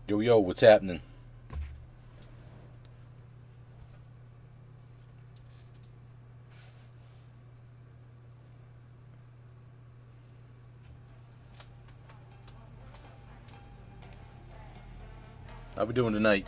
Yo, yo, what's happening? How we doing tonight?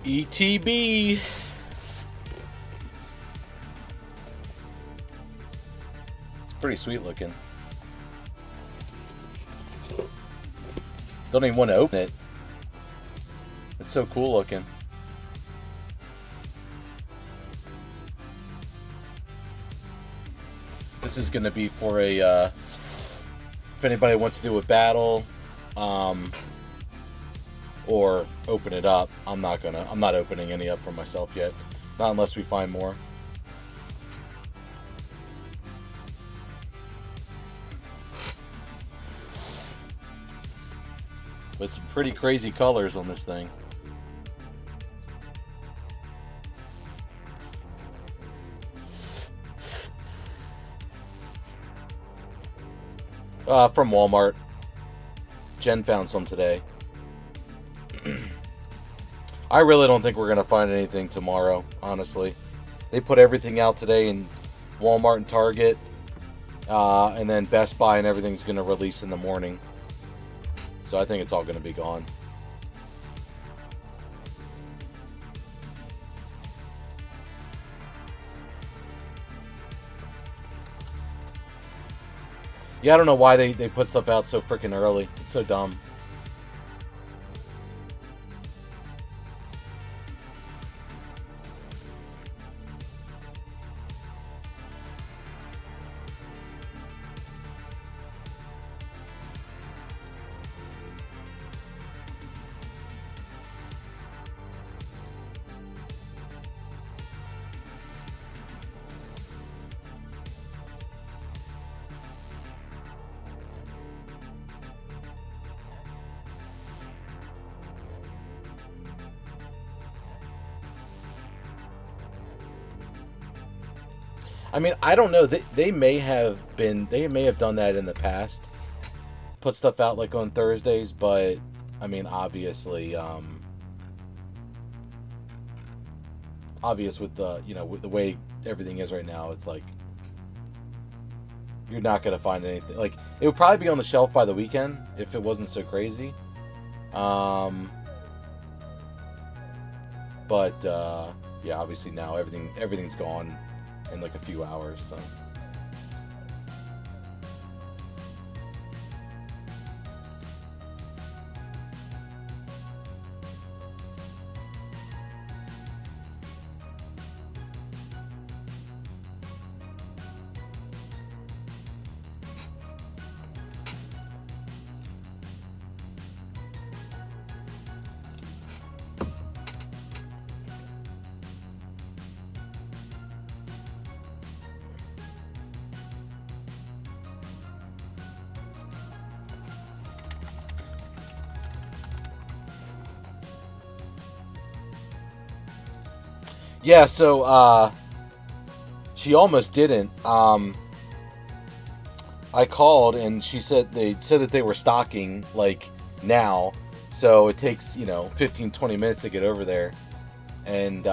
ETB. It's pretty sweet looking. Don't even want to open it. It's so cool looking. This is going to be for a, if anybody wants to do a battle, or open it up. I'm not opening any up for myself yet. Not unless we find more. But some pretty crazy colors on this thing. From Walmart. Jen found some today. I really don't think we're going to find anything tomorrow, honestly. They put everything out today in Walmart and Target. And then Best Buy and everything's going to release in the morning. So I think it's all going to be gone. Yeah, I don't know why they put stuff out so freaking early. It's so dumb. I mean, I don't know. They may have done that in the past. Put stuff out like on Thursdays, but I mean, obviously obvious with the, with the way everything is right now, it's like you're not going to find anything. Like, it would probably be on the shelf by the weekend if it wasn't so crazy. But yeah, obviously now everything's gone in like a few hours, so. Yeah, so she almost didn't. I called and they said that they were stocking like now, so it takes 15-20 minutes to get over there, and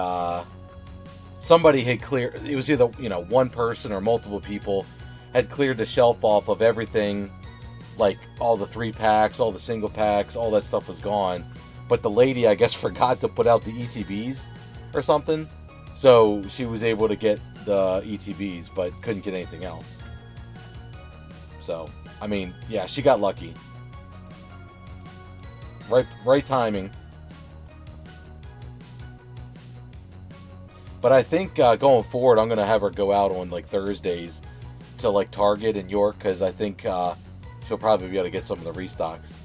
somebody had cleared. It was either one person or multiple people had cleared the shelf off of everything, like all the 3-packs, all the single packs, all that stuff was gone, but the lady, I guess, forgot to put out the ETBs or something. So she was able to get the ETBs, but couldn't get anything else. So, I mean, yeah, she got lucky. Right timing. But I think going forward, I'm gonna have her go out on like Thursdays to like Target in York, because I think she'll probably be able to get some of the restocks.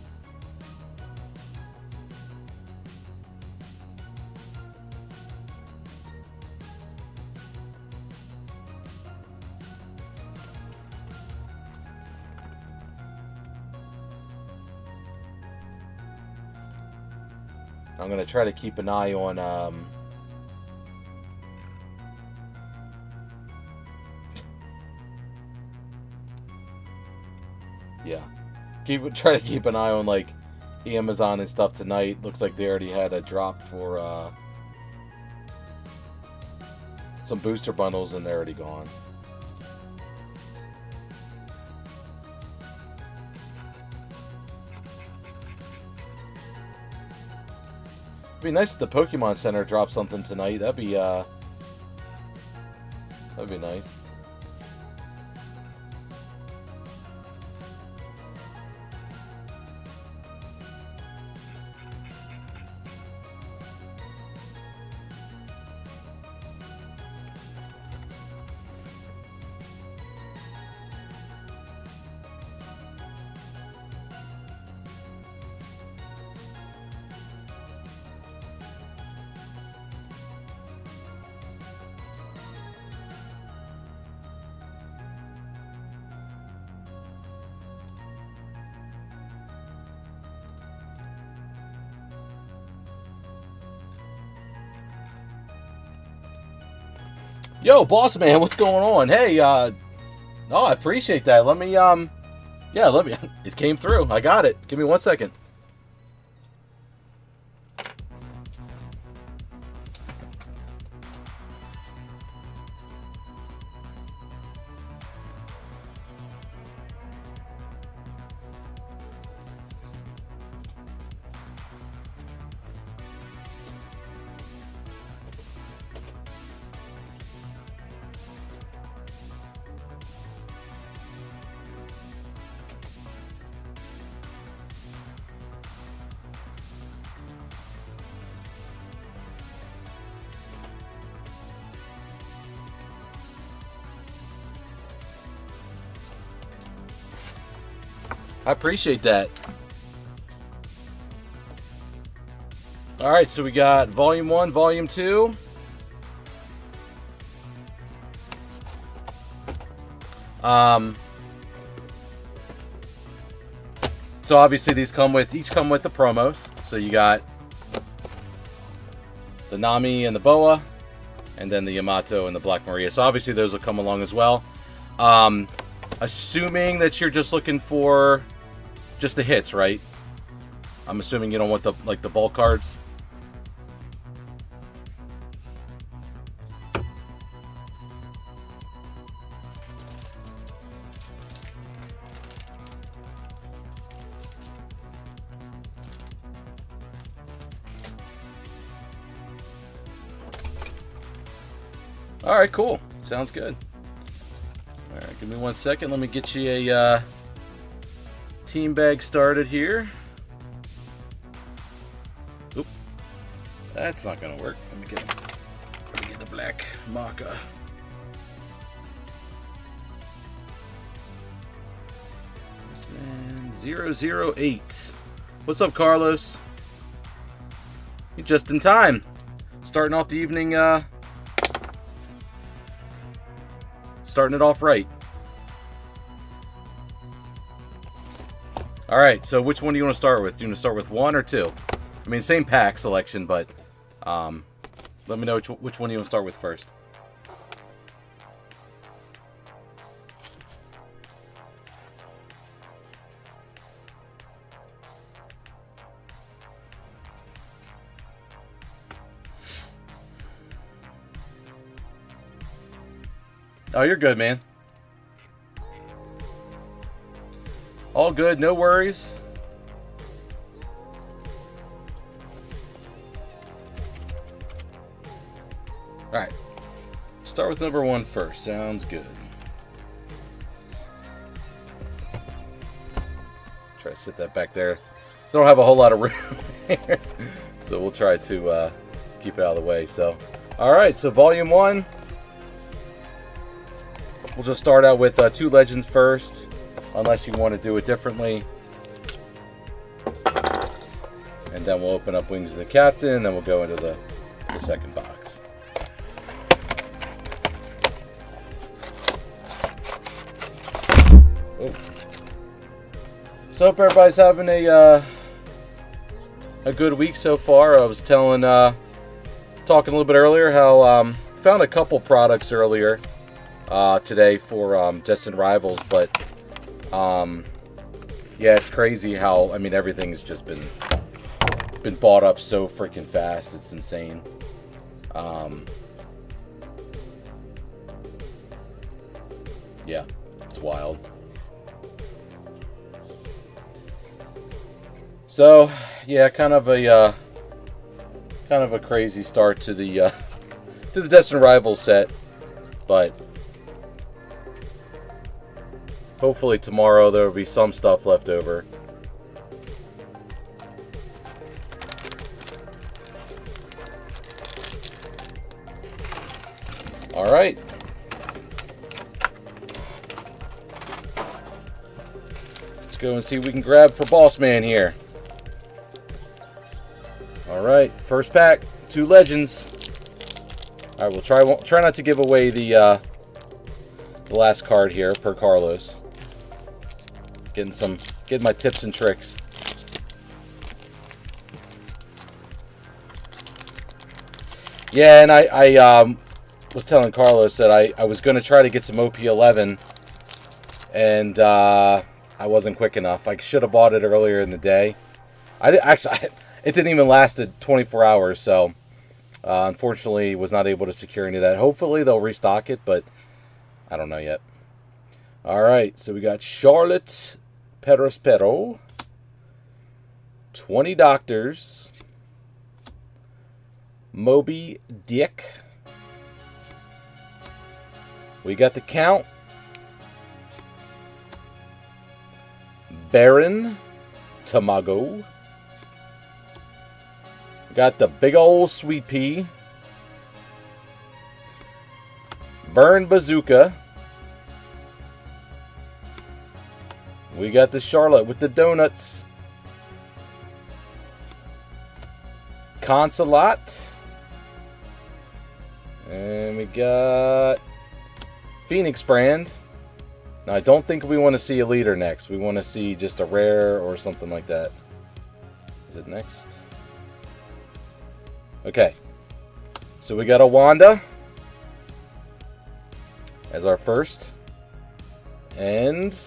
I'm going to try to keep an eye on yeah. Try to keep an eye on like Amazon and stuff tonight. Looks like they already had a drop for some booster bundles and they're already gone. be nice if the Pokemon Center dropped something tonight. That'd be nice. Yo, boss man, what's going on? Hey, oh, I appreciate that. Let me, yeah, it came through. I got it. Give me 1 second. I appreciate that. Alright, so we got Volume 1, Volume 2. So obviously these each come with the promos. So you got the Nami and the Boa, and then the Yamato and the Black Maria. So obviously those will come along as well. Assuming that you're just looking for just the hits, right? I'm assuming you don't want the bulk cards. All right, cool. Sounds good. All right, give me 1 second. Let me get you a team bag started here. Oop, that's not gonna work. Let me get the black marker. This man 008. What's up, Carlos? You're just in time. Starting off the evening. Starting it off right. All right, so which one do you want to start with? Do you want to start with 1 or 2? I mean, same pack selection, but let me know which one you want to start with first. Oh, you're good, man. All good, no worries. All right. Start with number 1 first. Sounds good. Try to sit that back there. Don't have a whole lot of room here, so we'll try to keep it out of the way. So, all right. So, Volume 1. We'll just start out with 2 legends first, unless you want to do it differently. And then we'll open up Wings of the Captain, and then we'll go into the second box. Oh. So hope everybody's having a good week so far. I was talking a little bit earlier how found a couple products earlier today for Destined Rivals, but yeah, it's crazy how, I mean, everything's just been bought up so freaking fast. It's insane. Yeah, it's wild. So yeah, kind of a Kind of a crazy start to the Destined Rivals set, but hopefully tomorrow there will be some stuff left over. All right. Let's go and see what we can grab for Boss Man here. All right, first pack, 2 legends. All right, we'll try not to give away the last card here per Carlos. Getting my tips and tricks. Yeah, and I was telling Carlos that I was going to try to get some OP11, and I wasn't quick enough. I should have bought it earlier in the day. It didn't even last 24 hours, so unfortunately was not able to secure any of that. Hopefully they'll restock it, but I don't know yet. All right, so we got Charlotte Perospero, 20 Doctors, Moby Dick. We got the Count, Baron Tamago. Got the big old Sweet Pea, Burn Bazooka. We got the Charlotte with the donuts, Consulate, and we got Phoenix Brand. Now, I don't think we want to see a leader next. We want to see just a rare or something like that. Is it next? Okay. So we got a Wanda as our first. And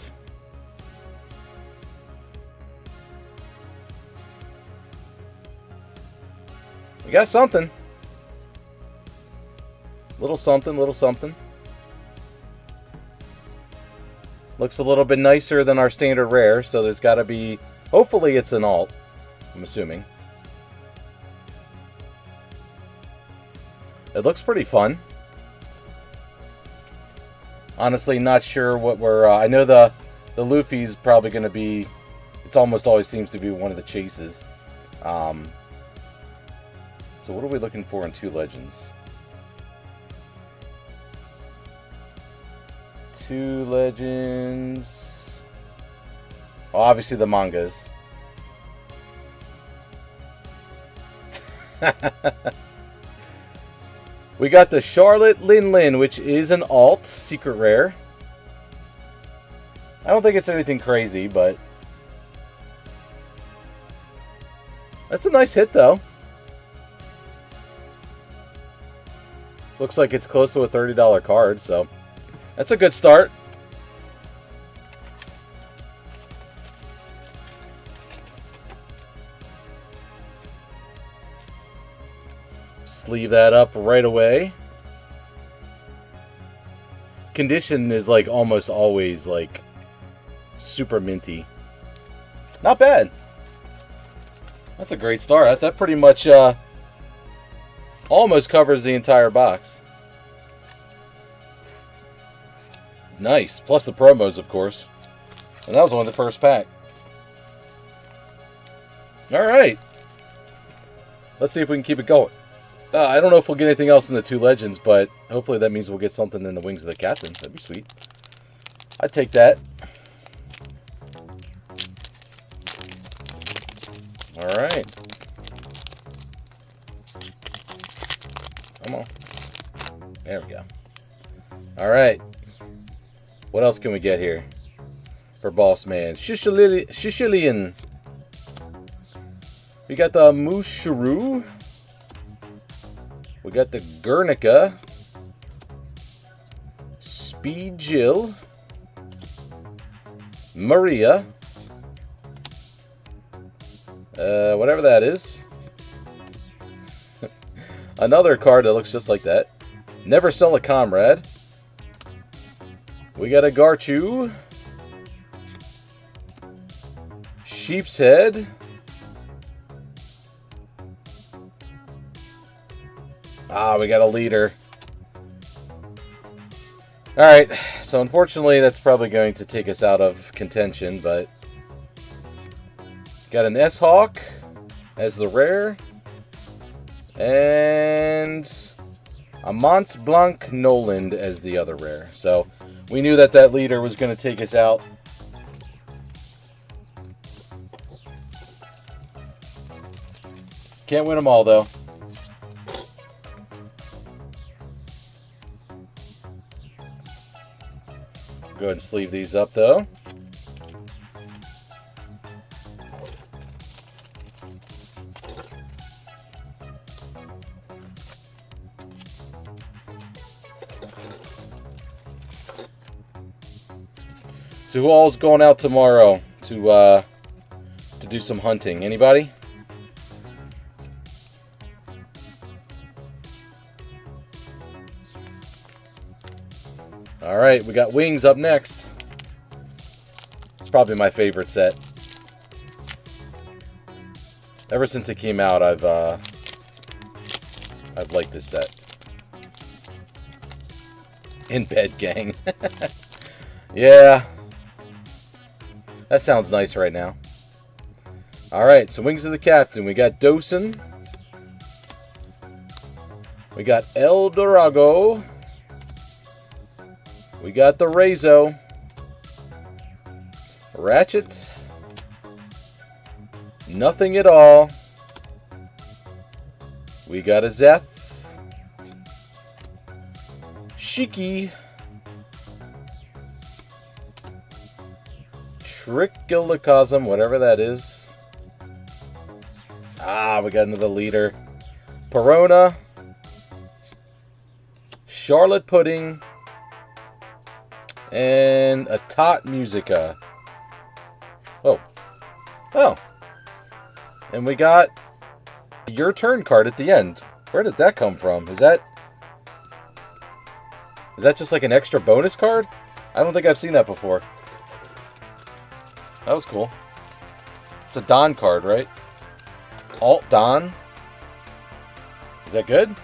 we got something. Little something, little something. Looks a little bit nicer than our standard rare, so there's got to be... Hopefully it's an alt, I'm assuming. It looks pretty fun. Honestly, not sure what we're... I know the Luffy's probably going to be... It almost always seems to be one of the chases. So what are we looking for in 2 legends? 2 legends. Oh, obviously the mangas. We got the Charlotte Lin Lin, which is an alt, secret rare. I don't think it's anything crazy, but that's a nice hit, though. Looks like it's close to a $30 card, so that's a good start. Sleeve that up right away. Condition is like almost always like super minty. Not bad. That's a great start. That pretty much almost covers the entire box. Nice. Plus the promos, of course. And that was only the first pack. Alright. Let's see if we can keep it going. I don't know if we'll get anything else in the 2 legends, but hopefully that means we'll get something in the Wings of the Captain. That'd be sweet. I'd take that. Alright. Come on. There we go. Alright. What else can we get here for Boss Man? Sicilian. We got the Mushiru. We got the Guernica. Speed Jill. Maria. Whatever that is. Another card that looks just like that. Never Sell a Comrade. We got a Garchu. Sheep's Head. Ah, we got a leader. Alright, so unfortunately that's probably going to take us out of contention, but... Got an S-Hawk as the rare. And... a Mont Blanc Noland as the other rare. So, we knew that that leader was going to take us out. Can't win them all, though. Go ahead and sleeve these up, though. So who all's going out tomorrow to do some hunting? Anybody? Alright, we got Wings up next. It's probably my favorite set. Ever since it came out, I've liked this set. In bed, gang. Yeah. That sounds nice right now. Alright, so Wings of the Captain. We got Dosen. We got El Dorado. We got the Rezo. Ratchet. Nothing at all. We got a Zeph. Shiki. Trichilocosm, whatever that is. Ah, we got another leader. Perona. Charlotte Pudding. And a Tot Musica. Oh. Oh. And we got Your Turn card at the end. Where did that come from? Is that just like an extra bonus card? I don't think I've seen that before. That was cool. It's a Don card, right? Alt Don. Is that good?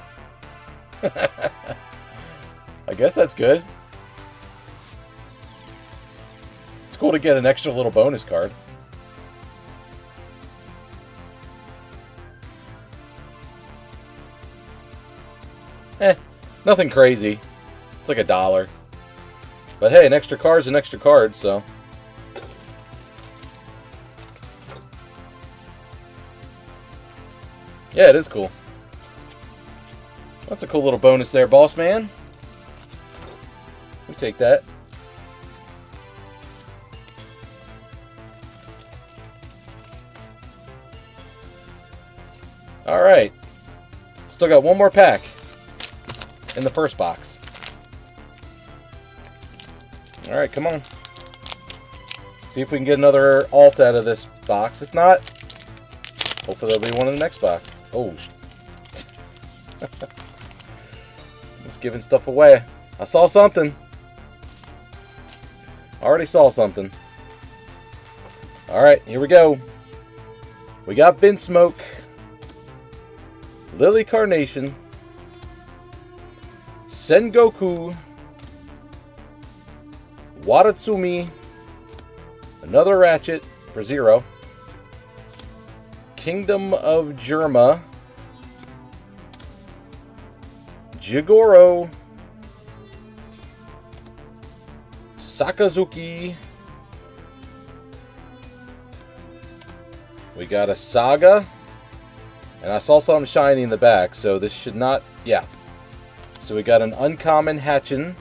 I guess that's good. It's cool to get an extra little bonus card. Nothing crazy. It's like $1. But hey, an extra card's an extra card, so... Yeah, it is cool. That's a cool little bonus there, boss man. We take that. Alright. Still got one more pack in the first box. Alright, come on. See if we can get another alt out of this box. If not, hopefully there'll be one in the next box. Oh, just giving stuff away. I saw something. Already saw something. Alright, here we go. We got Vinsmoke. Lily Carnation. Sengoku. Watatsumi. Another Ratchet for 0. Kingdom of Germa. Jigoro. Sakazuki. We got a Saga. And I saw something shiny in the back, so this should not... Yeah. So we got an uncommon Hatchin.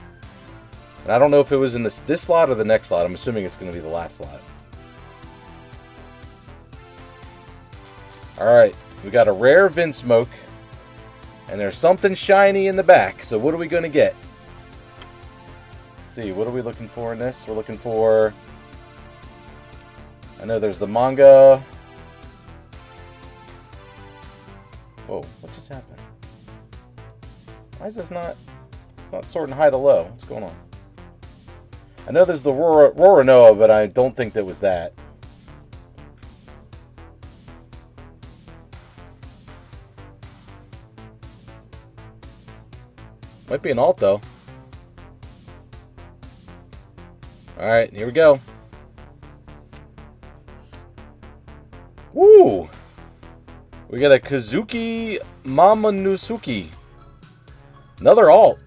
And I don't know if it was in this slot or the next slot. I'm assuming it's going to be the last slot. Alright. We got a rare Vinsmoke. And there's something shiny in the back. So what are we going to get? Let's see. What are we looking for in this? We're looking for... I know there's the manga... Whoa, what just happened? Why is this not... It's not sorting high to low. What's going on? I know there's the Roranoa, but I don't think that was that. Might be an alt, though. Alright, here we go. Woo! We got a Kazuki Mamanusuki. Another alt.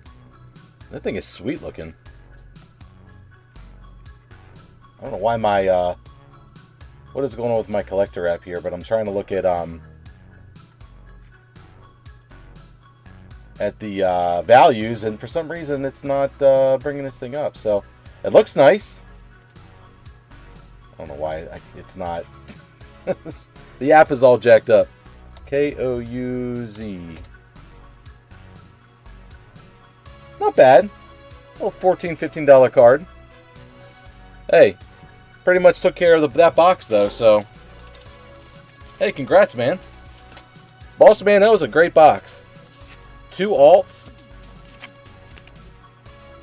That thing is sweet looking. I don't know why my, what is going on with my collector app here, but I'm trying to look at the values, and for some reason it's not bringing this thing up. So it looks nice. I don't know why it's not. The app is all jacked up. Kouz. Not bad. A little $14, $15 card. Hey, pretty much took care of that box though, so hey, congrats, man. Boss man, that was a great box. 2 alts.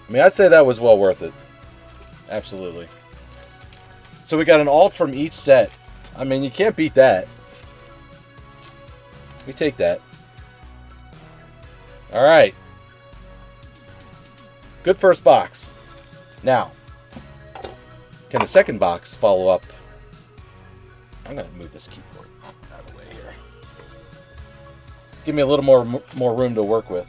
I mean, I'd say that was well worth it. Absolutely. So we got an alt from each set. I mean, you can't beat that. We take that. Alright. Good first box. Now, can the second box follow up? I'm going to move this keyboard out of the way here. Give me a little more room to work with.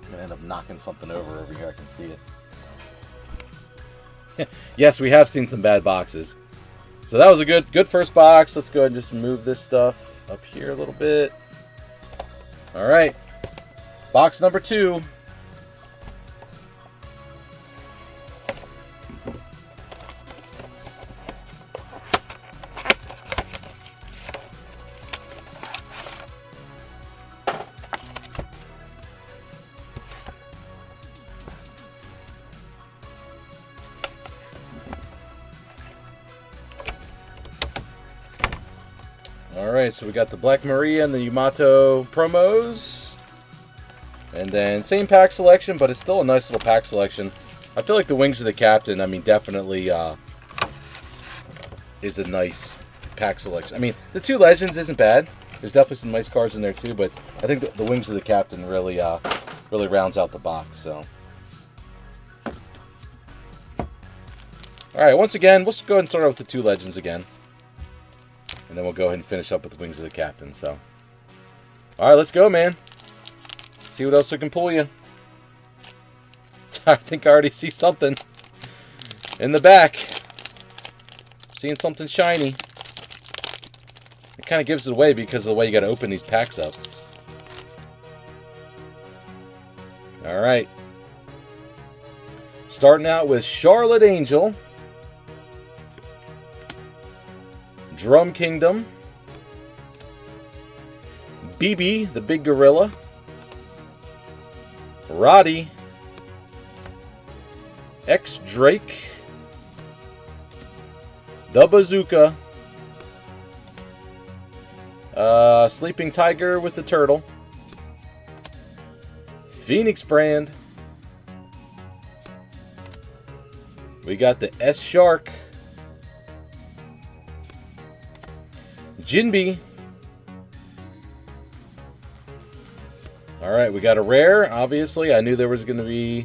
I'm going to end up knocking something over here. I can see it. Yes, we have seen some bad boxes. So that was a good first box. Let's go ahead and just move this stuff up here a little bit. All right. Box number 2. Alright, so we got the Black Maria and the Yamato promos. And then same pack selection, but it's still a nice little pack selection. I feel like the Wings of the Captain, I mean, definitely is a nice pack selection. I mean, the 2 Legends isn't bad. There's definitely some nice cards in there too, but I think the Wings of the Captain really really rounds out the box. So, alright, once again, let's go ahead and start out with the 2 Legends again. And then we'll go ahead and finish up with the Wings of the Captain. So, alright, let's go, man. See what else we can pull you. I think I already see something in the back. Seeing something shiny. It kind of gives it away because of the way you got to open these packs up. Alright. Starting out with Charlotte Angel. Drum Kingdom. BB, the Big Gorilla. Roddy. X Drake. The Bazooka. Sleeping Tiger with the Turtle. Phoenix Brand. We got the S Shark. Jinbi. Alright, we got a rare. Obviously, I knew there was going to be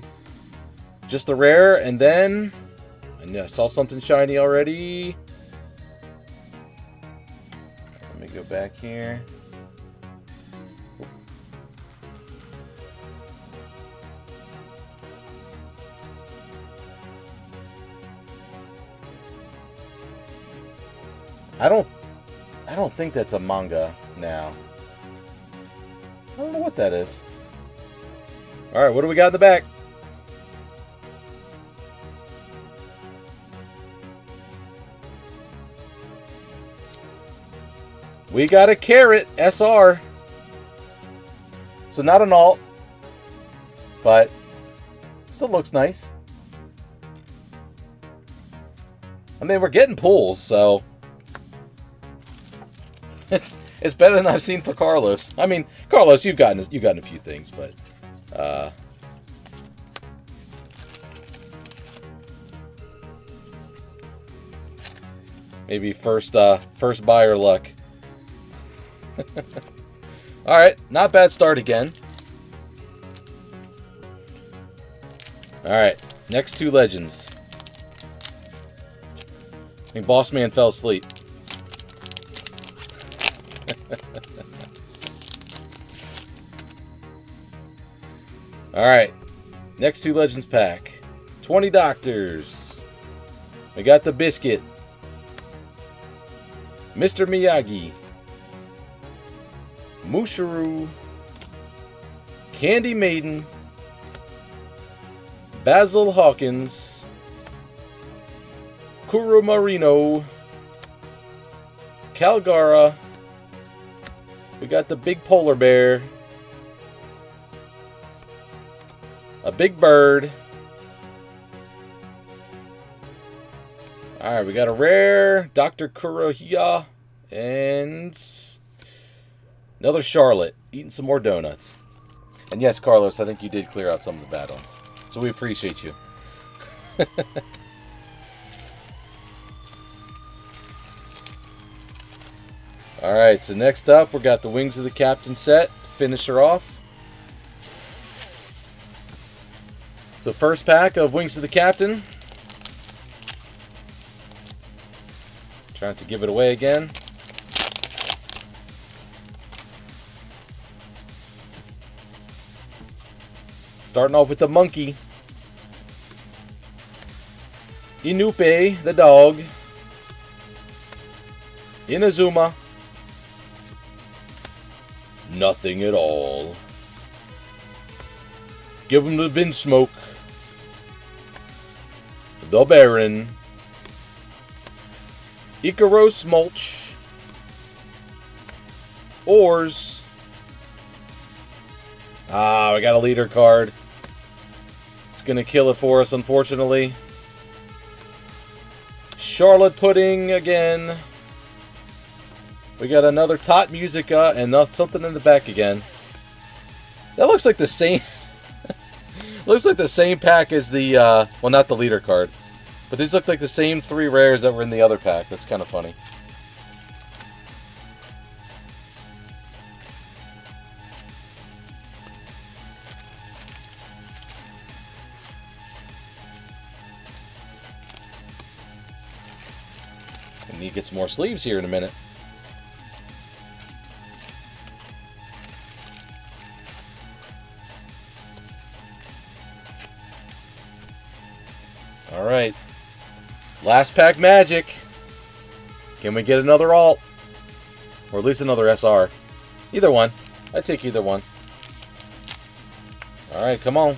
just the rare. And then, I saw something shiny already. Let me go back here. I don't think that's a manga now. I don't know what that is. Alright, what do we got in the back? We got a Carrot SR. So not an alt, but still looks nice. I mean, we're getting pulls, so it's better than I've seen for Carlos. I mean, Carlos, you've gotten a few things, but maybe first buyer luck. Alright, not bad start again. Alright, next 2 legends. I think Boss Man fell asleep. Alright, next 2 legends pack. 20 doctors. We got the Biscuit. Mr. Miyagi. Mushuru. Candy Maiden. Basil Hawkins. Kuro Marino. Calgara. We got the Big Polar Bear. A Big Bird. Alright, we got a rare Dr. Kurohiya and another Charlotte. Eating some more donuts. And yes, Carlos, I think you did clear out some of the bad ones. So we appreciate you. Alright, so next up, we got the Wings of the Captain set to finish her off. So first pack of Wings of the Captain. Trying to give it away again. Starting off with the monkey. Inupe, the dog. Inazuma. Nothing at all. Give him the Vinsmoke. The Baron. Ikaros Mulch. Oars. Ah, we got a leader card. It's going to kill it for us, unfortunately. Charlotte Pudding again. We got another Tot Musica and something in the back again. That looks like the same... looks like the same pack as the... well, not the leader card. But these look like the same 3 rares that were in the other pack. That's kind of funny. I need to get some more sleeves here in a minute. Alright. Last pack magic. Can we get another alt? Or at least another SR. Either one. I'd take either one. Alright, come on.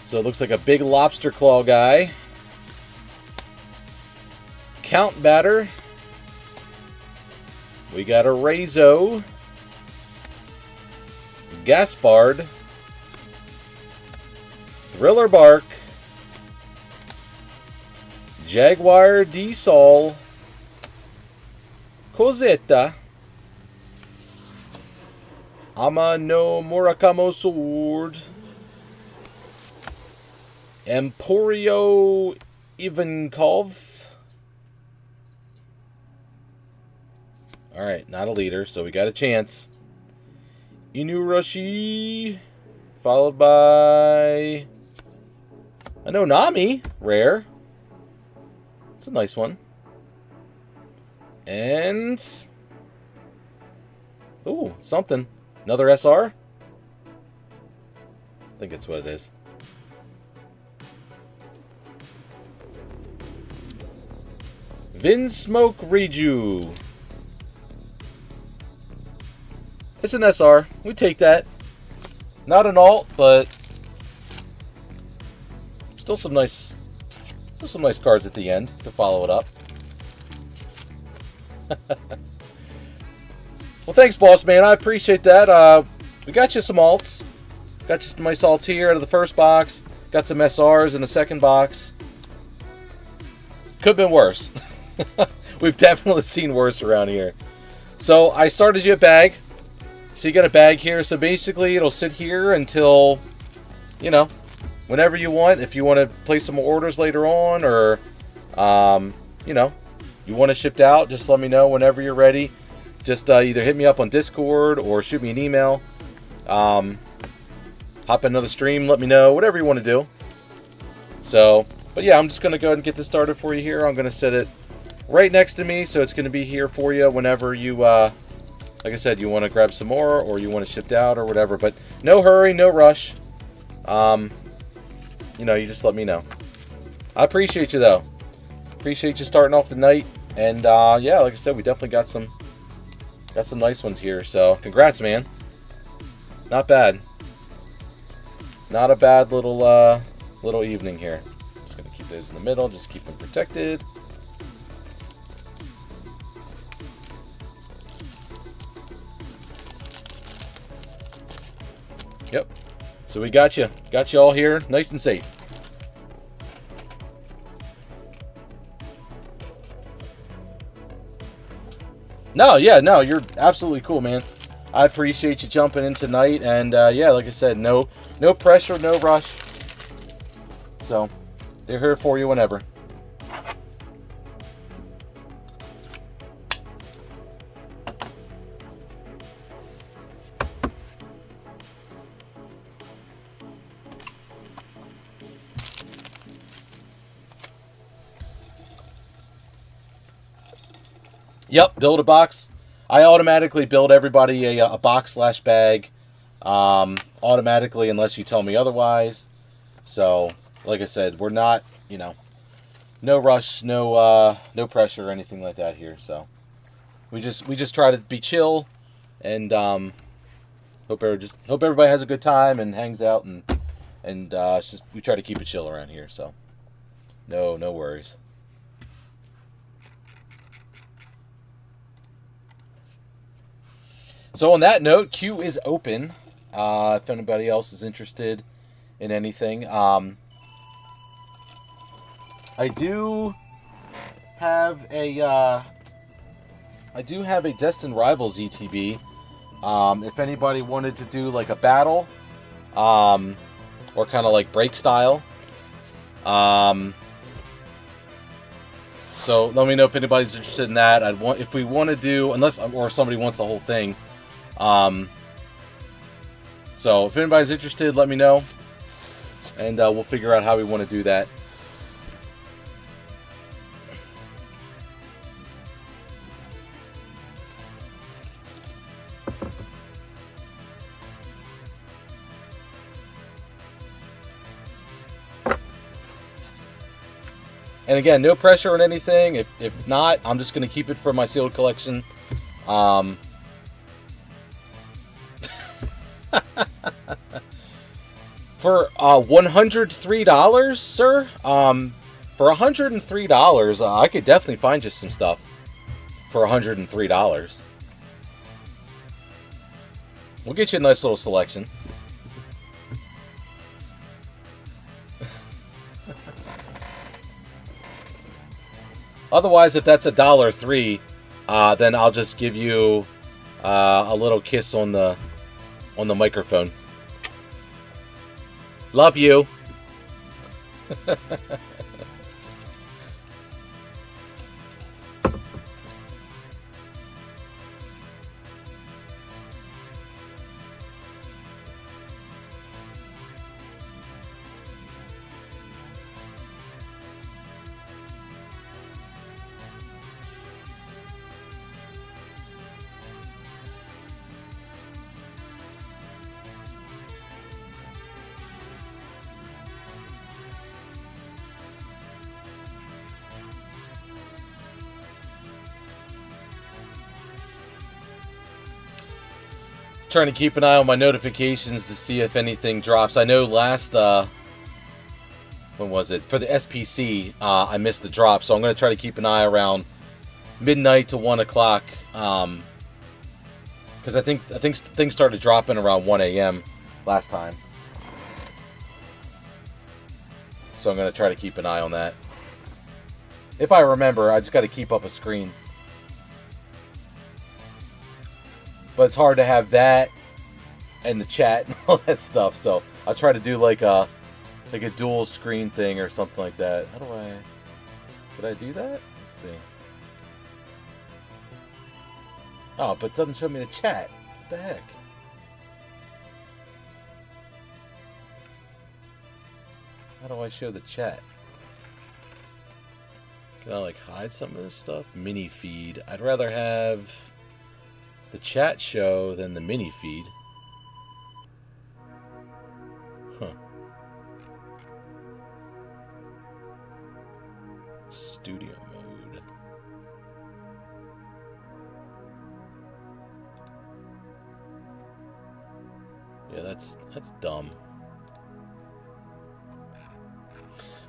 So it looks like a big lobster claw guy. Count Batter. We got a Rezo. Gaspard. Thriller Bark. Jaguar D. Sol. Cosetta. Ama no Murakamo Sword. Emporio Ivankov. Alright, not a leader, so we got a chance. Inurushi. Followed by an Onami. Rare. It's a nice one. And... ooh, something. Another SR? I think that's what it is. Vinsmoke Reju. It's an SR. We take that. Not an alt, but still some nice cards at the end to follow it up. Well, thanks, boss man. I appreciate that. We got you some alts. Got you some nice alts here out of the first box. Got some SRs in the second box. Could have been worse. We've definitely seen worse around here. So I started you a bag. So you got a bag here. So basically it'll sit here until, you know, whenever you want. If you want to place some orders later on, or you know, you want it shipped out, just let me know whenever you're ready. Just either hit me up on Discord or shoot me an email. Hop in another stream, let me know, whatever you want to do. So, but yeah, I'm just going to go ahead and get this started for you here. I'm going to set it right next to me, so it's going to be here for you whenever you, like I said, you want to grab some more or you want it shipped out or whatever. But no hurry, no rush. You know, you just let me know. I appreciate you, though. Appreciate you starting off the night. And, yeah, like I said, we definitely got some nice ones here. So, congrats, man. Not bad. Not a bad little evening here. Just going to keep those in the middle. Just keep them protected. Yep. So we got you all here, nice and safe. No, you're absolutely cool, man. I appreciate you jumping in tonight, and yeah, like I said, no pressure, no rush. So they're here for you whenever. Yep, build a box. I automatically build everybody a box / bag, automatically, unless you tell me otherwise. So, like I said, we're not, you know, no rush, no pressure or anything like that here. So, we just try to be chill, and hope everybody has a good time and hangs out, and it's just, we try to keep it chill around here. So, no worries. So on that note, queue is open. If anybody else is interested in anything, I do have a Destined Rivals ETB. If anybody wanted to do like a battle, or kind of like break style, so let me know if anybody's interested in that. If we want to do, or if somebody wants the whole thing. So if anybody's interested, let me know, and we'll figure out how we want to do that. And again, no pressure on anything. If not, I'm just going to keep it for my sealed collection. For $103, sir. For $103, I could definitely find you some stuff for $103. We'll get you a nice little selection. Otherwise, if that's $1.03, then I'll just give you a little kiss on the microphone. Love you. Trying to keep an eye on my notifications to see if anything drops. I know last, when was it? For the SPC, I missed the drop, so I'm going to try to keep an eye around midnight to 1 o'clock, because I think things started dropping around 1 a.m. last time. So I'm going to try to keep an eye on that. If I remember, I just got to keep up a screen. But it's hard to have that and the chat and all that stuff. So I'll try to do like a Like a dual screen thing or something like that. How do I... Did I do that? Let's see. Oh, but it doesn't show me the chat. What the heck? How do I show the chat? Can I, like, hide some of this stuff? Mini feed. I'd rather have the chat show than the mini feed. Huh. Studio mode. Yeah, that's dumb.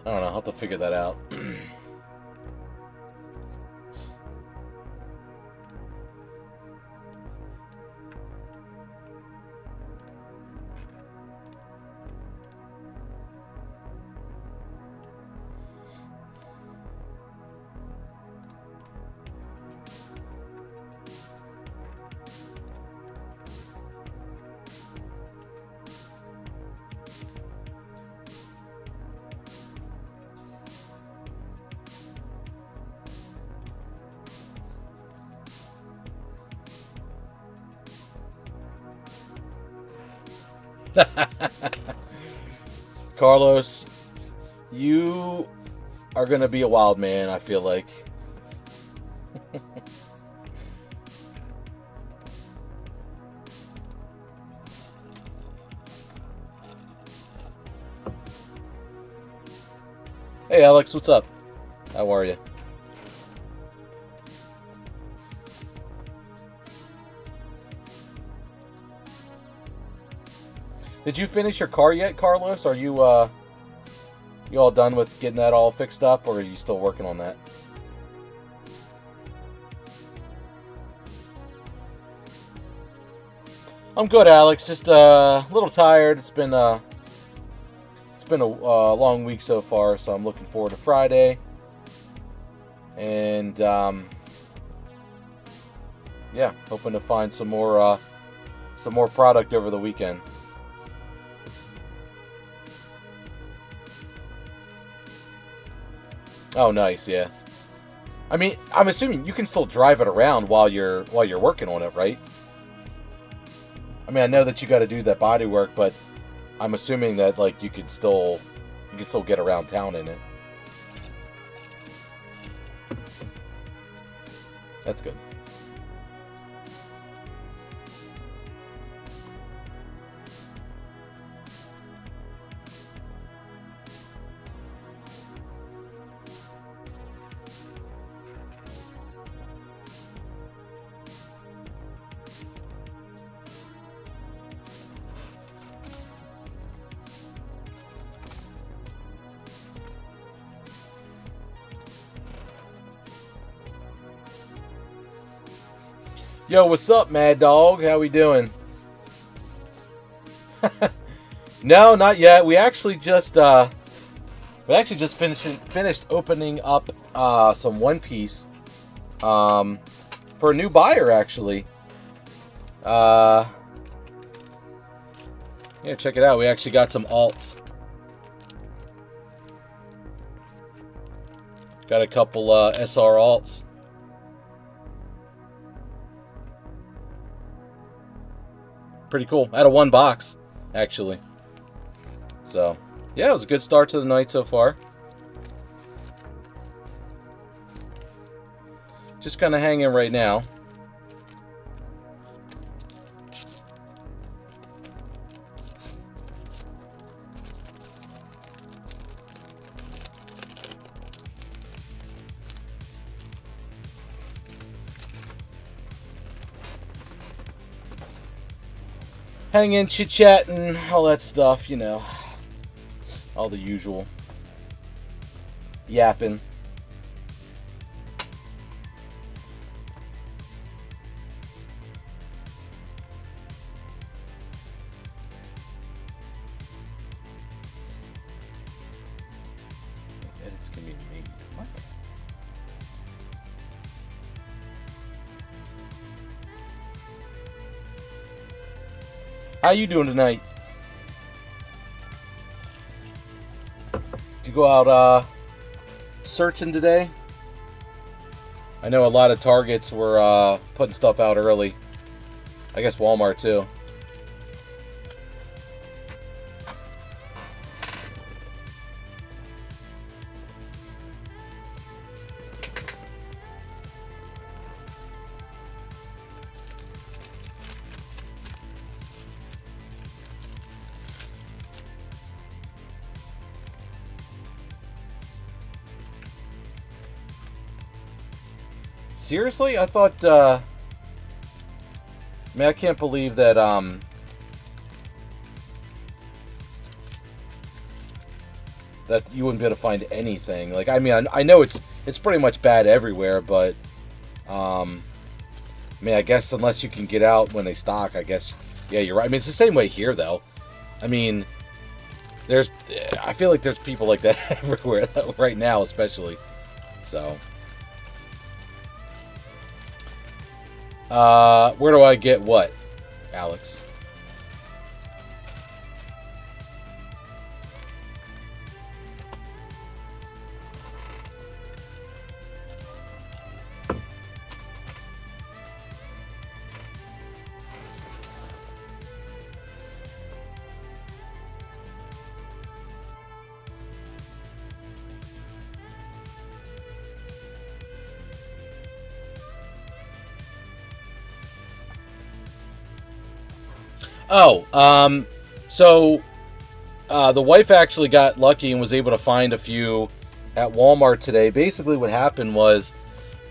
I don't know, I'll have to figure that out. Carlos, you are gonna be a wild man, I feel like. Hey Alex, what's up? How are you? Did you finish your car yet, Carlos? Are you you all done with getting that all fixed up, or are you still working on that? I'm good, Alex. Just a little tired. It's been a long week so far, so I'm looking forward to Friday. And yeah, hoping to find some more product over the weekend. Oh, nice, yeah. I mean, I'm assuming you can still drive it around while you're working on it, right? I mean, I know that you got to do that body work, but I'm assuming that like you can still get around town in it. That's good. Yo, what's up, Mad Dog? How we doing? No, not yet. We actually just finished opening up some One Piece for a new buyer, actually. Yeah, check it out. We actually got some alts. Got a couple SR alts. Pretty cool. Out of one box, actually. So, yeah, it was a good start to the night so far. Just kind of hanging right now. Hanging, chit-chatting, all that stuff, you know. All the usual. Yapping. Edits can be made. What? How you doing tonight? go out searching today? I know a lot of Targets were putting stuff out early. I guess Walmart too. Seriously? I thought, man, I can't believe that, that you wouldn't be able to find anything. Like, I mean, I know it's pretty much bad everywhere, but, I mean, I guess unless you can get out when they stock, I guess, yeah, you're right. I mean, it's the same way here, though. I mean, I feel like there's people like that everywhere right now, especially, so... where do I get what, Alex? Oh, so the wife actually got lucky and was able to find a few at Walmart today. Basically, what happened was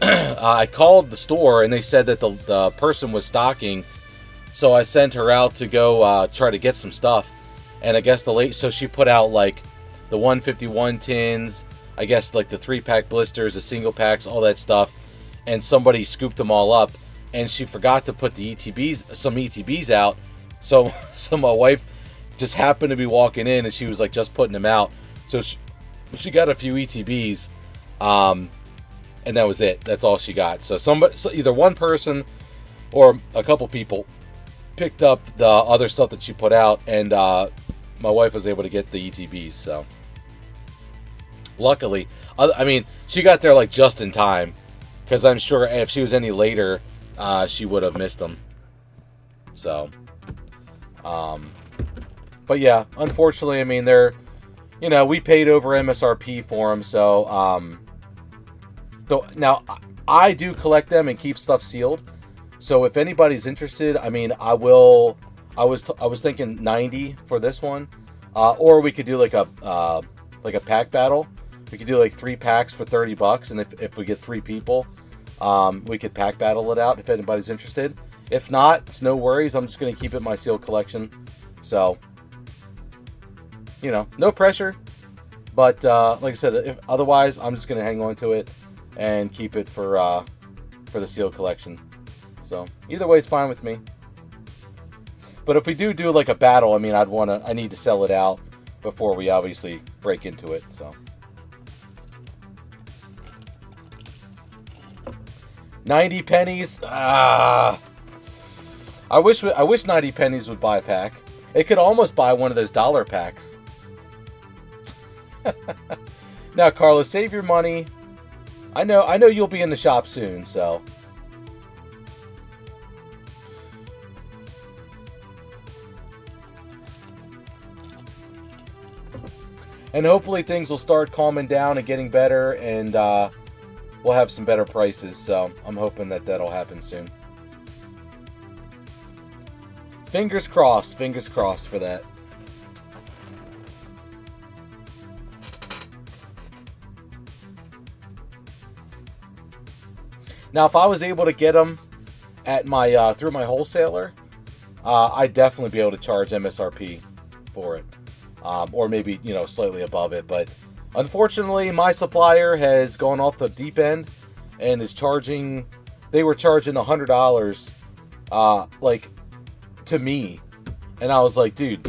I called the store and they said that the person was stocking, so I sent her out to go try to get some stuff. And I guess so she put out like the 151 tins, I guess like the 3-pack blisters, the single packs, all that stuff, and somebody scooped them all up, and she forgot to put the some ETBs out. So my wife just happened to be walking in, and she was like just putting them out. So she got a few ETBs, and that was it. That's all she got. So either one person or a couple people picked up the other stuff that she put out, and my wife was able to get the ETBs. So luckily, I mean, she got there like just in time, because I'm sure if she was any later, she would have missed them. So. But yeah, unfortunately, I mean, we paid over MSRP for them, so, now, I do collect them and keep stuff sealed, so if anybody's interested, I mean, I was thinking 90 for this one, or we could do like a pack battle. We could do like 3 packs for $30, and if we get 3 people, we could pack battle it out if anybody's interested. If not, it's no worries. I'm just going to keep it my sealed collection. So, no pressure. But like I said, otherwise, I'm just going to hang on to it and keep it for the sealed collection. So, either way is fine with me. But if we do like a battle, I mean, I need to sell it out before we obviously break into it. So, 90 pennies. I wish 90 pennies would buy a pack. It could almost buy one of those dollar packs. Now, Carlos, save your money. I know you'll be in the shop soon, so. And hopefully things will start calming down and getting better, and we'll have some better prices. So I'm hoping that'll happen soon. Fingers crossed for that. Now, if I was able to get them at my through my wholesaler, I'd definitely be able to charge MSRP for it, or maybe slightly above it. But unfortunately, my supplier has gone off the deep end and is charging. They were charging $100, like, to me, and I was like, dude,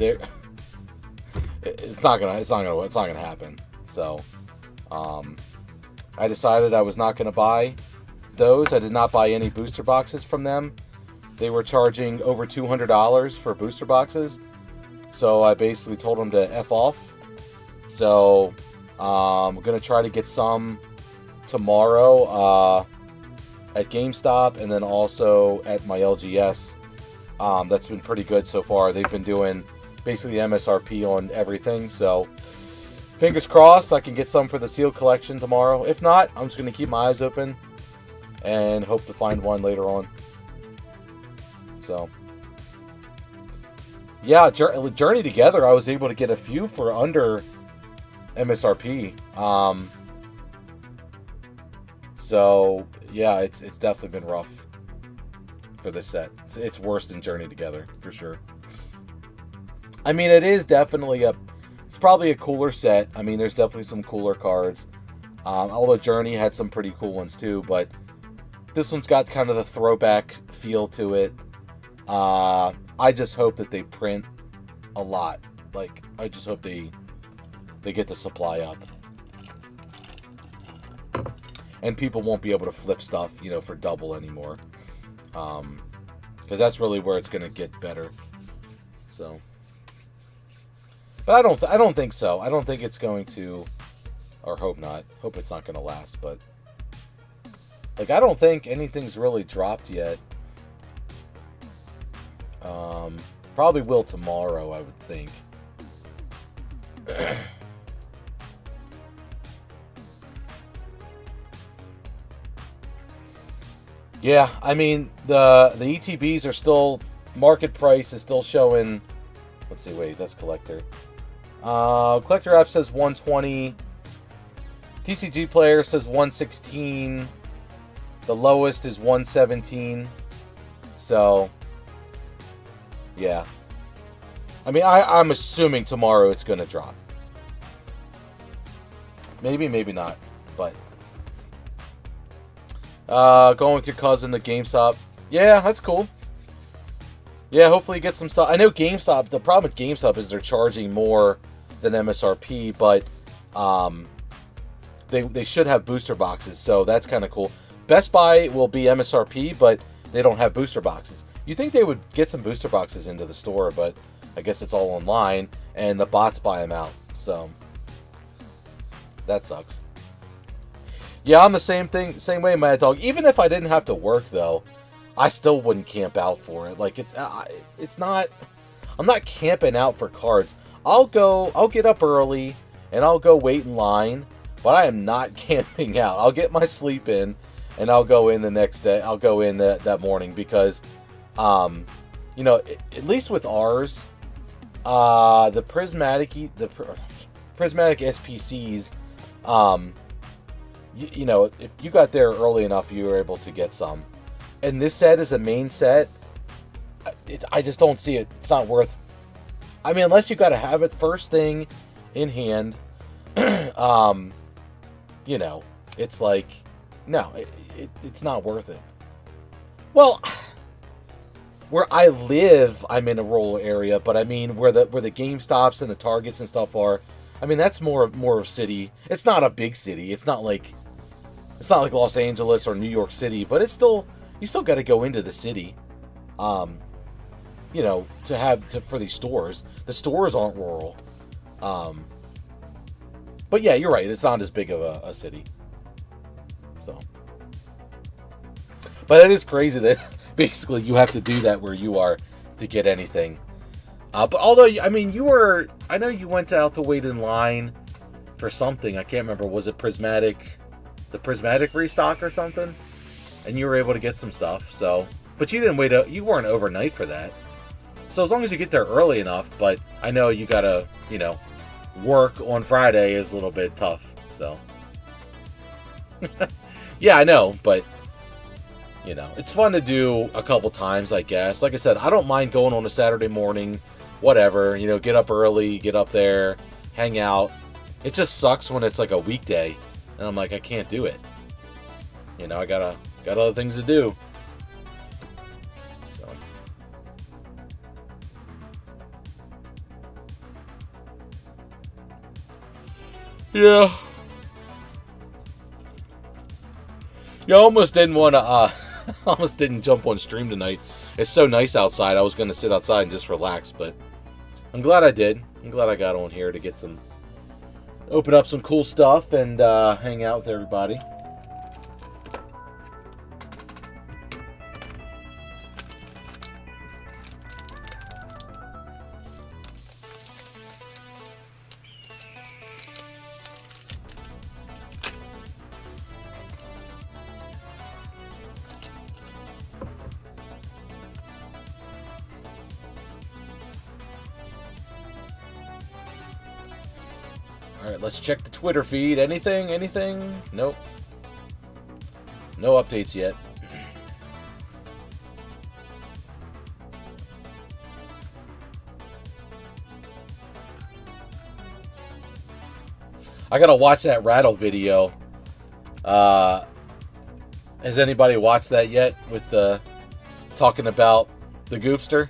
it's not gonna happen. So, I decided I was not gonna buy those. I did not buy any booster boxes from them. They were charging over $200 for booster boxes, so I basically told them to F off. So I'm going to try to get some tomorrow at GameStop, and then also at my LGS. That's been pretty good so far. They've been doing basically MSRP on everything, so fingers crossed I can get some for the sealed collection tomorrow. If not, I'm just going to keep my eyes open and hope to find one later on. So, yeah, Journey Together, I was able to get a few for under MSRP. So, yeah, it's definitely been rough for this set. It's worse than Journey Together, for sure. I mean, it is definitely it's probably a cooler set. I mean, there's definitely some cooler cards. Although Journey had some pretty cool ones too, but this one's got kind of the throwback feel to it. I just hope that they print a lot. Like, I just hope they get the supply up. And people won't be able to flip stuff, for double anymore. Because that's really where it's going to get better. So, but I don't think so. I don't think it's going to, or hope not. Hope it's not going to last. But like, I don't think anything's really dropped yet. Probably will tomorrow, I would think. Yeah, I mean, the ETBs are still, market price is still showing, let's see, wait, that's collector. Collector app says 120. TCG player says 116. The lowest is 117. So, yeah. I mean, I'm assuming tomorrow it's going to drop. Maybe, maybe not, but... going with your cousin to GameStop. Yeah, that's cool. Yeah, hopefully you get some stuff. I know GameStop, the problem with GameStop is they're charging more than MSRP, but they should have booster boxes, so that's kind of cool. Best Buy will be MSRP, but they don't have booster boxes. You think they would get some booster boxes into the store, but I guess it's all online, and the bots buy them out, so that sucks. Yeah, I'm the same way, Mad Dog. Even if I didn't have to work, though, I still wouldn't camp out for it. Like, it's not, I'm not camping out for cards. I'll get up early, and I'll go wait in line, but I am not camping out. I'll get my sleep in, and I'll go in the next day. I'll go in that morning, because, at least with ours, the prismatic SPCs, if you got there early enough, you were able to get some. And this set is a main set. I just don't see it. It's not worth... I mean, unless you got to have it first thing in hand. It's like... No, it's not worth it. Well, where I live, I'm in a rural area. But I mean, where the GameStops and the Targets and stuff are... I mean, that's more of city. It's not a big city. It's not like Los Angeles or New York City, but it's still, you still got to go into the city, for these stores. The stores aren't rural. But yeah, you're right. It's not as big of a city. So, but it is crazy that basically you have to do that where you are to get anything. But although, I mean, I know you went out to wait in line for something. I can't remember. Was it the Prismatic restock or something? And you were able to get some stuff. So, but you didn't wait. You weren't overnight for that. So as long as you get there early enough. But I know you gotta, work on Friday is a little bit tough. So, yeah, I know. But it's fun to do a couple times, I guess. Like I said, I don't mind going on a Saturday morning. Whatever, get up early, get up there, hang out. It just sucks when it's like a weekday, and I'm like, I can't do it. I got other things to do. So, yeah. I almost didn't want to. Almost didn't jump on stream tonight. It's so nice outside. I was going to sit outside and just relax, but I'm glad I did. I'm glad I got on here to get some open up some cool stuff and hang out with everybody. Alright, let's check the Twitter feed. Anything? Anything? Nope. No updates yet. I gotta watch that rattle video. Has anybody watched that yet? With the talking about the goopster?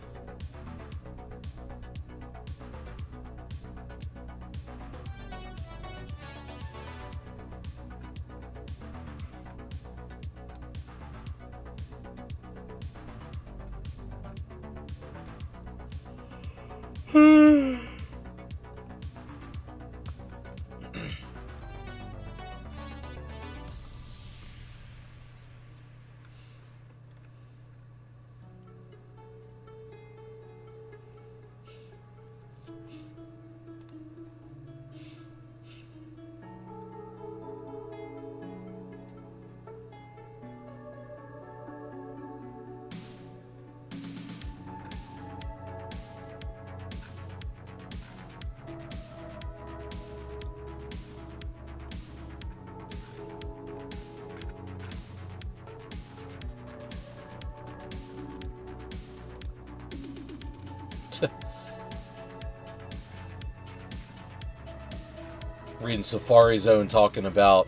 Reading Safari Zone talking about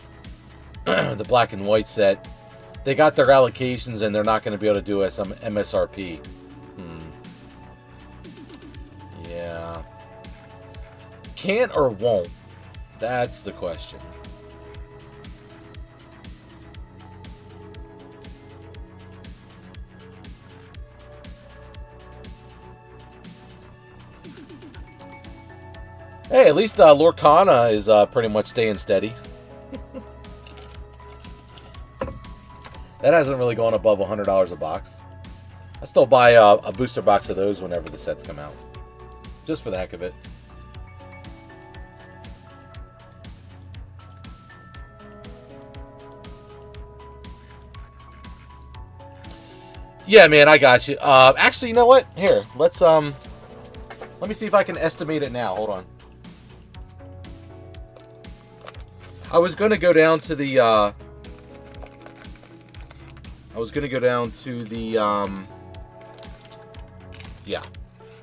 the black and white set. They got their allocations and they're not going to be able to do some MSRP. Yeah. Can't or won't? That's the question. Hey, at least Lorcana is pretty much staying steady. That hasn't really gone above $100 a box. I still buy a booster box of those whenever the sets come out. Just for the heck of it. Yeah, man, I got you. Actually, you know what? Here, let me see if I can estimate it now. Hold on. I was gonna go down to the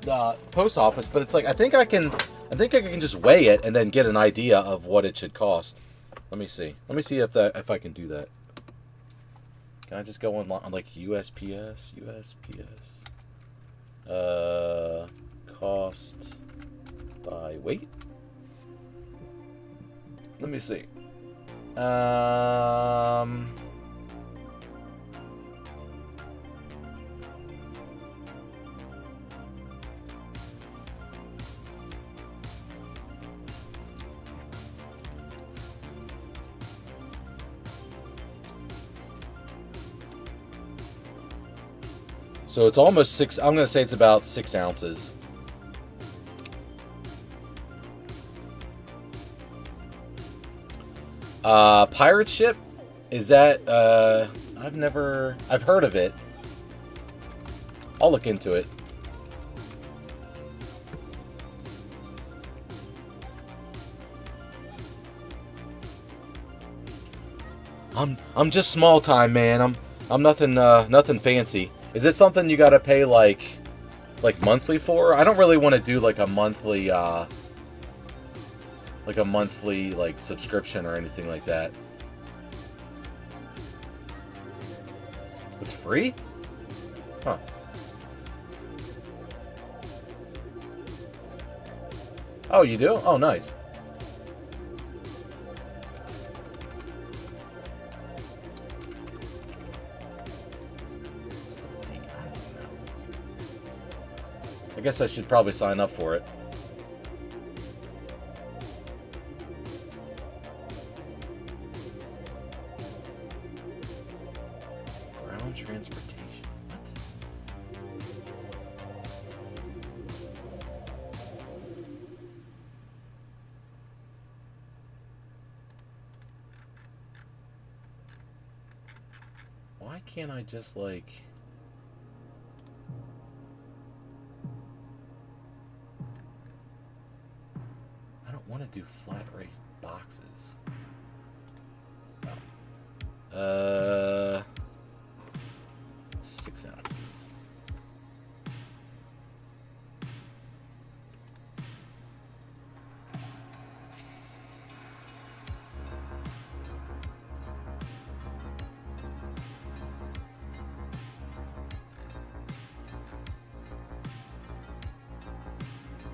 the post office, but it's like I think I can just weigh it and then get an idea of what it should cost. Let me see if I can do that. Can I just go on like USPS? Cost by weight. Let me see. So it's almost 6. I'm going to say it's about 6 ounces. Pirate ship? Is that, I've heard of it. I'll look into it. I'm just small time, man. I'm nothing fancy. Is it something you gotta pay like monthly for? I don't really want to do like a monthly subscription or anything like that. It's free? Huh. Oh, you do? Oh, nice. I guess I should probably sign up for it. on transportation. What? Why can't I just like... I don't want to do flat rate boxes. Oh. 6 ounces.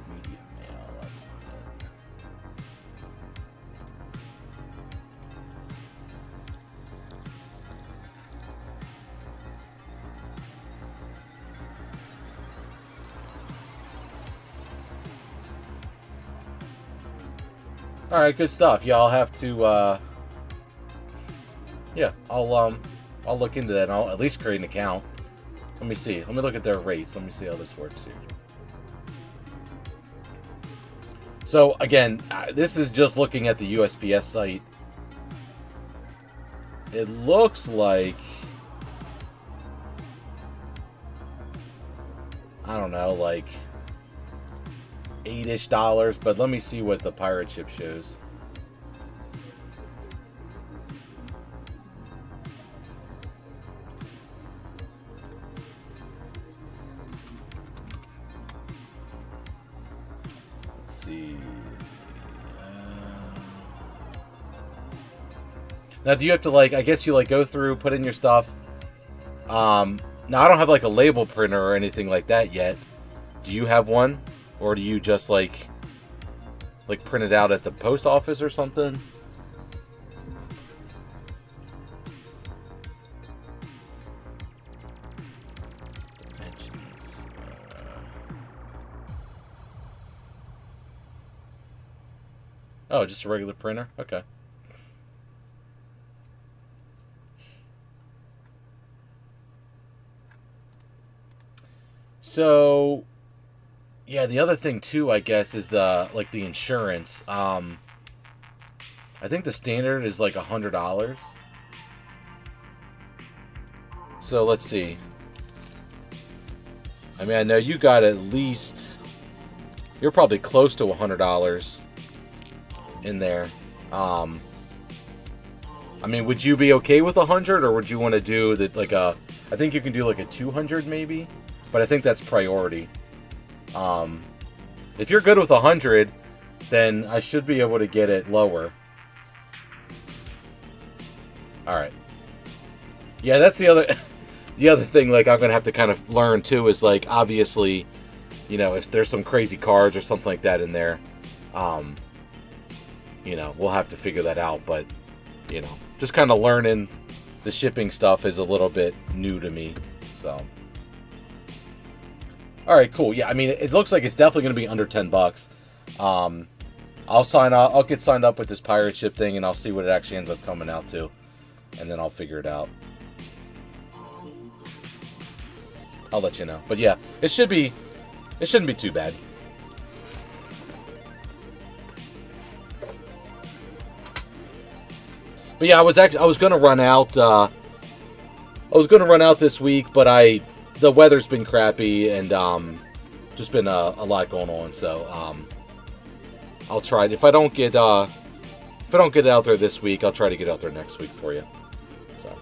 Medium male, that's not it. All right, good stuff. Yeah, I'll have to. Yeah, I'll look into that. And I'll at least create an account. Let me see. Let me look at their rates. Let me see how this works here. So again, this is just looking at the USPS site. It looks like, I don't know, like $8-ish, but let me see what the pirate ship shows. Let's see. Now, do you have to, like, I guess you, like, go through, put in your stuff. Now, I don't have, like, a label printer or anything like that yet. Do you have one? Or do you just, like print it out at the post office or something? Dimensions. Oh, just a regular printer? Okay. So... yeah, the other thing too, I guess, is the insurance. I think the standard is like $100. So let's see. I mean, I know you got at least, you're probably close to $100 in there. I mean, would you be okay with 100, or would you want to do that I think you can do like a 200 maybe, but I think that's priority. If you're good with 100, then I should be able to get it lower. Alright. Yeah, that's the other thing, like, I'm gonna have to kind of learn too, is like, obviously, you know, if there's some crazy cards or something like that in there, you know, we'll have to figure that out, but, you know, just kind of learning the shipping stuff is a little bit new to me, so... All right, cool. Yeah, I mean, it looks like it's definitely going to be under $10. I'll get signed up with this pirate ship thing, and I'll see what it actually ends up coming out to, and then I'll figure it out. I'll let you know. But yeah, it shouldn't be too bad. But yeah, I was going to run out. I was going to run out this week, but the weather's been crappy, and just been a lot going on, so I'll try it. If I don't get out there this week, I'll try to get out there next week for you. So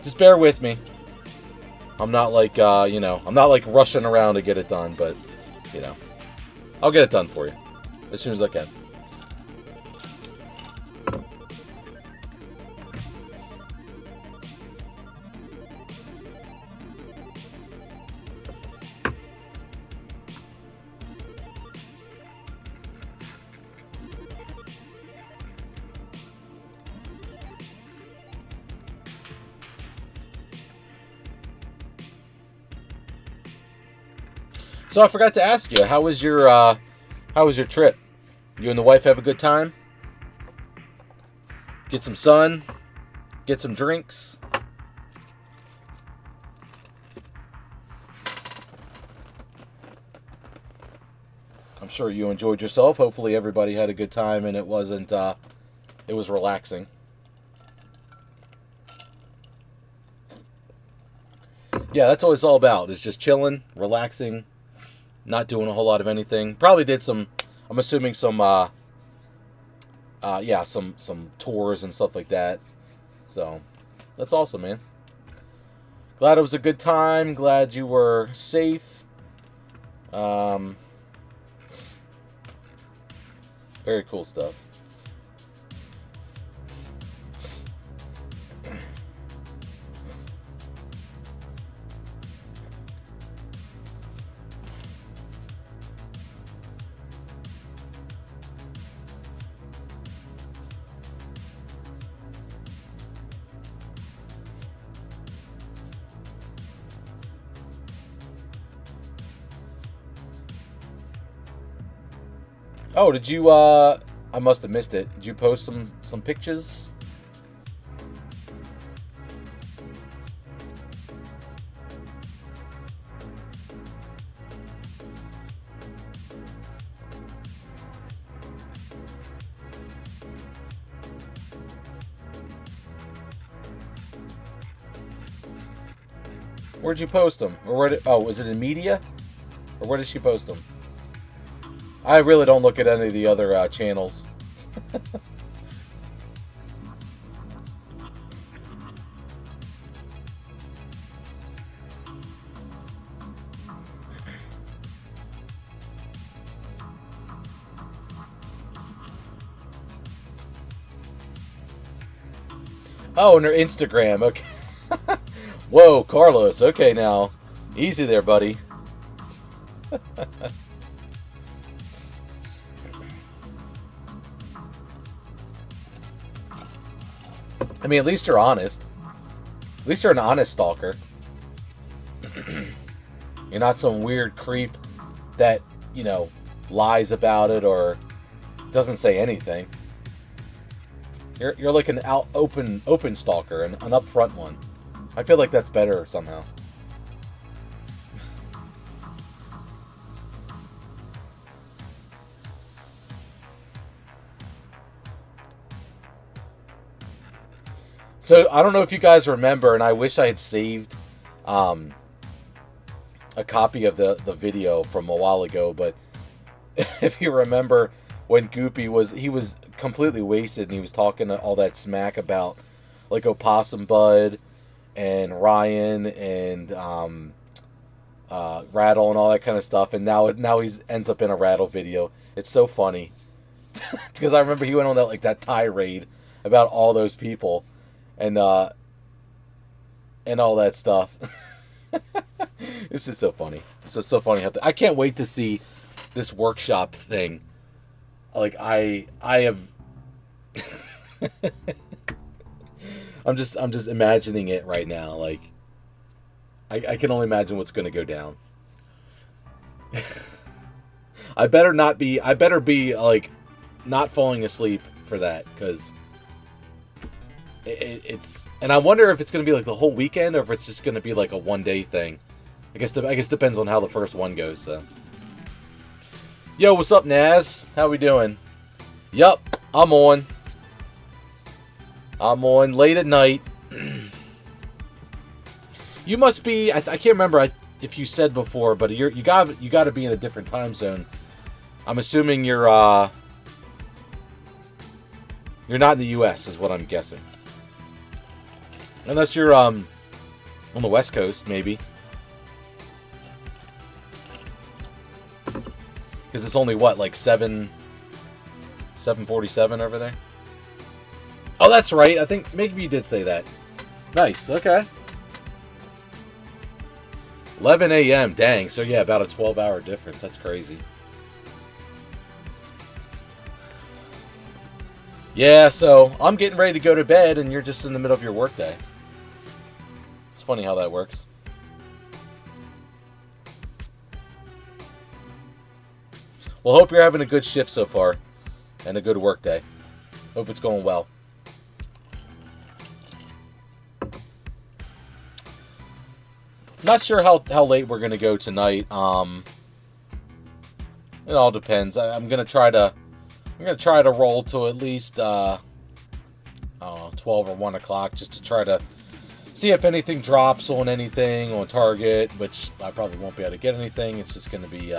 just bear with me. I'm not like I'm not like rushing around to get it done, but I'll get it done for you as soon as I can. So I forgot to ask you, how was your trip? You and the wife have a good time? Get some sun? Get some drinks? sure you enjoyed yourself. Hopefully everybody had a good time and it wasn't, it was relaxing. Yeah, that's what it's all about, is just chilling, relaxing, not doing a whole lot of anything. Probably did some, I'm assuming some, some tours and stuff like that. So, that's awesome, man. Glad it was a good time. Glad you were safe. Very cool stuff. Oh, did you, I must have missed it. Did you post some pictures? Where'd you post them? Or where did, was it in media? Or where did she post them? I really don't look at any of the other channels. Oh, and her Instagram. Okay. Whoa, Carlos. Okay, now. Easy there, buddy. I mean, at least you're honest. At least you're an honest stalker. You're not some weird creep that, you know, lies about it or doesn't say anything. You're like an open stalker, an upfront one. I feel like that's better somehow. So, I don't know if you guys remember, and I wish I had saved a copy of the video from a while ago, but if you remember when Goopy was completely wasted and he was talking all that smack about like Opossum Bud and Ryan and Rattle and all that kind of stuff, and now he ends up in a Rattle video. It's so funny because I remember he went on that tirade about all those people. And all that stuff. This is so funny. It's just so funny. I can't wait to see this workshop thing. Like I have. I'm just imagining it right now. Like I can only imagine what's going to go down. I better be like not falling asleep for that, because it's, and I wonder if it's going to be like the whole weekend or if it's just going to be like a one-day thing. I guess depends on how the first one goes. So, yo, what's up, Naz? How we doing? Yup, I'm on late at night. You must be. I can't remember if you said before, but you got to be in a different time zone. I'm assuming you're not in the U.S. is what I'm guessing. Unless you're on the West Coast, maybe. Because it's only what, like 7:47 over there? Oh, that's right. I think maybe you did say that. Nice. Okay. 11 a.m. Dang. So yeah, about a 12-hour difference. That's crazy. Yeah, so I'm getting ready to go to bed and you're just in the middle of your workday. It's funny how that works. Well, hope you're having a good shift so far and a good workday. Hope it's going well. Not sure how late we're going to go tonight. It all depends. I'm gonna try to roll to at least I don't know, 12 or 1 o'clock, just to try to see if anything drops on anything on Target, which I probably won't be able to get anything. It's just gonna be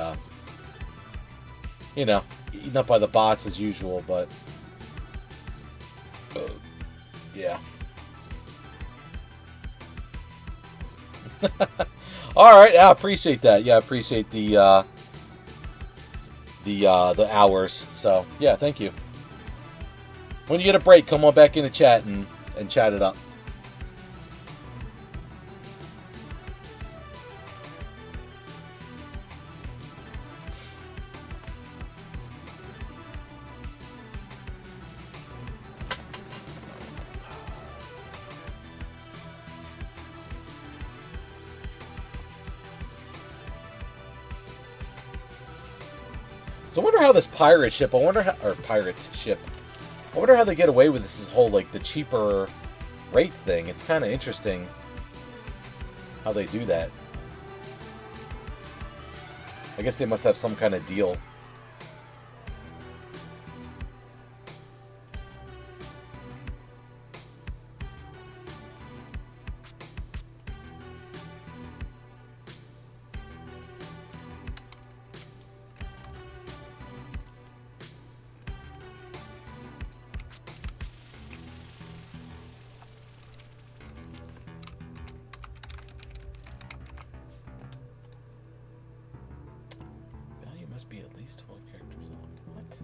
eaten up by the bots as usual. But yeah. All right, I appreciate that. Yeah, I appreciate the hours. So yeah, thank you. When you get a break, come on back in the chat and chat it up. So I wonder how this pirate ship. I wonder how they get away with this whole like the cheaper rate thing. It's kind of interesting how they do that. I guess they must have some kind of deal. Must be at least 12 characters. What?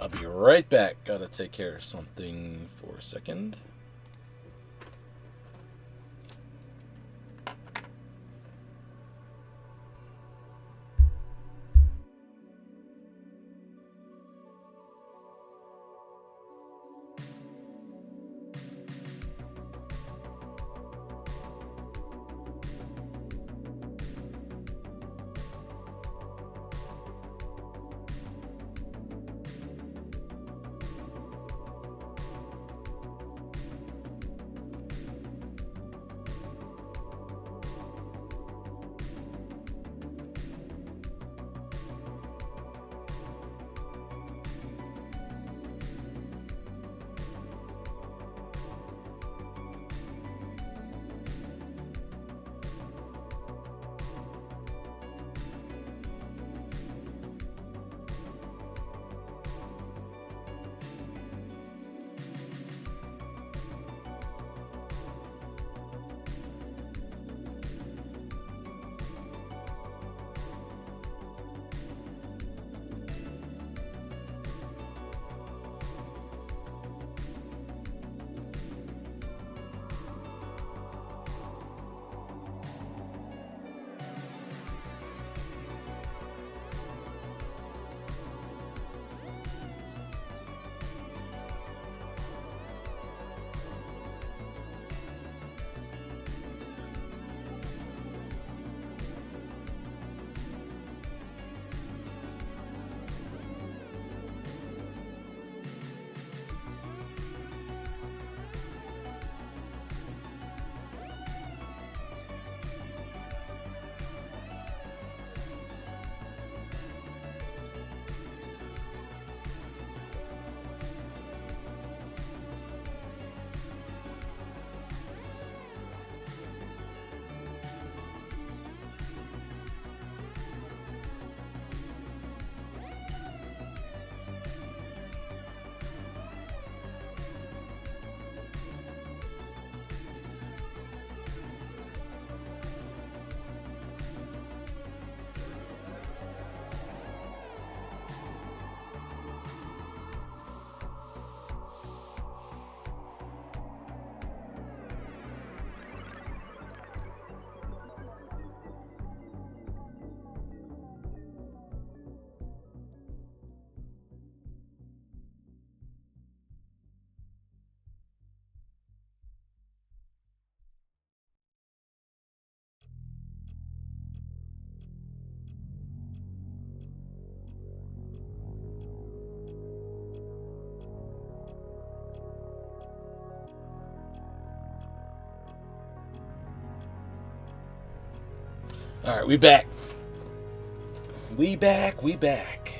I'll be right back. Gotta take care of something for a second. All right, we back. We back.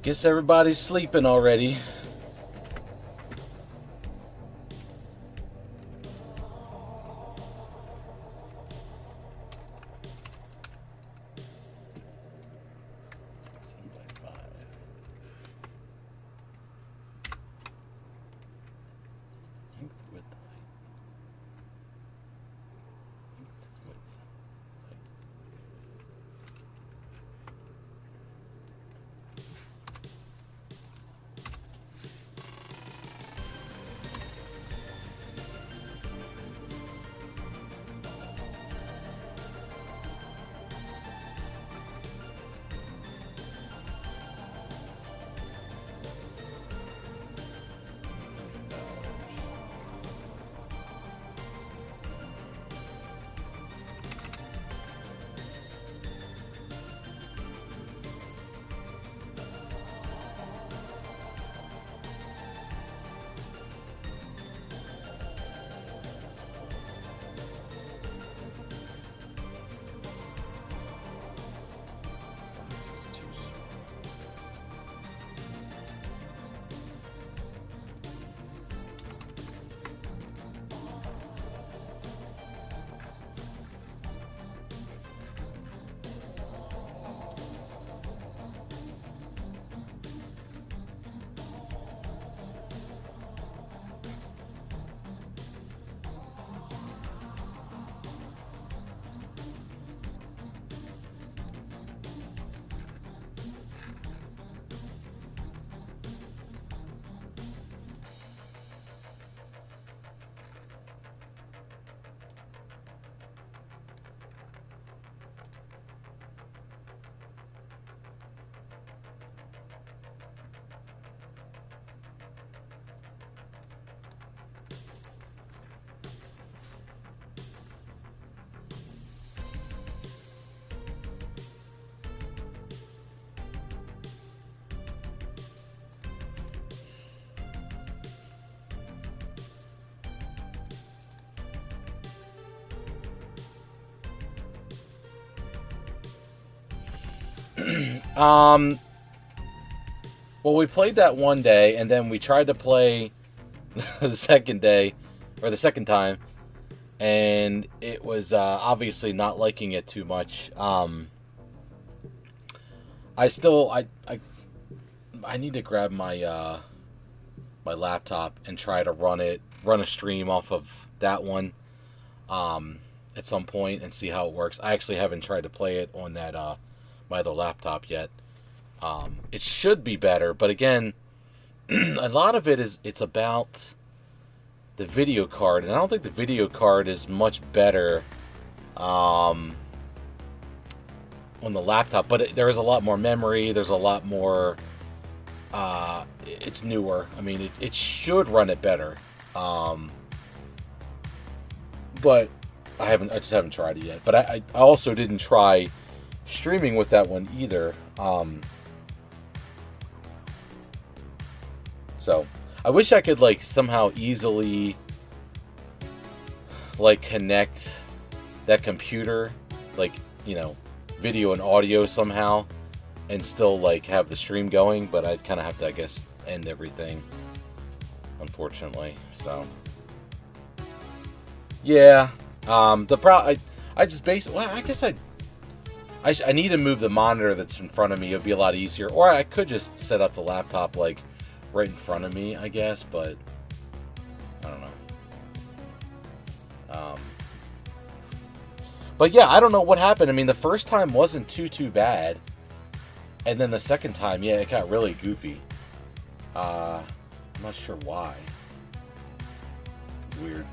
Guess everybody's sleeping already. Well, we played that one day, and then we tried to play the second day, or the second time, and it was obviously not liking it too much. I need to grab my my laptop and try to run a stream off of that one at some point and see how it works. I actually haven't tried to play it on that my other laptop yet. It should be better, but again, a lot of it's about the video card, and I don't think the video card is much better on the laptop, but there is a lot more memory, there's a lot more, it's newer. I mean, it should run it better, but I just haven't tried it yet. But I also didn't try streaming with that one either. So I wish I could like somehow easily like connect that computer, like, you know, video and audio somehow, and still like have the stream going, but I'd kind of have to, I guess, end everything, unfortunately. So yeah, I just basically, well, I guess I need to move the monitor that's in front of me. It'll be a lot easier, or I could just set up the laptop like right in front of me, I guess, but I don't know. But yeah, I don't know what happened. I mean, the first time wasn't too bad, and then the second time, yeah, it got really goofy. I'm not sure why. Weird.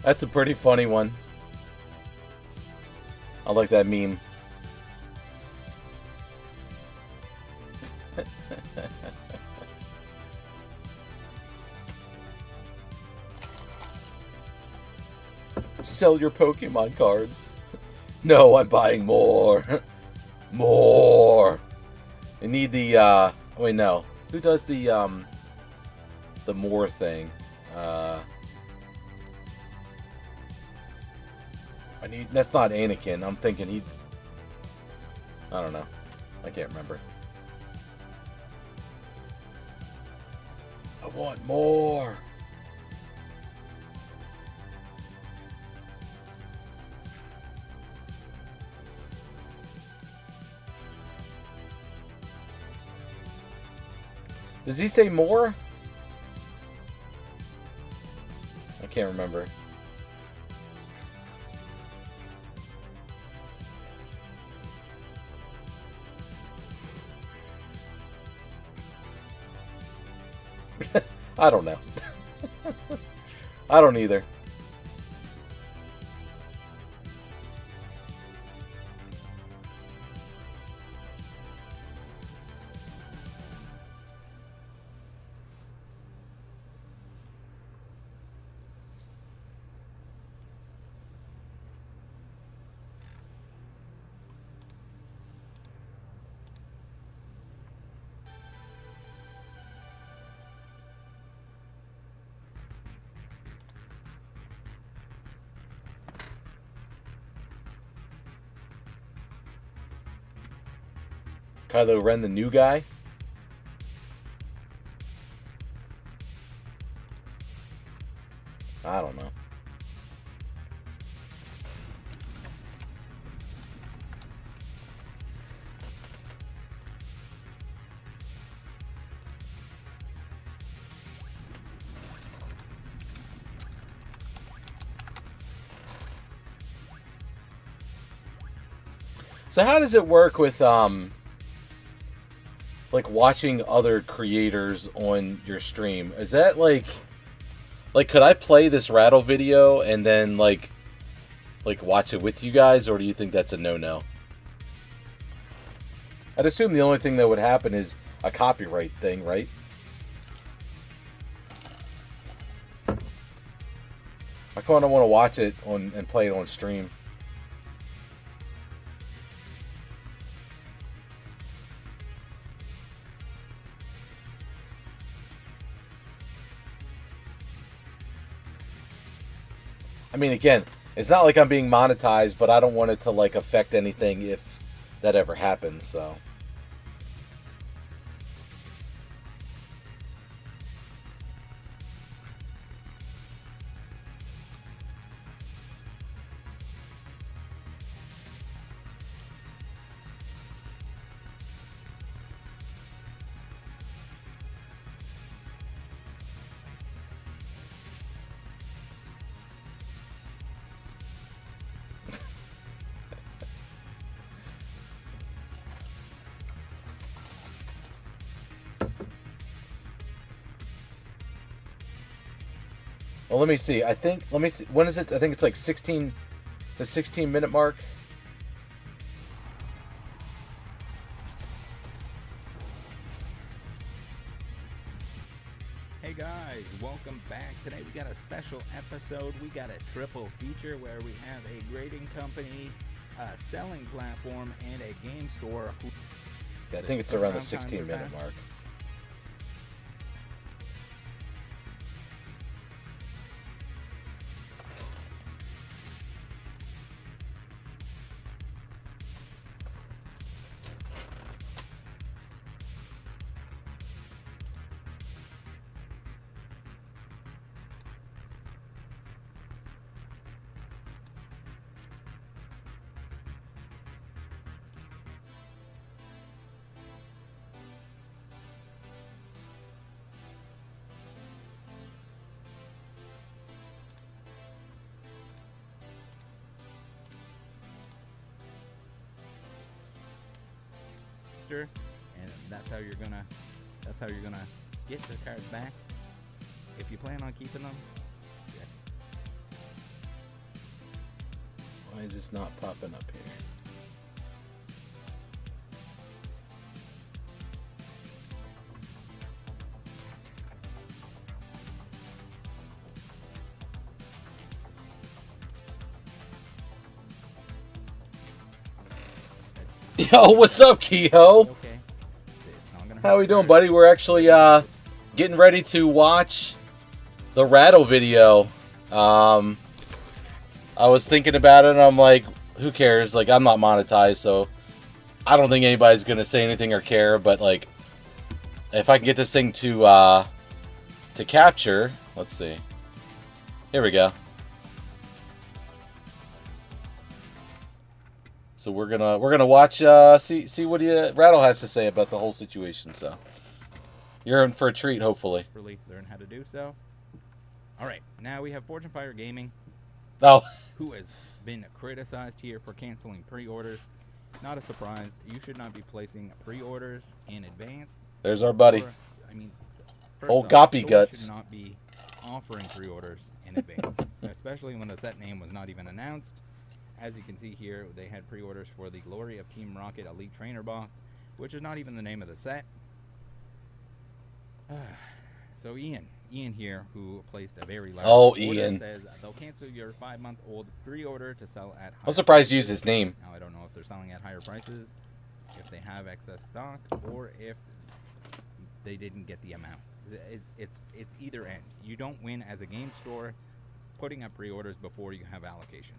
That's a pretty funny one. I like that meme. Sell your Pokemon cards. No, I'm buying more. More. I need the, wait, no. Who does the more thing? That's not Anakin. I'm thinking I don't know. I can't remember. I want more. Does he say more? I can't remember. I don't know. I don't either. Kylo Ren, the new guy? I don't know. So how does it work with like watching other creators on your stream? Is that like could I play this rattle video and then like watch it with you guys, or do you think that's a no-no? I'd assume the only thing that would happen is a copyright thing, right? I kind of want to watch it on and play it on stream. I mean, again, it's not like I'm being monetized, but I don't want it to like affect anything if that ever happens, so. Well, let me see. Let me see. When is it? I think it's like the 16-minute mark. Hey guys, welcome back. Today we got a special episode. We got a triple feature where we have a grading company, a selling platform, and a game store. Yeah, I think it's around the 16-minute mark. And that's how you're gonna get the cards back if you plan on keeping them. Why is this not popping up here? Yo, what's up, Kehoe? Okay. It's not gonna How we doing, buddy? We're actually getting ready to watch the Rattle video. I was thinking about it, and I'm like, who cares? Like, I'm not monetized, so I don't think anybody's gonna say anything or care. But like, if I can get this thing to capture, let's see. Here we go. So we're gonna watch see what Rattle has to say about the whole situation. So you're in for a treat, hopefully. really learn how to do so. All right, now we have Fortune Fire Gaming, Oh, who has been criticized here for canceling pre-orders. Not a surprise. You should not be placing pre-orders in advance. there's our buddy. Or, I mean, first Old off, Goppy stores Guts. should not be offering pre-orders in advance, especially when the set name was not even announced. As you can see here, they had pre-orders for the Glory of Team Rocket Elite Trainer Box, which is not even the name of the set. So Ian here, who placed a very large order, Ian. says they'll cancel your 5-month-old pre-order to sell at higher I'm surprised you prices. used his name. Now, I don't know if they're selling at higher prices, if they have excess stock, or if they didn't get the amount. It's either end. You don't win as a game store putting up pre-orders before you have allocation.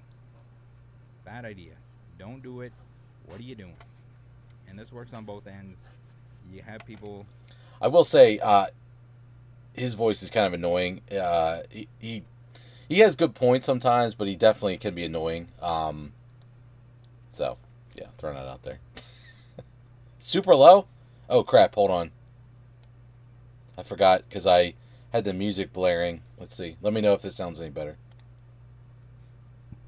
Bad idea. Don't do it. What are you doing? And this works on both ends. You have people. I will say, his voice is kind of annoying. He has good points sometimes, but he definitely can be annoying. So yeah, throwing that out there. Super low? Oh crap! Hold on. I forgot because I had the music blaring. Let's see. Let me know if this sounds any better.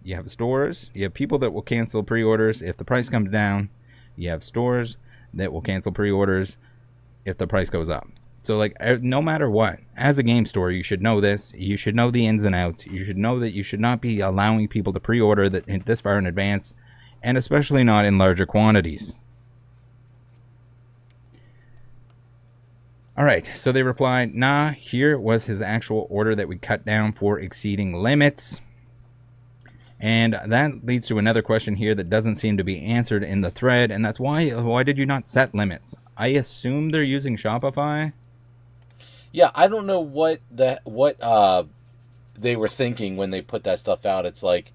You have stores. You have people that will cancel pre-orders if the price comes down. You have stores that will cancel pre-orders if the price goes up. So, like, no matter what, as a game store, you should know this. You should know the ins and outs. You should know that you should not be allowing people to pre-order that this far in advance, and especially not in larger quantities. All right, so they replied, nah, here was his actual order that we cut down for exceeding limits. And that leads to another question here that doesn't seem to be answered in the thread, and that's why did you not set limits? I assume they're using Shopify. Yeah, I don't know what they were thinking when they put that stuff out. It's like,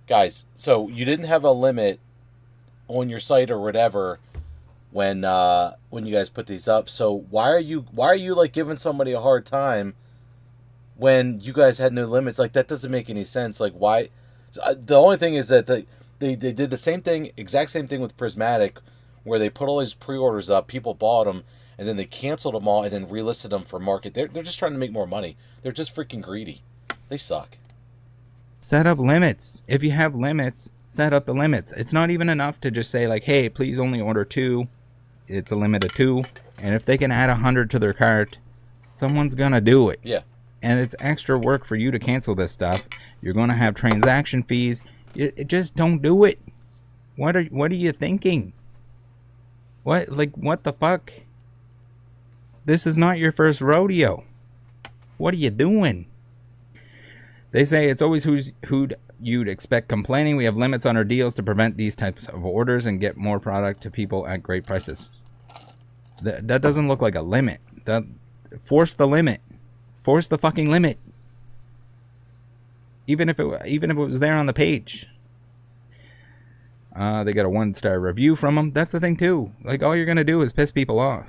guys, so you didn't have a limit on your site or whatever when you guys put these up. So why are you like giving somebody a hard time when you guys had no limits? Like, that doesn't make any sense. Like, why? The only thing is that they did the same thing, exact same thing with Prismatic, where they put all these pre-orders up, people bought them, and then they canceled them all and then relisted them for market. They're just trying to make more money. They're just freaking greedy. They suck. Set up limits. If you have limits, set up the limits. It's not even enough to just say, like, hey, please only order 2. It's a limit of 2. And if they can add 100 to their cart, someone's going to do it. Yeah. And it's extra work for you to cancel this stuff. You're going to have transaction fees. Just don't do it. What are you thinking? What the fuck? This is not your first rodeo. What are you doing? They say it's always who you'd expect complaining. We have limits on our deals to prevent these types of orders and get more product to people at great prices. That doesn't look like a limit. Force the limit. Force the fucking limit. Even if it was there on the page. They got a 1-star review from them. That's the thing too. Like, all you're gonna do is piss people off.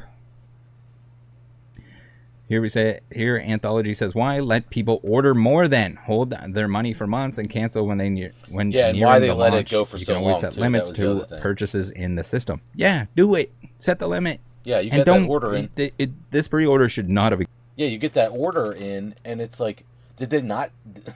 Here Anthology says, why let people order more then? Hold their money for months and cancel when and why they let it go for so long. You can always set limits to purchases in the system. Yeah, do it. Set the limit. Yeah, you get that order in. This pre-order should not have. Yeah, you get that order in, and it's like, did they not,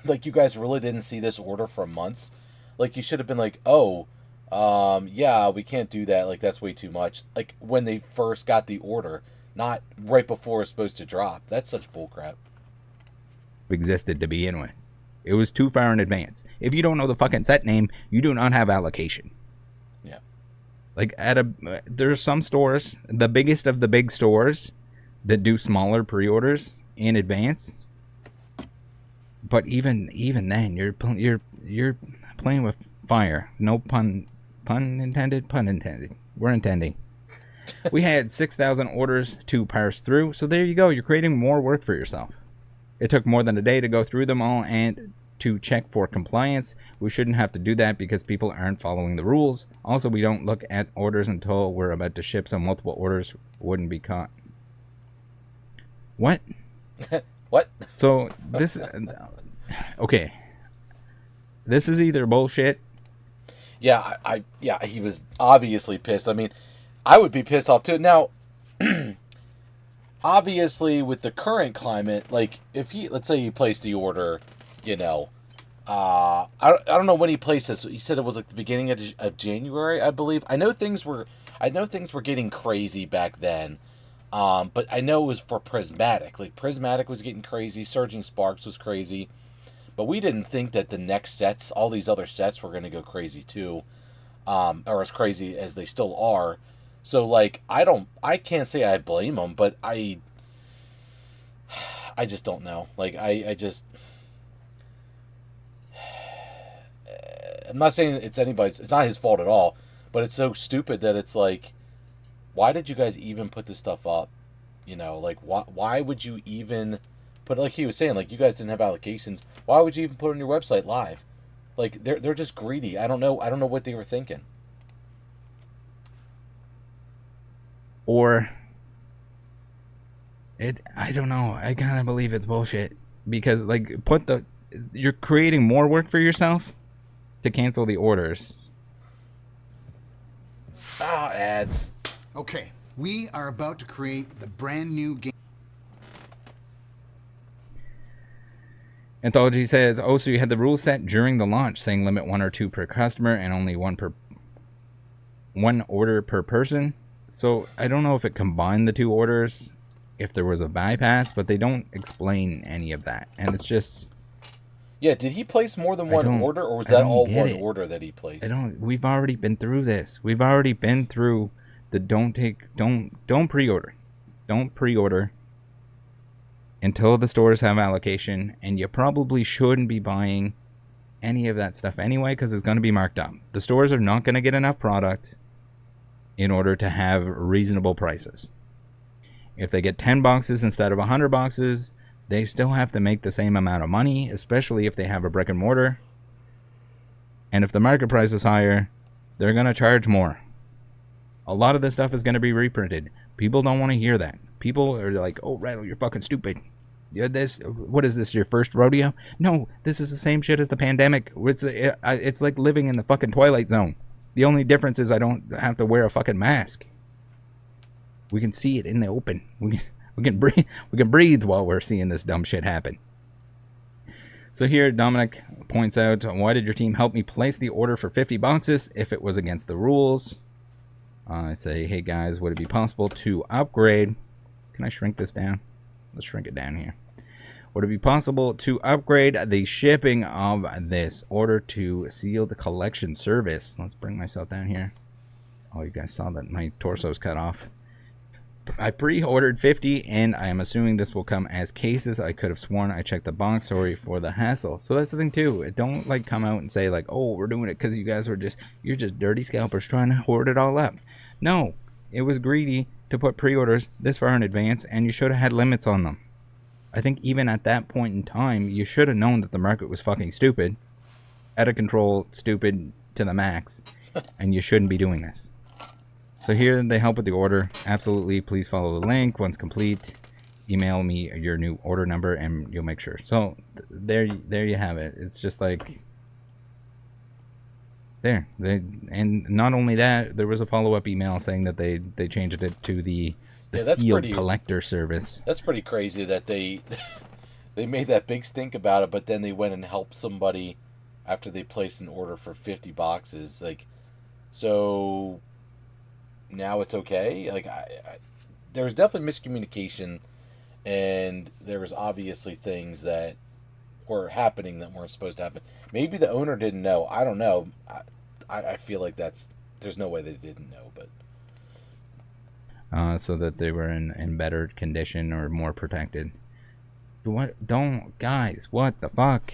like, you guys really didn't see this order for months? Like, you should have been like, oh, yeah, we can't do that. Like, that's way too much. Like, when they first got the order, not right before it's supposed to drop. That's such bullcrap. Existed to begin with. It was too far in advance. If you don't know the fucking set name, you do not have allocation. Yeah. Like there's some stores, the biggest of the big stores, that do smaller pre-orders in advance. But even then, you're playing with fire. No pun intended. Pun intended. We're intending. We had 6,000 orders to parse through, so there you go. You're creating more work for yourself. It took more than a day to go through them all and to check for compliance. We shouldn't have to do that because people aren't following the rules. Also, we don't look at orders until we're about to ship, so multiple orders wouldn't be caught. What? What? So this... Okay. This is either bullshit. Yeah, yeah, he was obviously pissed. I mean, I would be pissed off too. Now, obviously, with the current climate, like, if he, let's say he placed the order, you know, I don't know when he placed this. He said it was like the beginning of January, I believe. I know things were getting crazy back then. But I know it was for Prismatic. Like, Prismatic was getting crazy. Surging Sparks was crazy. But we didn't think that the next sets, all these other sets, were going to go crazy too. Or as crazy as they still are. So, like, I can't say I blame them, but I just don't know. Like, I just... I'm not saying it's not his fault at all, but it's so stupid that it's like, why did you guys even put this stuff up? You know, like, why would you even put, like he was saying, like, you guys didn't have allocations. Why would you even put it on your website live? Like, they're just greedy. I don't know what they were thinking. Or I don't know. I kind of believe it's bullshit because, like, you're creating more work for yourself to cancel the orders. Ads. Okay, we are about to create the brand new game. Anthology says, oh, so you had the rule set during the launch saying limit 1 or 2 per customer and only one order per person. So I don't know if it combined the 2 orders, if there was a bypass, but they don't explain any of that. And it's just... Yeah, did he place more than one order, or was that all one order that he placed? We've already been through this. We've already been through the don't pre-order. Don't pre-order until the stores have allocation, and you probably shouldn't be buying any of that stuff anyway because it's going to be marked up. The stores are not going to get enough product in order to have reasonable prices. If they get 10 boxes instead of 100 boxes, they still have to make the same amount of money, especially if they have a brick and mortar. And if the market price is higher, they're going to charge more. A lot of this stuff is going to be reprinted. People don't want to hear that. People are like, oh, Rattle, you're fucking stupid. What is this, your first rodeo? No, this is the same shit as the pandemic. It's like living in the fucking Twilight Zone. The only difference is I don't have to wear a fucking mask. We can see it in the open. We can breathe while we're seeing this dumb shit happen. So here, Dominic points out, why did your team help me place the order for 50 boxes if it was against the rules? I say, hey guys, would it be possible to upgrade? Can I shrink this down? Let's shrink it down here. Would it be possible to upgrade the shipping of this order to sealed collection service? Let's bring myself down here. Oh, you guys saw that my torso's cut off. I pre-ordered 50, and I am assuming this will come as cases. I could have sworn I checked the box. Sorry for the hassle. So that's the thing too. Don't like come out and say like, oh, we're doing it because you guys you're just dirty scalpers trying to hoard it all up. No, it was greedy to put pre-orders this far in advance, and you should have had limits on them. I think even at that point in time, you should have known that the market was fucking stupid, out of control, stupid to the max, and you shouldn't be doing this. So here they help with the order. Absolutely, please follow the link. Once complete, email me your new order number and you'll make sure. So there you have it. It's just like there. And not only that, there was a follow-up email saying that they changed it to the sealed collector service. That's pretty crazy that they made that big stink about it, but then they went and helped somebody after they placed an order for 50 boxes. Like, so now it's okay. Like, there was definitely miscommunication, and there was obviously things that or happening that weren't supposed to happen. Maybe the owner didn't know. I don't know. I feel like there's no way they didn't know, but so that they were in better condition or more protected. Guys, what the fuck?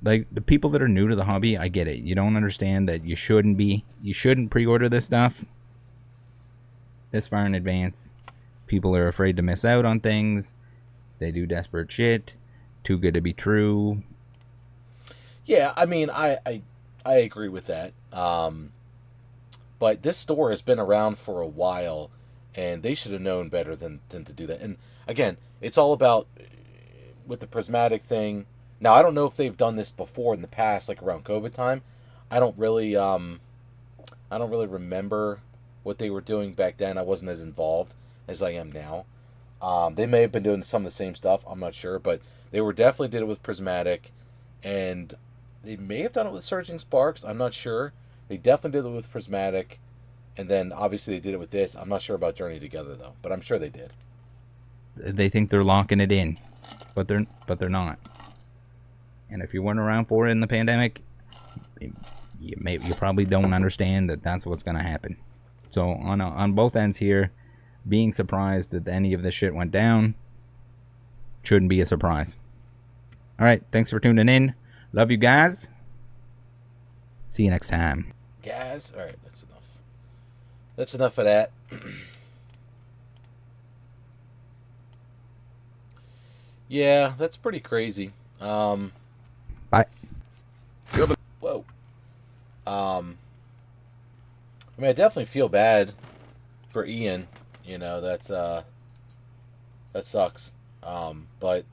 Like, the people that are new to the hobby, I get it. You don't understand that you shouldn't pre-order this stuff this far in advance. People are afraid to miss out on things. They do desperate shit. Too good to be true. yeah, I mean, I agree with that. But this store has been around for a while, and they should have known better than to do that. And again, it's all about with the prismatic thing. Now, I don't know if they've done this before in the past, like around COVID time. I don't really remember what they were doing back then. I wasn't as involved as I am now. They may have been doing some of the same stuff. I'm not sure, but they were definitely did it with prismatic, and they may have done it with surging sparks. I'm not sure. They definitely did it with prismatic, and then obviously they did it with this. I'm not sure about Journey Together though, but I'm sure they did. They think they're locking it in, but they're not. And if you weren't around for it in the pandemic, you probably don't understand that that's what's going to happen. So on both ends here, being surprised that any of this shit went down shouldn't be a surprise. All right, thanks for tuning in. Love you guys. See you next time. Guys, all right, that's enough. That's enough of that. Yeah, that's pretty crazy. Bye. Whoa. I mean, I definitely feel bad for Ian. You know, that sucks. But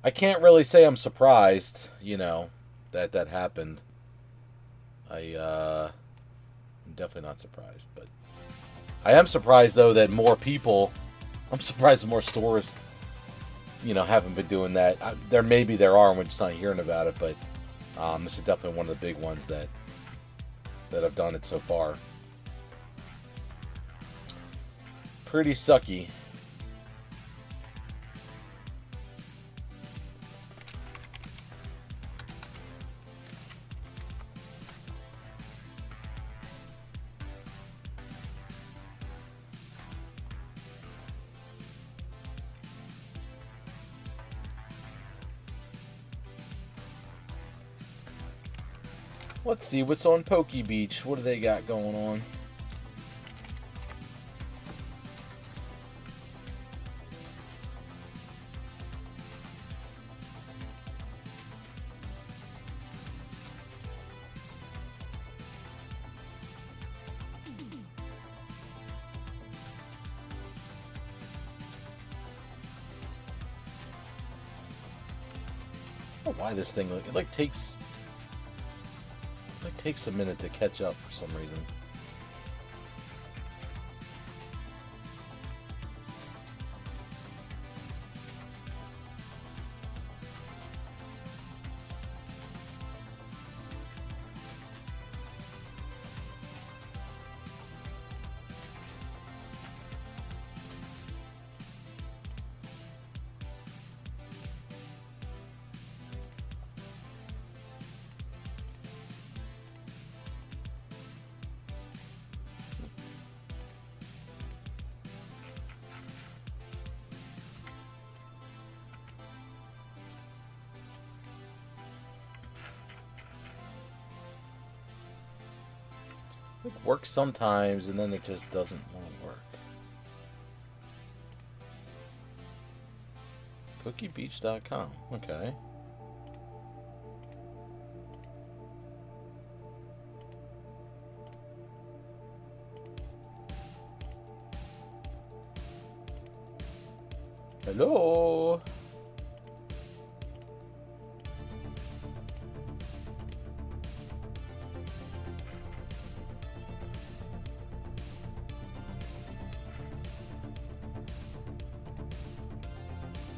I can't really say I'm surprised, you know, that happened. I'm definitely not surprised, but I am surprised though that more people. I'm surprised that more stores, you know, haven't been doing that. There are, and we're just not hearing about it. But this is definitely one of the big ones that have done it so far. Pretty sucky. Let's see what's on Pokey Beach. What do they got going on? I don't know why this thing takes a minute to catch up for some reason. It works sometimes, and then it just doesn't want to work. PokeyBeach.com. Okay. Hello.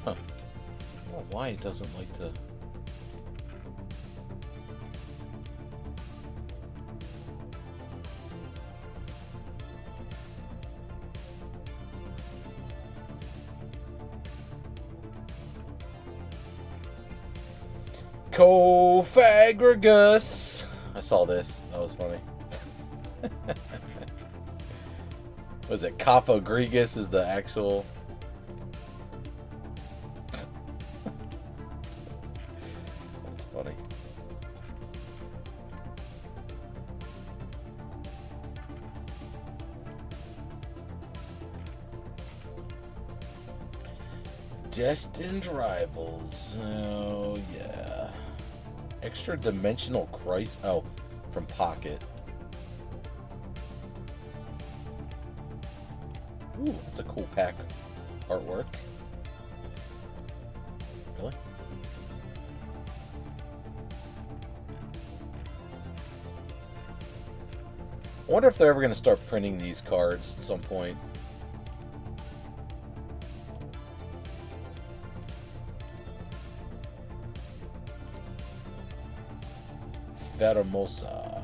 Huh. I don't know why it doesn't like to. Cofagrigus. I saw this. That was funny. Was it Cofagrigus is the actual... That's funny. Destined rivals. Oh, yeah. Extra dimensional Christ. Oh, from Pocket. Ooh, that's a cool pack artwork. Really? I wonder if they're ever going to start printing these cards at some point. Hermosa.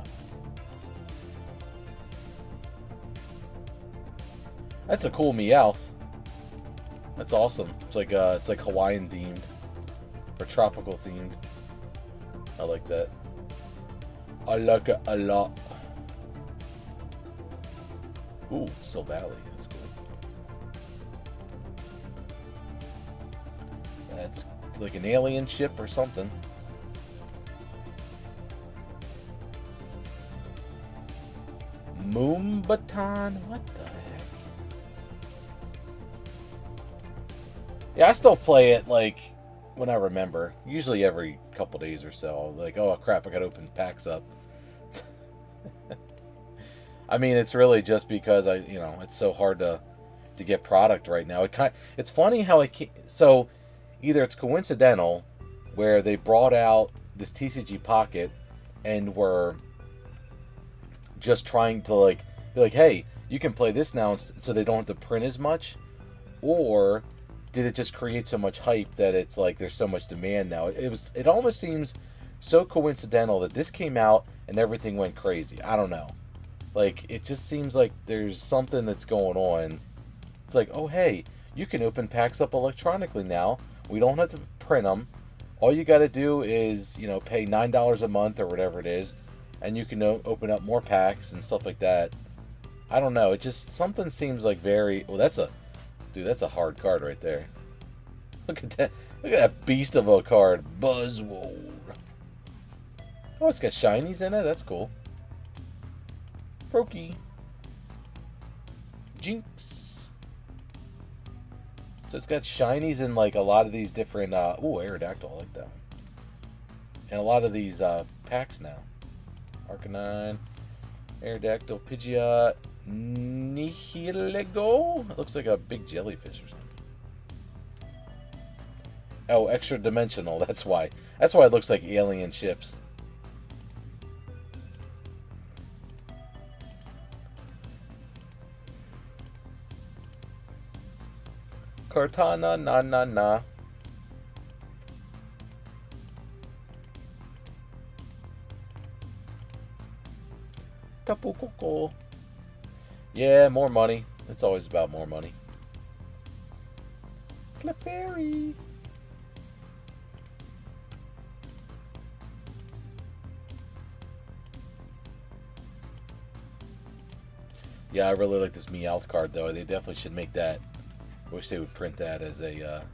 That's a cool Meowth. That's awesome. It's like Hawaiian themed or tropical themed. I like that. I like it a lot. Ooh, Still Valley. That's cool. That's like an alien ship or something. Moonbaton? What the heck? Yeah, I still play it like when I remember. Usually every couple days or so. Like, oh crap, I gotta open packs up. I mean, it's really just because it's so hard to get product right now. It's funny how so either it's coincidental where they brought out this TCG Pocket and were just trying to be like, hey, you can play this now, so they don't have to print as much, or did it just create so much hype that it's like there's so much demand now? It almost seems so coincidental that this came out and everything went crazy. I don't know. Like, it just seems like there's something that's going on. It's like, oh hey, you can open packs up electronically now. We don't have to print them. All you got to do is pay $9 a month or whatever it is, and you can open up more packs and stuff like that. I don't know. It just, something seems like very... Well, that's a hard card right there. Look at that. Look at that beast of a card. Buzzwold. Oh, it's got shinies in it. That's cool. Brokey. Jinx. So it's got shinies in like a lot of these different... Aerodactyl. I like that one. And a lot of these packs now. Arcanine, Aerodactyl, Pidgeot, Nihilego. It looks like a big jellyfish or something. Oh, extra dimensional. That's why. That's why it looks like alien ships. Cortana, na. Tapu Koko. Yeah, more money. It's always about more money. Clefairy. Yeah, I really like this Meowth card, though. They definitely should make that. I wish they would print that as a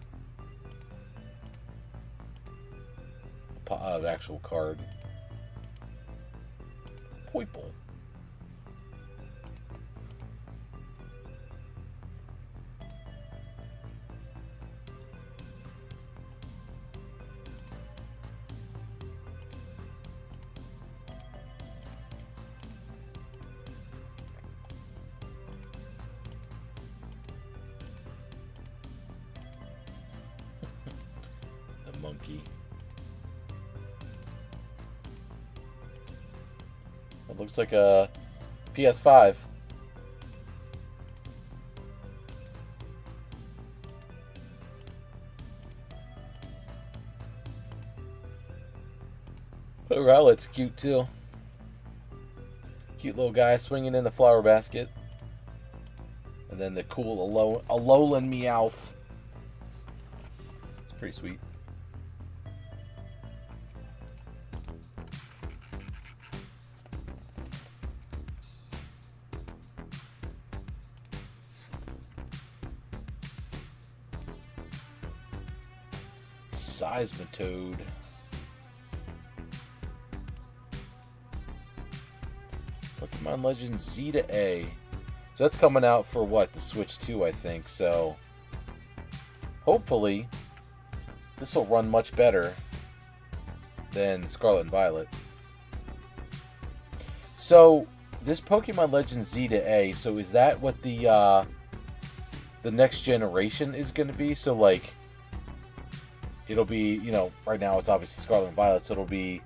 actual card. Poiple. Monkey. It looks like a PS5. Oh, Rowlet's cute too. Cute little guy swinging in the flower basket. And then the cool Alolan Meowth. It's pretty sweet. Seismitoad. Pokemon Legends Z to A. So that's coming out for what? The Switch 2, I think. So hopefully this will run much better than Scarlet and Violet. So this Pokemon Legends Z to A, so is that what the next generation is going to be? So like it'll be, you know, right now it's obviously Scarlet and Violet, so it'll be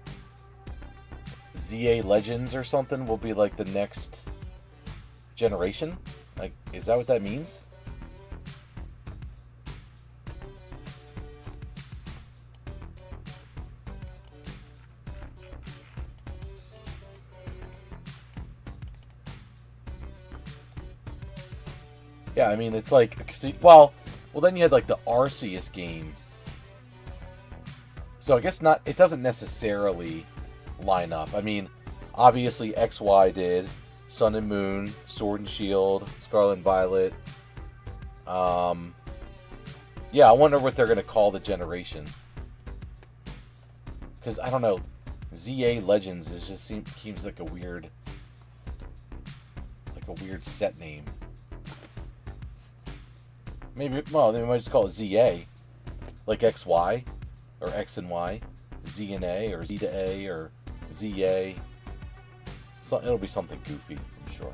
ZA Legends or something will be like the next generation? Like, is that what that means? Yeah, I mean, it's like, well, then you had like the Arceus game. So I guess not, it doesn't necessarily line up. I mean, obviously XY did, Sun and Moon, Sword and Shield, Scarlet and Violet. Yeah, I wonder what they're going to call the generation. Because, I don't know, ZA Legends is just seems like a weird set name. Maybe, well, they might just call it ZA. Like XY, or X and Y. Z and A, or Z to A, or ZA. So it'll be something goofy, I'm sure.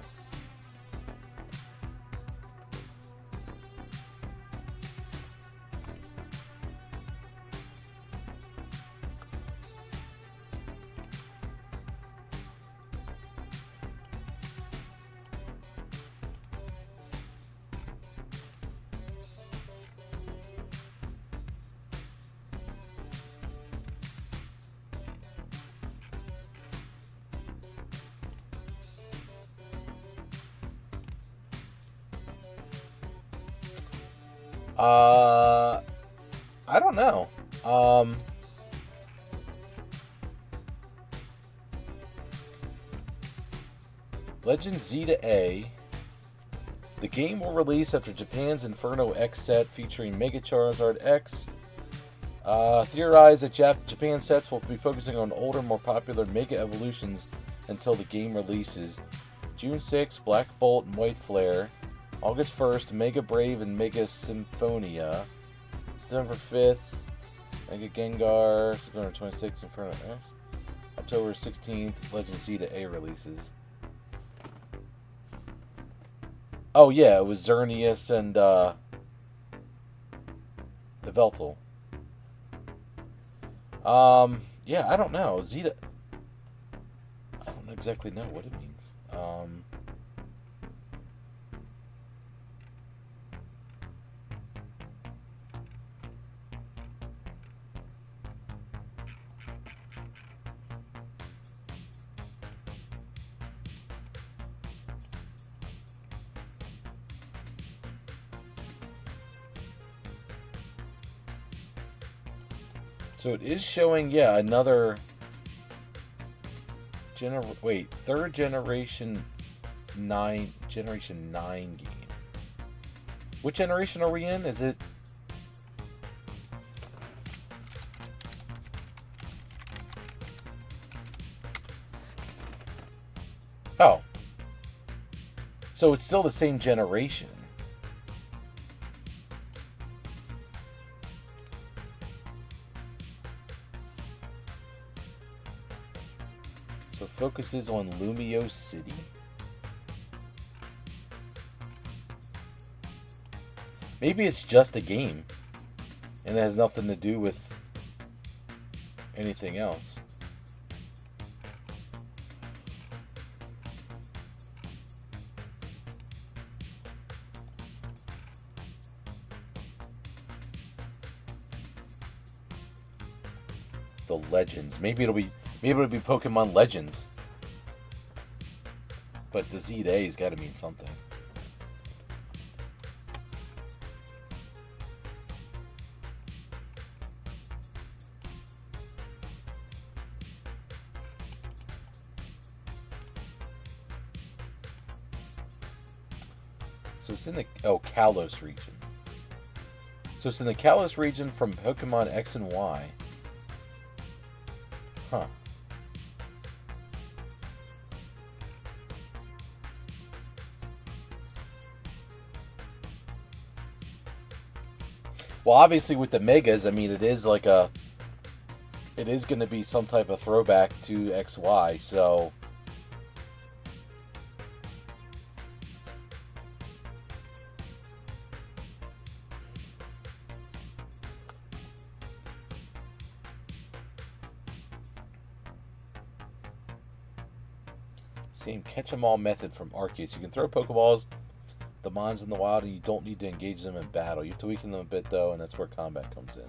I don't know. Legends Z to A. The game will release after Japan's Inferno X set featuring Mega Charizard X. Theorize that Japan sets will be focusing on older, more popular Mega Evolutions until the game releases. June 6th, Black Bolt and White Flare. August 1st, Mega Brave and Mega Symphonia. September 5th, Mega Gengar. September 26th, Inferno X. October 16th, Legend Z to A releases. Oh yeah, it was Xerneas and Yveltal. Yeah, I don't know. Zeta. I don't exactly know what it means. So it is showing, yeah, another third generation 9 game. What generation are we in? Is it Oh. So it's still the same generation. So it focuses on Lumio City. Maybe it's just a game and it has nothing to do with anything else. The Legends. Maybe it'll be Pokemon Legends. But the Z to A's got to mean something. So it's in the Kalos region. So So it's in the Kalos region from Pokemon X and Y. Huh. Well, obviously with the Megas, I mean, it is like a... It is going to be some type of throwback to XY, so... Same catch-em-all method from Arceus. You can throw Pokeballs, the mons in the wild, and you don't need to engage them in battle. You have to weaken them a bit, though, and that's where combat comes in.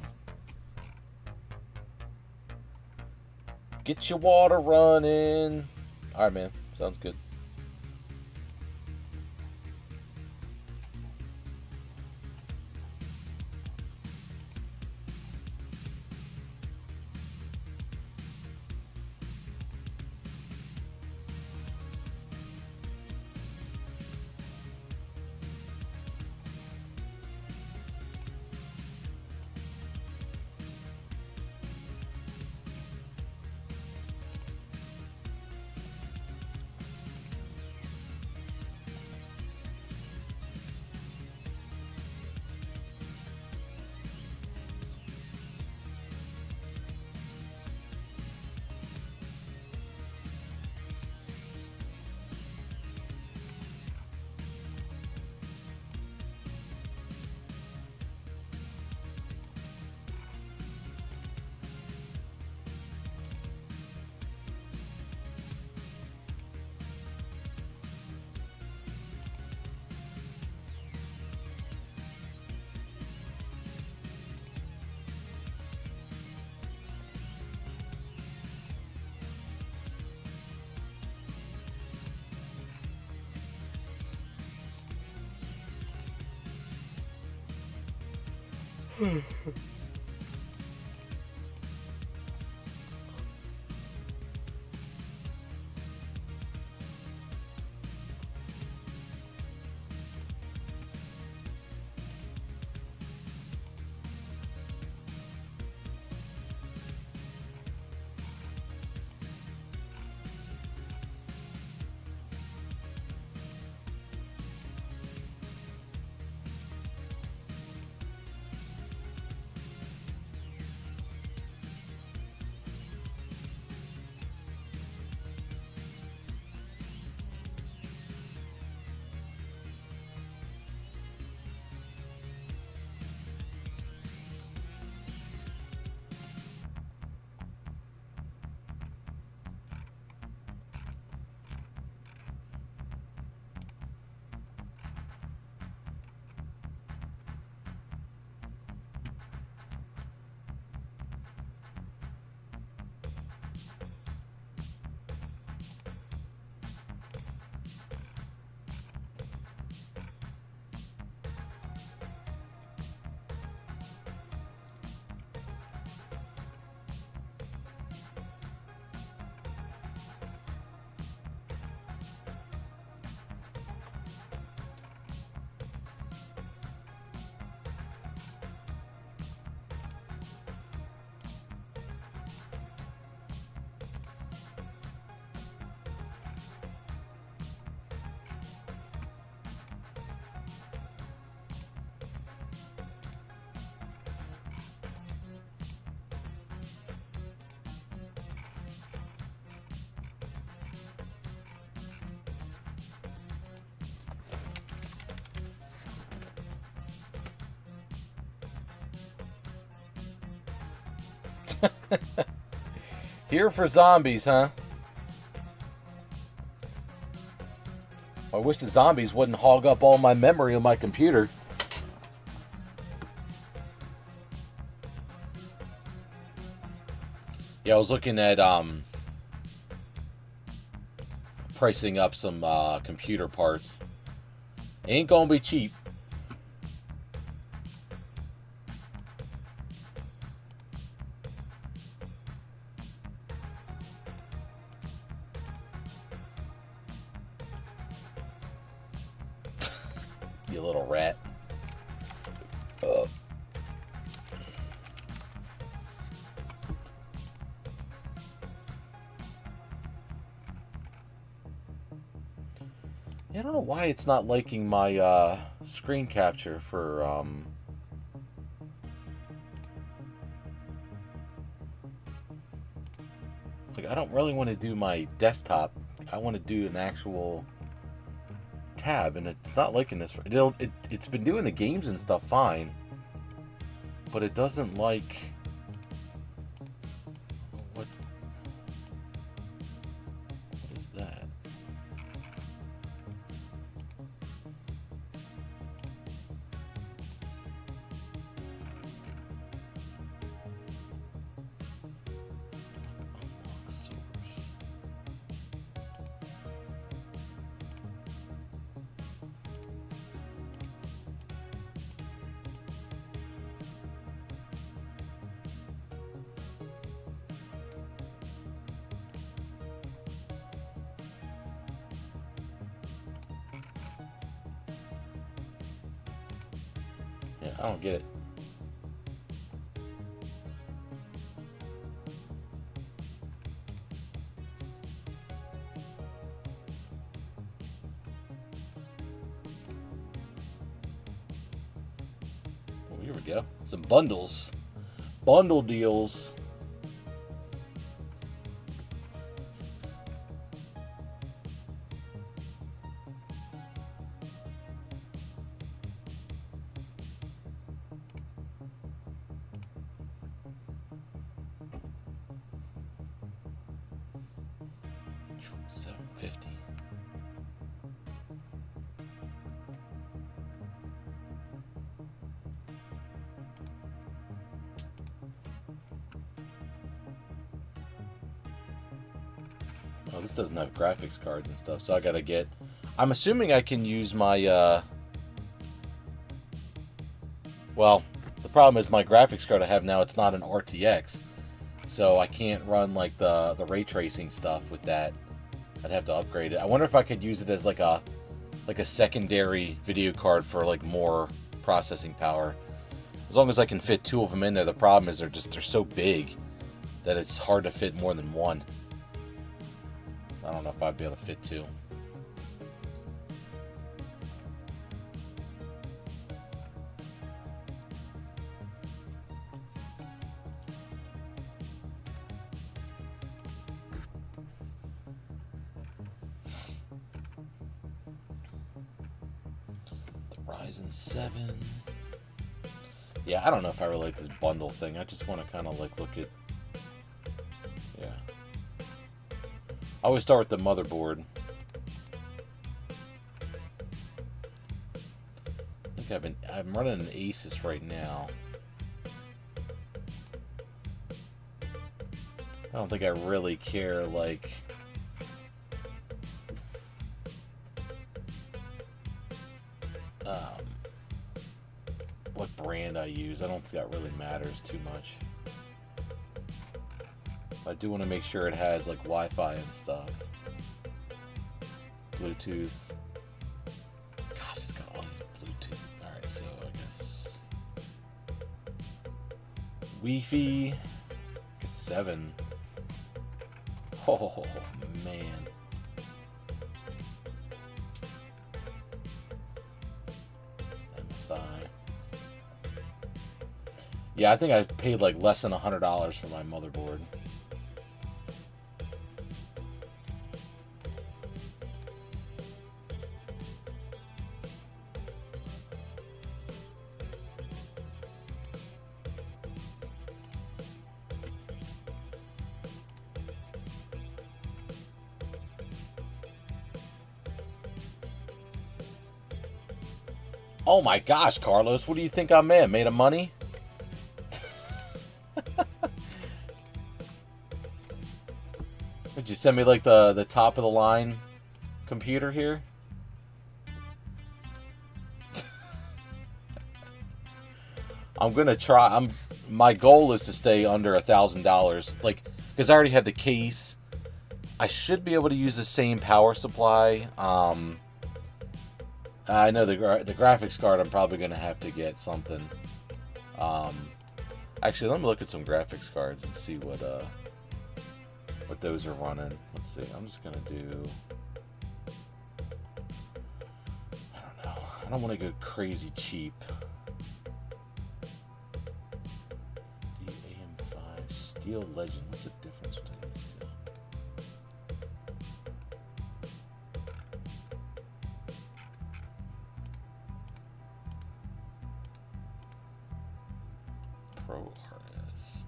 Get your water running. Alright, man. Sounds good. Here for zombies, huh? I wish the zombies wouldn't hog up all my memory on my computer. Yeah, I was looking at pricing up some computer parts. Ain't gonna be cheap. You little rat. I don't know why it's not liking my screen capture for like, I don't really want to do my desktop. I want to do an actual tab, and it's not liking this. It's been doing the games and stuff fine, but it doesn't like what is that? Yeah, I don't get it. Oh, here we go. Some bundles. Bundle deals. $7.50. Oh, this doesn't have graphics cards and stuff, so I gotta get... I'm assuming I can use my, well, the problem is my graphics card I have now, it's not an RTX, so I can't run, like, the ray tracing stuff with that. I'd have to upgrade it. I wonder if I could use it as, like a secondary video card for, like, more processing power. As long as I can fit 2 of them in there. The problem is they're so big that it's hard to fit more than one. I don't know if I'd be able to fit 2. The Ryzen 7. Yeah, I don't know if I really like this bundle thing. I just want to kind of like look at... Yeah. I always start with the motherboard. I think I'm running an Asus right now. I don't think I really care, like... what brand I use. I don't think that really matters too much. I do want to make sure it has like Wi-Fi and stuff. Bluetooth. Gosh, it's got all these Bluetooth. Alright, so I guess Wi-Fi. I guess 7. Oh man. MSI. Yeah, I think I paid like less than $100 for my motherboard. Oh my gosh, Carlos, what do you think I'm in? Made of money? Did you send me like the top of the line computer here? I'm gonna try. My goal is to stay under $1,000, like, because I already have the case. I should be able to use the same power supply. I know the graphics card. I'm probably gonna have to get something. Actually, let me look at some graphics cards and see what those are running. Let's see. I'm just gonna do. I don't want to go crazy cheap. DAM5 Steel Legend. What's the difference between these two? Pro RS.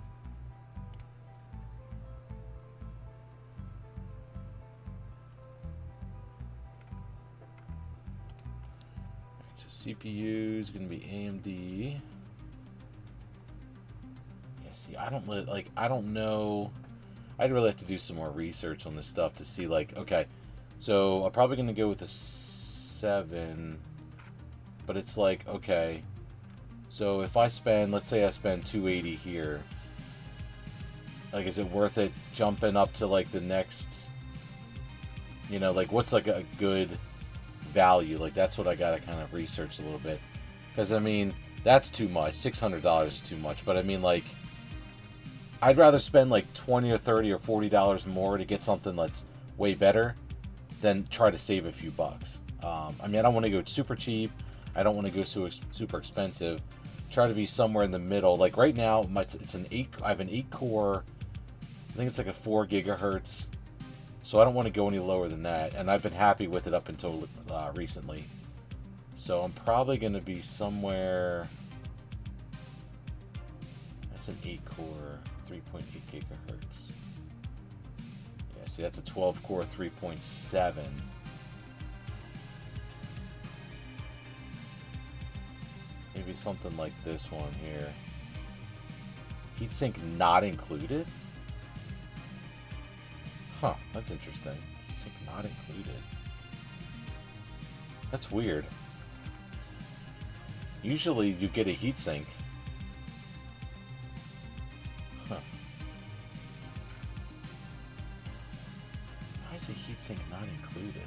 Alright, so CPU is going to be AMD. Yeah, see, I don't know. I'd really have to do some more research on this stuff to see, like, okay, so I'm probably going to go with a 7, but it's like, okay, so if I spend, let's say I spend 280 here, like, is it worth it jumping up to, like, the next, you know, like, what's, like, a good value? Like, that's what I gotta kind of research a little bit, because, I mean, that's too much. $600 is too much, but, I mean, like, I'd rather spend, like, $20 or $30 or $40 more to get something that's way better than try to save a few bucks. I mean, I don't want to go super cheap. I don't want to go super expensive. Try to be somewhere in the middle. Like right now, it's an 8. I have an 8 core. I think it's like a 4 gigahertz. So I don't want to go any lower than that. And I've been happy with it up until recently. So I'm probably going to be somewhere. That's an 8 core, 3.8 gigahertz. Yeah, see, that's a 12 core, 3.7. Maybe something like this one here. Heatsink not included? Huh, that's interesting. Heatsink not included. That's weird. Usually you get a heatsink. Huh. Why is a heatsink not included?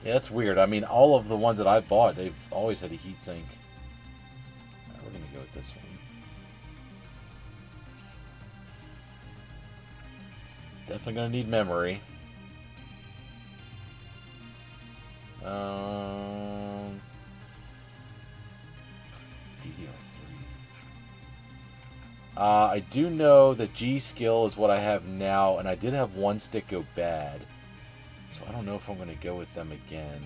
Yeah, that's weird. I mean, all of the ones that I've bought, they've always had a heatsink. Alright, we're going to go with this one. Definitely going to need memory. DDR3. I do know that G skill is what I have now, and I did have one stick go bad. So I don't know if I'm going to go with them again.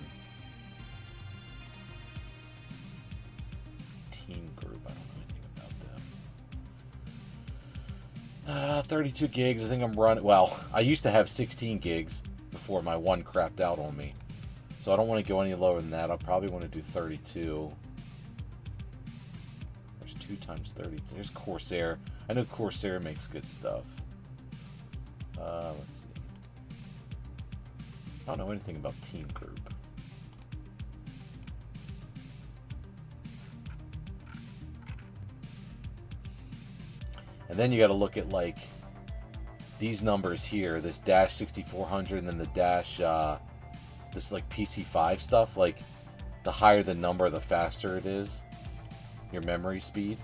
Team Group, I don't know anything about them. 32 gigs, I think I'm running. Well, I used to have 16 gigs before my one crapped out on me. So I don't want to go any lower than that. I'll probably want to do 32. There's 2 times 30. There's Corsair. I know Corsair makes good stuff. Let's see. I don't know anything about Team Group. And then you got to look at like these numbers here, this dash 6400 and then the dash this like PC5 stuff. Like the higher the number, the faster it is, your memory speed.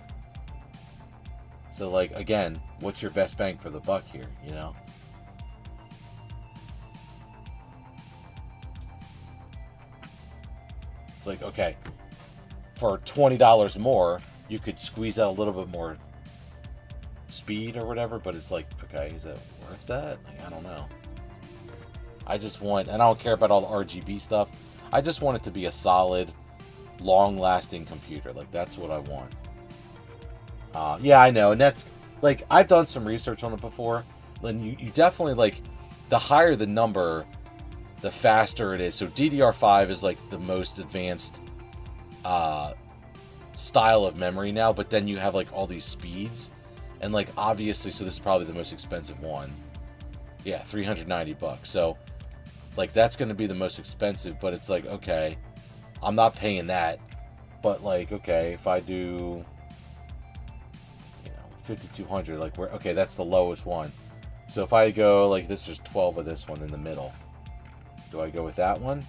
So like again, what's your best bang for the buck here, you know? It's like, okay, for $20 more, you could squeeze out a little bit more speed or whatever, but it's like, okay, is it worth that? Like, I don't know. I just want, and I don't care about all the RGB stuff. I just want it to be a solid, long-lasting computer. Like, that's what I want. Yeah, I know, and that's, like, I've done some research on it before, and you definitely, like, the higher the number, the faster it is. So DDR5 is like the most advanced style of memory now, but then you have like all these speeds, and like obviously, so this is probably the most expensive one. Yeah, $390. So like that's going to be the most expensive, but it's like, okay, I'm not paying that. But like, okay, if I do, you know, 5200, like where, okay, that's the lowest one. So if I go like this, there's 12 of this one in the middle. Do I go with that one?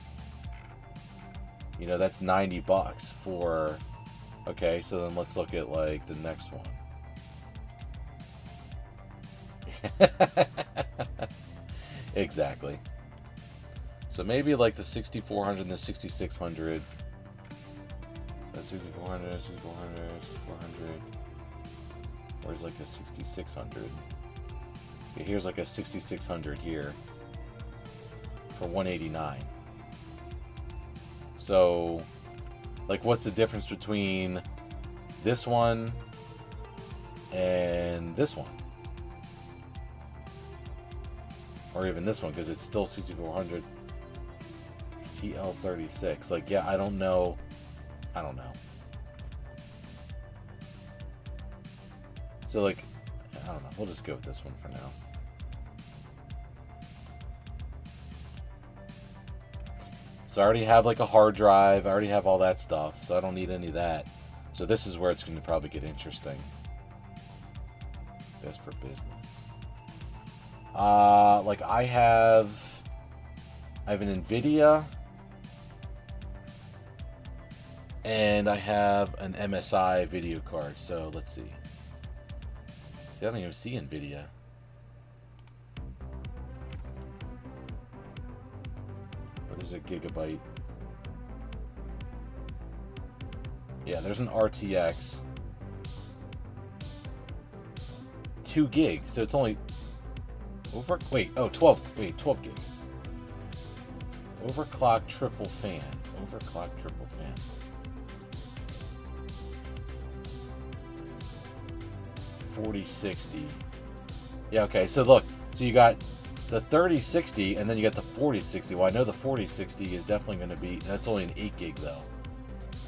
You know, that's $90 for... Okay, so then let's look at, like, the next one. Exactly. So maybe like the 6400 and the 6600. That's 6400, 6400, 6400. Where's like a 6600? Okay, here's like a 6600 here for 189. So, like, what's the difference between this one and this one? Or even this one, because it's still 6400 CL36. Like, yeah, I don't know. So, like, I don't know. We'll just go with this one for now. So I already have like a hard drive. I already have all that stuff. So I don't need any of that. So this is where it's going to probably get interesting. Best for business. Like I have an NVIDIA. And I have an MSI video card. So let's see. See, I don't even see NVIDIA. There's a gigabyte. Yeah, there's an RTX. 2 gig, so it's only over. 12 gig. Overclock triple fan. 4060. Yeah, okay, so look. So you got the 3060 and then you got the 4060. Well, I know the 4060 is definitely going to be, that's only an 8 gig though.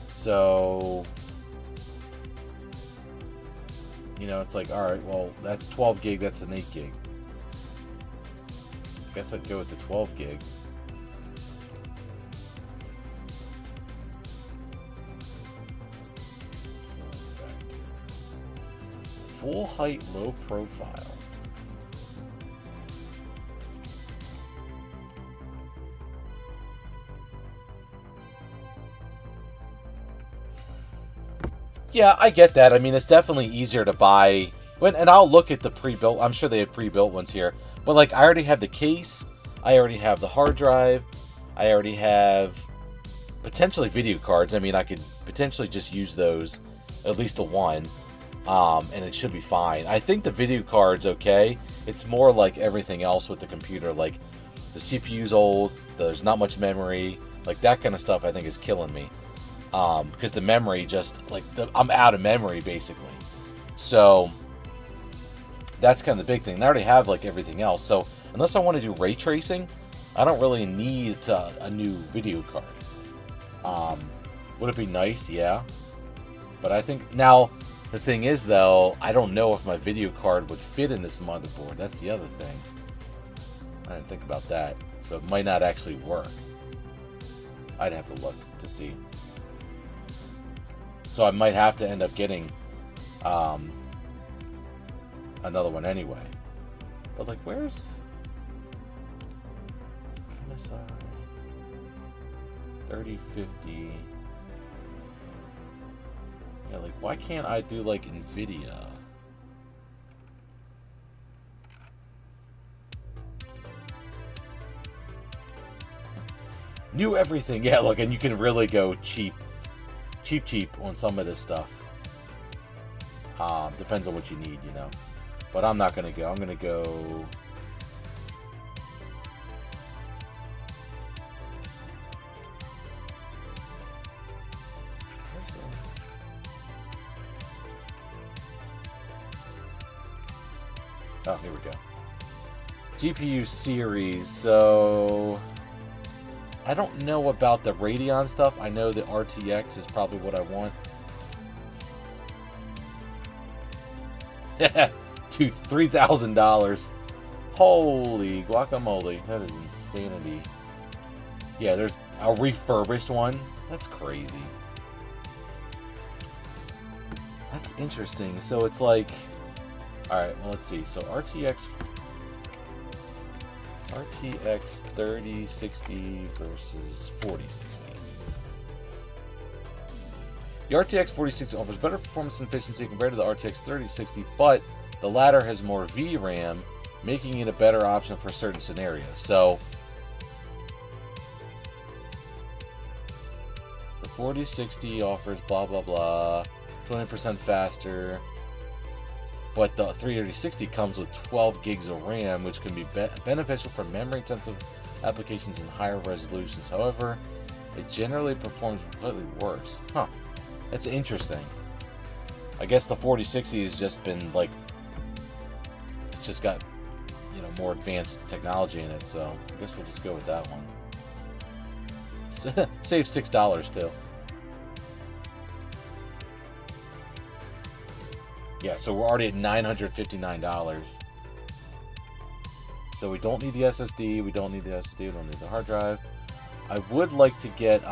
So, you know, it's like, alright, well, that's 12 gig, that's an 8 gig. I guess I'd go with the 12 gig. Full height, low profile. Yeah, I get that. I mean, it's definitely easier to buy. And I'll look at the pre-built. I'm sure they have pre-built ones here. But, like, I already have the case. I already have the hard drive. I already have potentially video cards. I mean, I could potentially just use those, at least the one. And it should be fine. I think the video card's okay. It's more like everything else with the computer. Like, the CPU's old. There's not much memory. Like, that kind of stuff I think is killing me. Because the memory just, like, I'm out of memory, basically. So, that's kind of the big thing. And I already have, like, everything else. So, unless I want to do ray tracing, I don't really need a new video card. Would it be nice? Yeah. But I think, now, the thing is, though, I don't know if my video card would fit in this motherboard. That's the other thing. I didn't think about that. So, it might not actually work. I'd have to look to see. So I might have to end up getting another one anyway. But like, where's MSI 3050? Yeah, like, why can't I do like NVIDIA? New everything. Yeah, look, and you can really go cheap on some of this stuff. Depends on what you need, you know. But I'm not gonna go. I'm gonna go. Oh, here we go. GPU series. So I don't know about the Radeon stuff. I know the RTX is probably what I want. $3,000. Holy guacamole. That is insanity. Yeah, there's a refurbished one. That's crazy. That's interesting. So it's like, alright, well, let's see. So RTX 3060 versus 4060. The RTX 4060 offers better performance and efficiency compared to the RTX 3060, but the latter has more VRAM making it a better option for certain scenarios. So the 4060 offers blah blah blah, 20% faster, but the 3060 comes with 12 gigs of RAM, which can be beneficial for memory-intensive applications in higher resolutions. However, it generally performs slightly worse. Huh. That's interesting. I guess the 4060 has just been like, it's just got, you know, more advanced technology in it, so I guess we'll just go with that one. Save $6 too. Yeah, so we're already at $959. So we don't need the SSD, we don't need the hard drive. I would like to get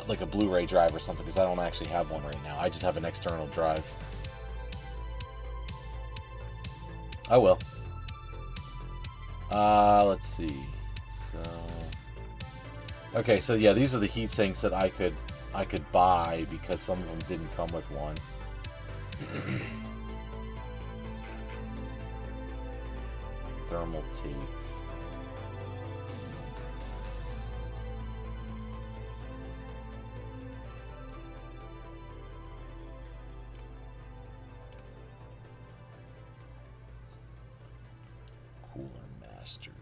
like a Blu-ray drive or something, because I don't actually have one right now. I just have an external drive. I will. Let's see. So, okay, so yeah, these are the heat sinks that I could buy because some of them didn't come with one. Thermal tape. Cooler master.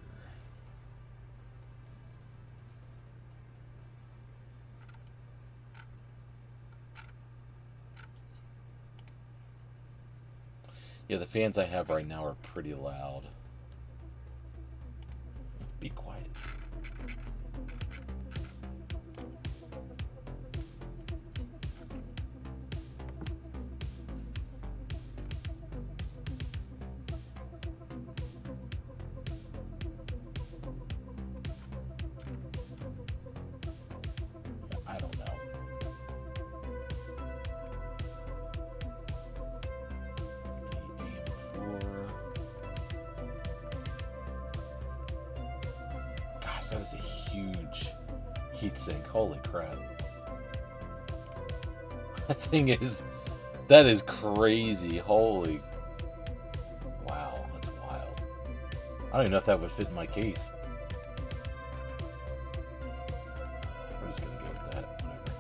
Yeah, the fans I have right now are pretty loud. Be quiet. I don't know. Gosh, that is a huge heatsink. Holy crap. That is crazy. Holy. Wow, that's wild. I don't even know if that would fit in my case. I'm just gonna go with that. Whatever.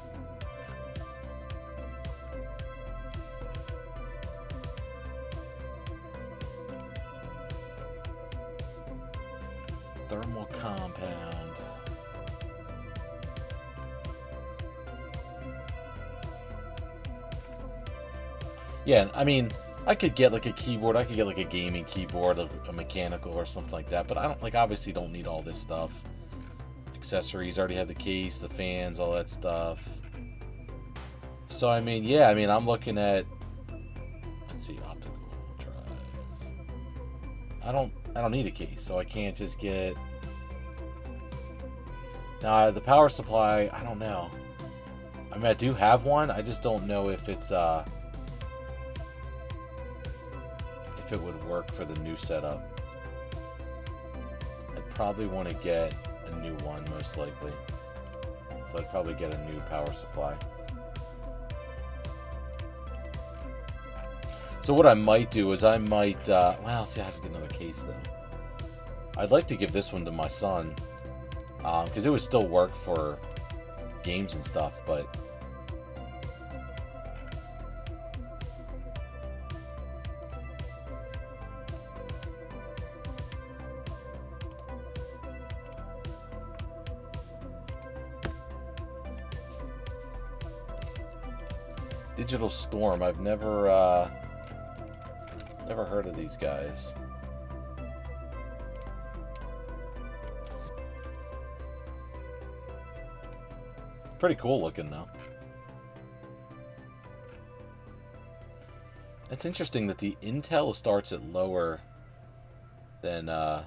Thermal compound. Yeah, I mean, I could get like a keyboard. I could get like a gaming keyboard, a mechanical or something like that. But I don't, like, obviously don't need all this stuff. Accessories, already have the case, the fans, all that stuff. So I mean, yeah, I mean, I'm looking at, let's see, optical drive. I don't need a case, so I can't just get. Now the power supply, I don't know. I mean, I do have one. I just don't know if it's if it would work for the new setup. I'd probably want to get a new one, most likely. So I'd probably get a new power supply. So what I might do is I might, well, see, I have to get another case though. I'd like to give this one to my son, because it would still work for games and stuff, but Digital Storm, I've never heard of these guys. Pretty cool looking though. It's interesting that the Intel starts at lower than the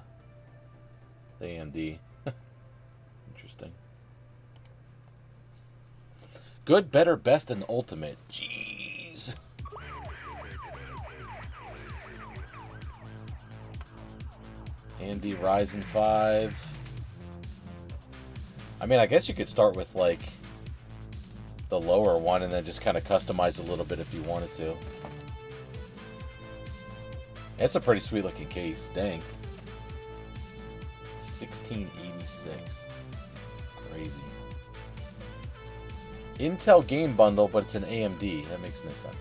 AMD. Interesting. Good, better, best, and ultimate. Jeez. AMD Ryzen 5. I mean, I guess you could start with like the lower one and then just kind of customize a little bit if you wanted to. It's a pretty sweet looking case. Dang. 1686. Crazy. Intel game bundle, but it's an AMD. That makes no sense.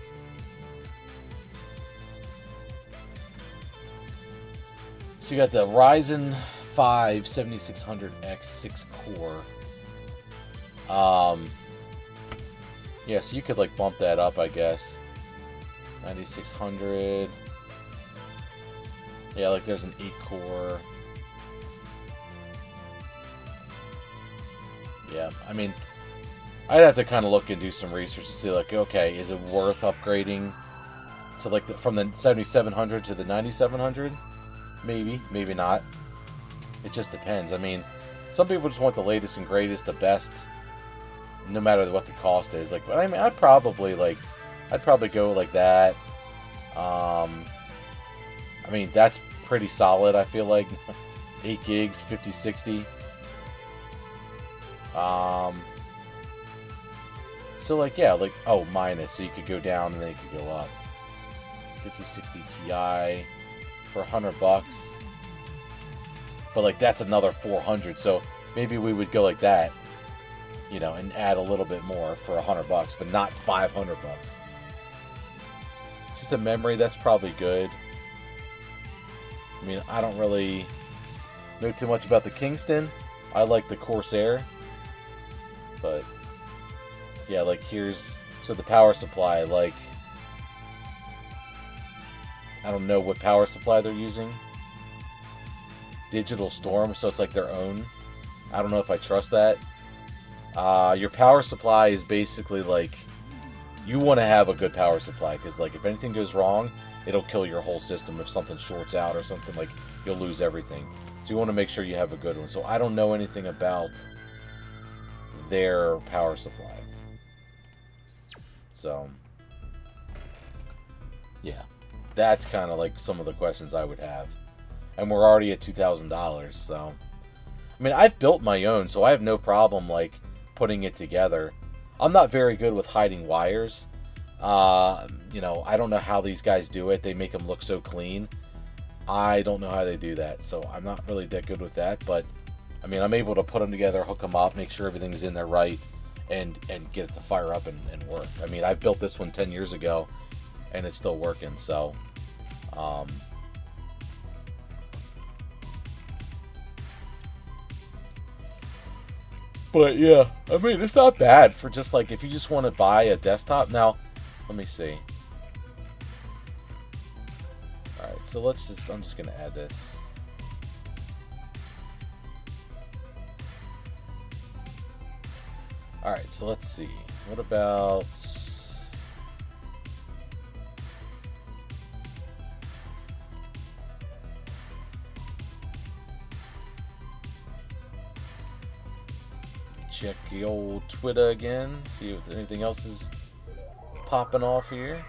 So you got the Ryzen 5 7600X 6 core. Yeah, so you could like bump that up, I guess. 9600. Yeah, like there's an 8 core. Yeah, I mean, I'd have to kind of look and do some research to see, like, okay, is it worth upgrading to like from the 7700 to the 9700? Maybe, maybe not. It just depends. I mean, some people just want the latest and greatest, the best, no matter what the cost is. Like, but I mean, I'd probably go like that. I mean, that's pretty solid. I feel like 8 gigs, 5060. So like, yeah, like, oh, minus, so you could go down and then you could go up. 5060 Ti for $100, but like that's another 400. So maybe we would go like that, you know, and add a little bit more for $100, but not $500. Just a memory, that's probably good. I mean, I don't really know too much about the Kingston. I like the Corsair, but yeah, like here's so the power supply, like I don't know what power supply they're using. Digital Storm, so it's like their own. I don't know if I trust that. Your power supply is basically like, you want to have a good power supply, because like if anything goes wrong, it'll kill your whole system. If something shorts out or something, like you'll lose everything. So you want to make sure you have a good one. So I don't know anything about their power supply. So yeah, that's kind of like some of the questions I would have. And we're already at $2,000, so I mean, I've built my own, so I have no problem like putting it together. I'm not very good with hiding wires. You know, I don't know how these guys do it. They make them look so clean. I don't know how they do that, so I'm not really that good with that. But I mean, I'm able to put them together, hook them up, make sure everything's in there right, and get it to fire up and work. I mean, I built this one 10 years ago, and it's still working. So, but yeah, I mean, it's not bad for just like if you just want to buy a desktop. Now, let me see. All right, so I'm just gonna add this. All right, so let's see. What about? Check the old Twitter again, see if anything else is popping off here.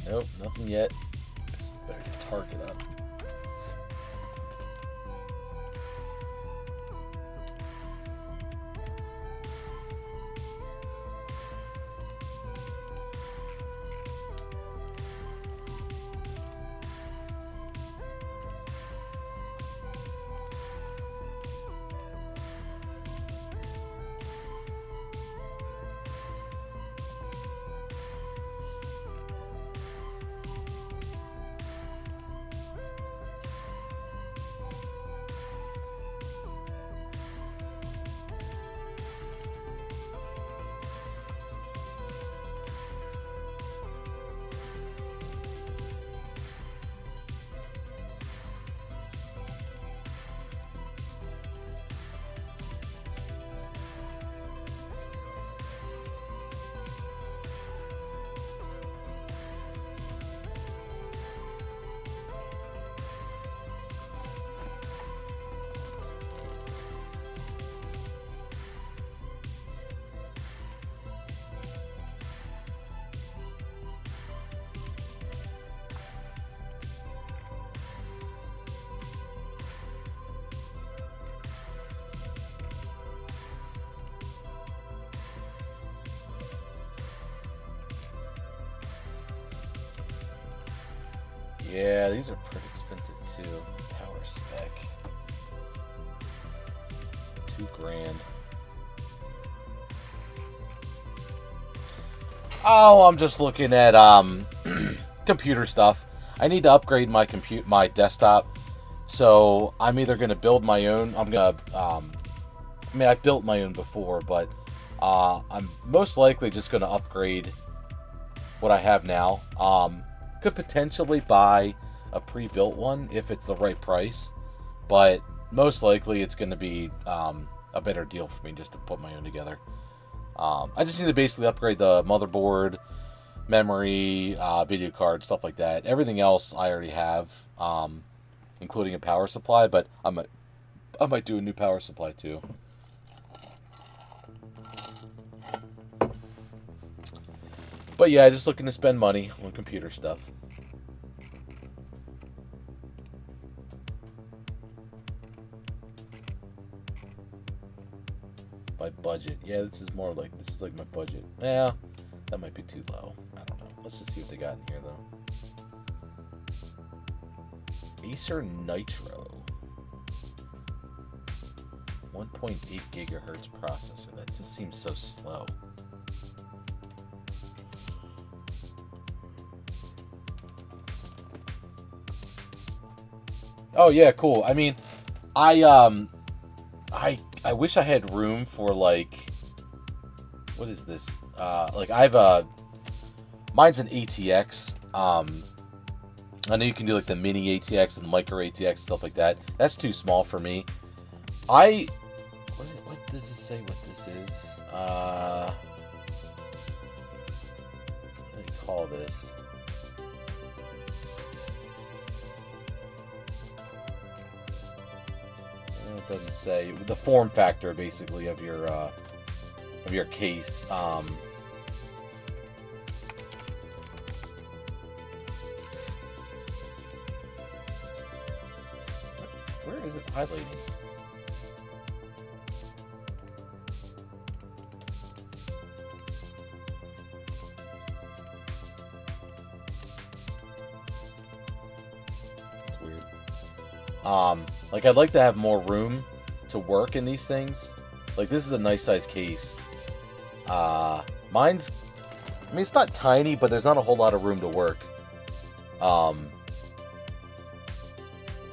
Nope, nothing yet. Just better target up. Yeah, these are pretty expensive too. Power spec. $2,000. Oh, I'm just looking at computer stuff. I need to upgrade my desktop. So I'm either gonna build my own. I'm gonna. I mean, I've built my own before, but I'm most likely just gonna upgrade what I have now. Could potentially buy a pre-built one if it's the right price, but most likely it's gonna be a better deal for me just to put my own together. I just need to basically upgrade the motherboard, memory, video card, stuff like that. Everything else I already have, including a power supply, but I might do a new power supply too. But yeah, just looking to spend money on computer stuff. My budget. Yeah, this is like my budget. Yeah, that might be too low. I don't know. Let's just see what they got in here though. Acer Nitro. 1.8 gigahertz processor. That just seems so slow. Oh yeah, cool. I mean, I wish I had room for like, what is this? Like I have mine's an ATX. I know you can do like the mini ATX and the micro ATX, stuff like that. That's too small for me. What does it say what this is? What do they call this? It doesn't say. The form factor, basically, of your case. Where is it highlighting? That's weird. Like, I'd like to have more room to work in these things. Like, this is a nice size case. Mine's, I mean, it's not tiny, but there's not a whole lot of room to work.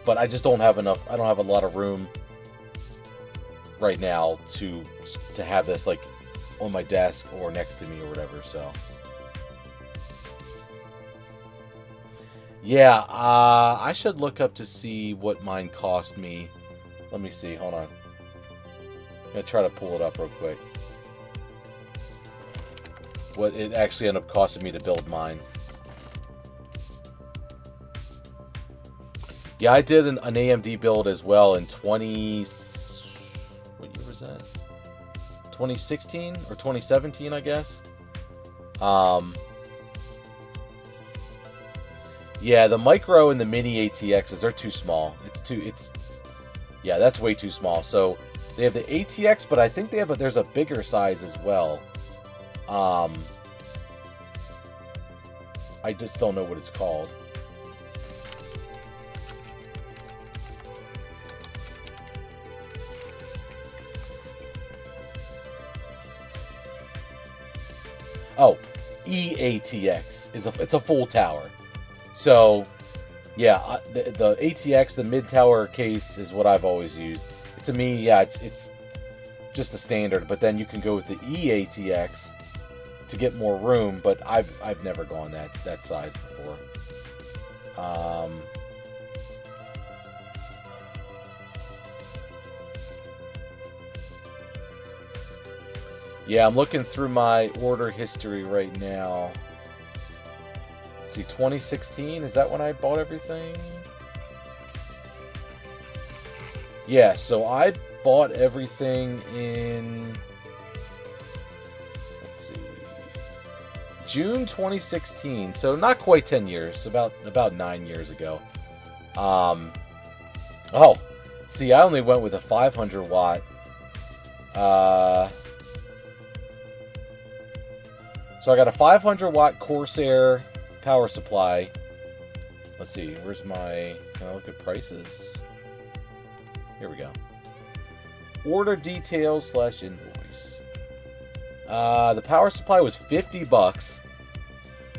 But I just don't have enough. I don't have a lot of room right now to have this like on my desk or next to me or whatever. So yeah, I should look up to see what mine cost me. Let me see. Hold on. I'm gonna try to pull it up real quick. What it actually ended up costing me to build mine. Yeah, I did an AMD build as well in what year was that? 2016 or 2017, I guess. Yeah, the micro and the mini ATXs are too small. Yeah, that's way too small. So they have the ATX, but I think there's a bigger size as well. I just don't know what it's called. Oh, EATX it's a full tower. So, yeah, the ATX, the mid tower case, is what I've always used. To me, yeah, it's just a standard. But then you can go with the EATX to get more room. But I've never gone that size before. Yeah, I'm looking through my order history right now. Let's see, 2016, is that when I bought everything? Yeah, so I bought everything in, let's see, June 2016. So not quite 10 years, about 9 years ago. Oh, see, I only went with a 500 watt. So I got a 500 watt Corsair power supply. let's see, where's my, can I look at prices? Here we go. Order details / invoice. The power supply was $50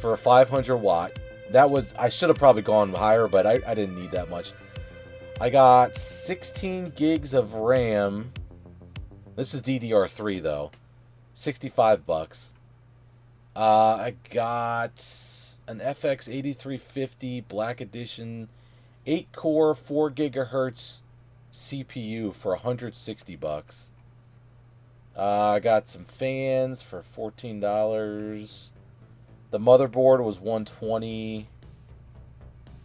for a 500 watt. That was, I should have probably gone higher, but I didn't need that much. I got 16 gigs of RAM. This is DDR3 though. $65. I got an FX 8350 Black Edition 8-core 4 gigahertz CPU for $160. I got some fans for $14. The motherboard was $120,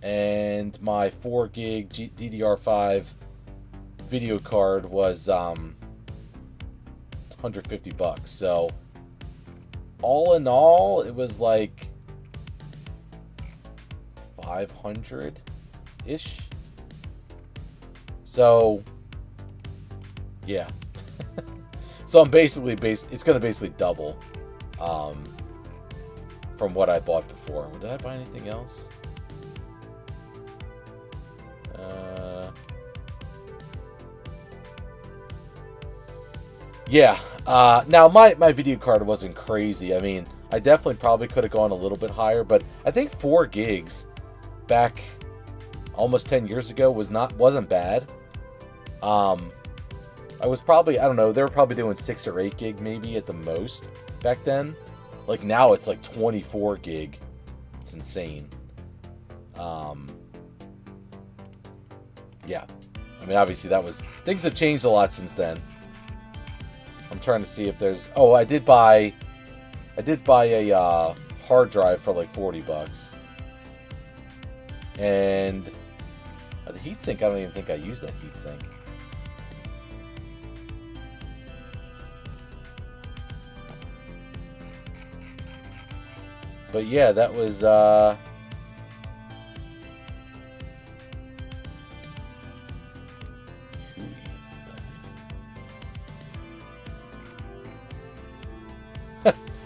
and my 4 gig DDR5 video card was $150. So all in all, it was like 500 ish. So yeah. So I'm basically it's going to basically double from what I bought before. Did I buy anything else? Yeah. Now my video card wasn't crazy. I mean, I definitely probably could have gone a little bit higher, but I think 4 gigs back almost 10 years ago wasn't bad. I was probably, I don't know, they were probably doing 6 or 8 gig maybe at the most back then. Like now it's like 24 gig. It's insane. Yeah. I mean, obviously things have changed a lot since then. I'm trying to see if there's, oh, I did buy a hard drive for like $40. And the heatsink, I don't even think I used that heatsink. But yeah, that was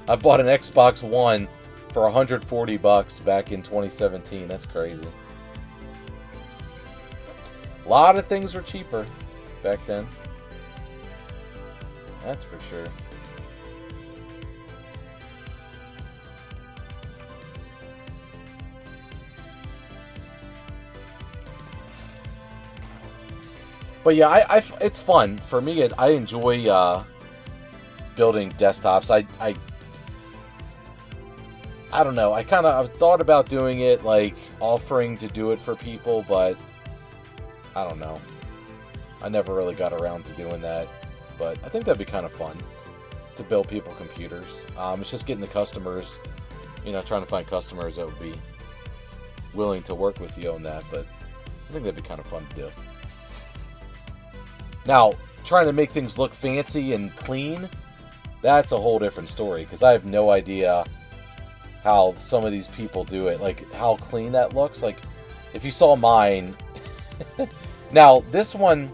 I bought an Xbox One for $140 back in 2017. That's crazy. A lot of things were cheaper back then. That's for sure. But yeah, it's fun for me. I enjoy building desktops. I don't know. I've thought about doing it, like offering to do it for people, but I don't know. I never really got around to doing that, but I think that'd be kind of fun to build people computers. It's just getting the customers, trying to find customers that would be willing to work with you on that. But I think that'd be kind of fun to do. Now, trying to make things look fancy and clean, that's a whole different story, because I have no idea how some of these people do it, like how clean that looks. Like, if you saw mine, now this one,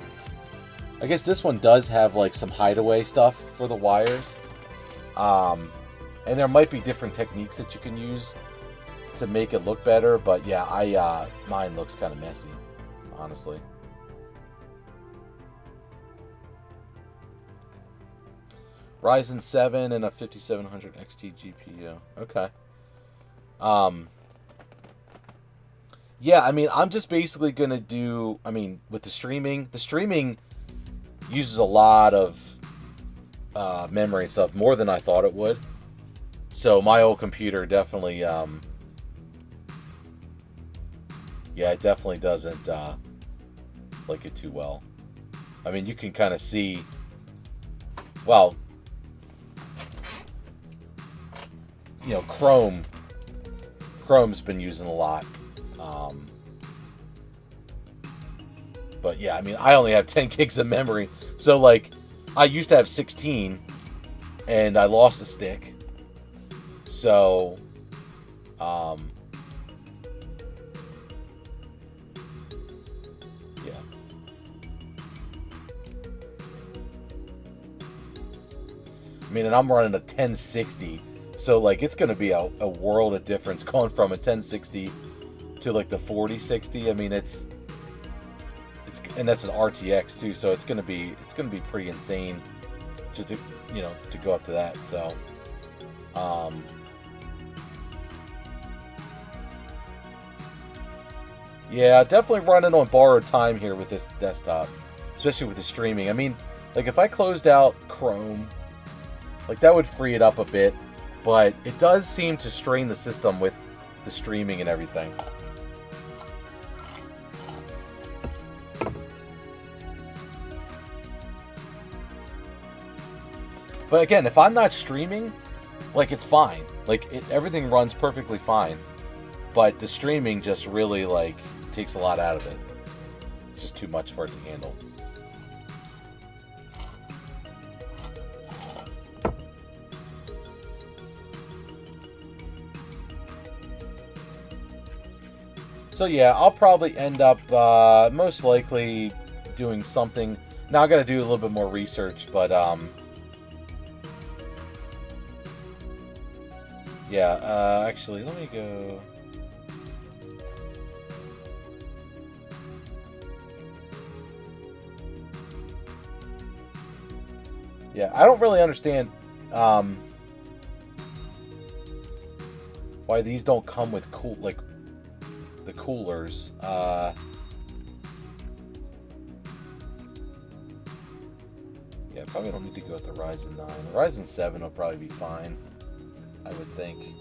I guess this one does have like some hideaway stuff for the wires, and there might be different techniques that you can use to make it look better, but yeah, mine looks kind of messy, honestly. Ryzen 7 and a 5700 XT GPU. Okay. Yeah, I mean, I'm just basically going to do, with the streaming uses a lot of memory and stuff, more than I thought it would. So my old computer definitely, it definitely doesn't like it too well. I mean, you can kind of see, well, Chrome's been using a lot. But yeah, I mean, I only have 10 gigs of memory. So like, I used to have 16 and I lost a stick. So, yeah. I mean, and I'm running a 1060. So, like, it's going to be a world of difference going from a 1060 to like the 4060. I mean, it's and that's an RTX too, so it's gonna be pretty insane to to go up to that. So yeah, definitely running on borrowed time here with this desktop, especially with the streaming. I mean, like if I closed out Chrome, like that would free it up a bit, but it does seem to strain the system with the streaming and everything. But again, if I'm not streaming, like it's fine. Like everything runs perfectly fine. But the streaming just really like takes a lot out of it. It's just too much for it to handle. So yeah, I'll probably end up most likely doing something. Now I got to do a little bit more research, but yeah, actually, let me go. Yeah, I don't really understand why these don't come with the coolers. Yeah, probably don't need to go with the Ryzen 9. The Ryzen 7 will probably be fine, I would think.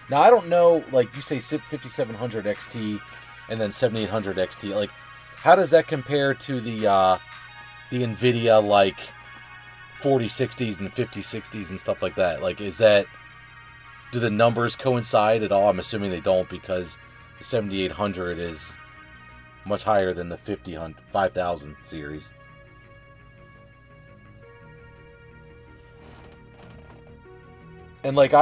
Now, I don't know, like, you say 5700 XT and then 7800 XT. Like, how does that compare to the NVIDIA, like, 4060s and 5060s and stuff like that? Like, do the numbers coincide at all? I'm assuming they don't, because the 7800 is much higher than the 5000 series. And, like,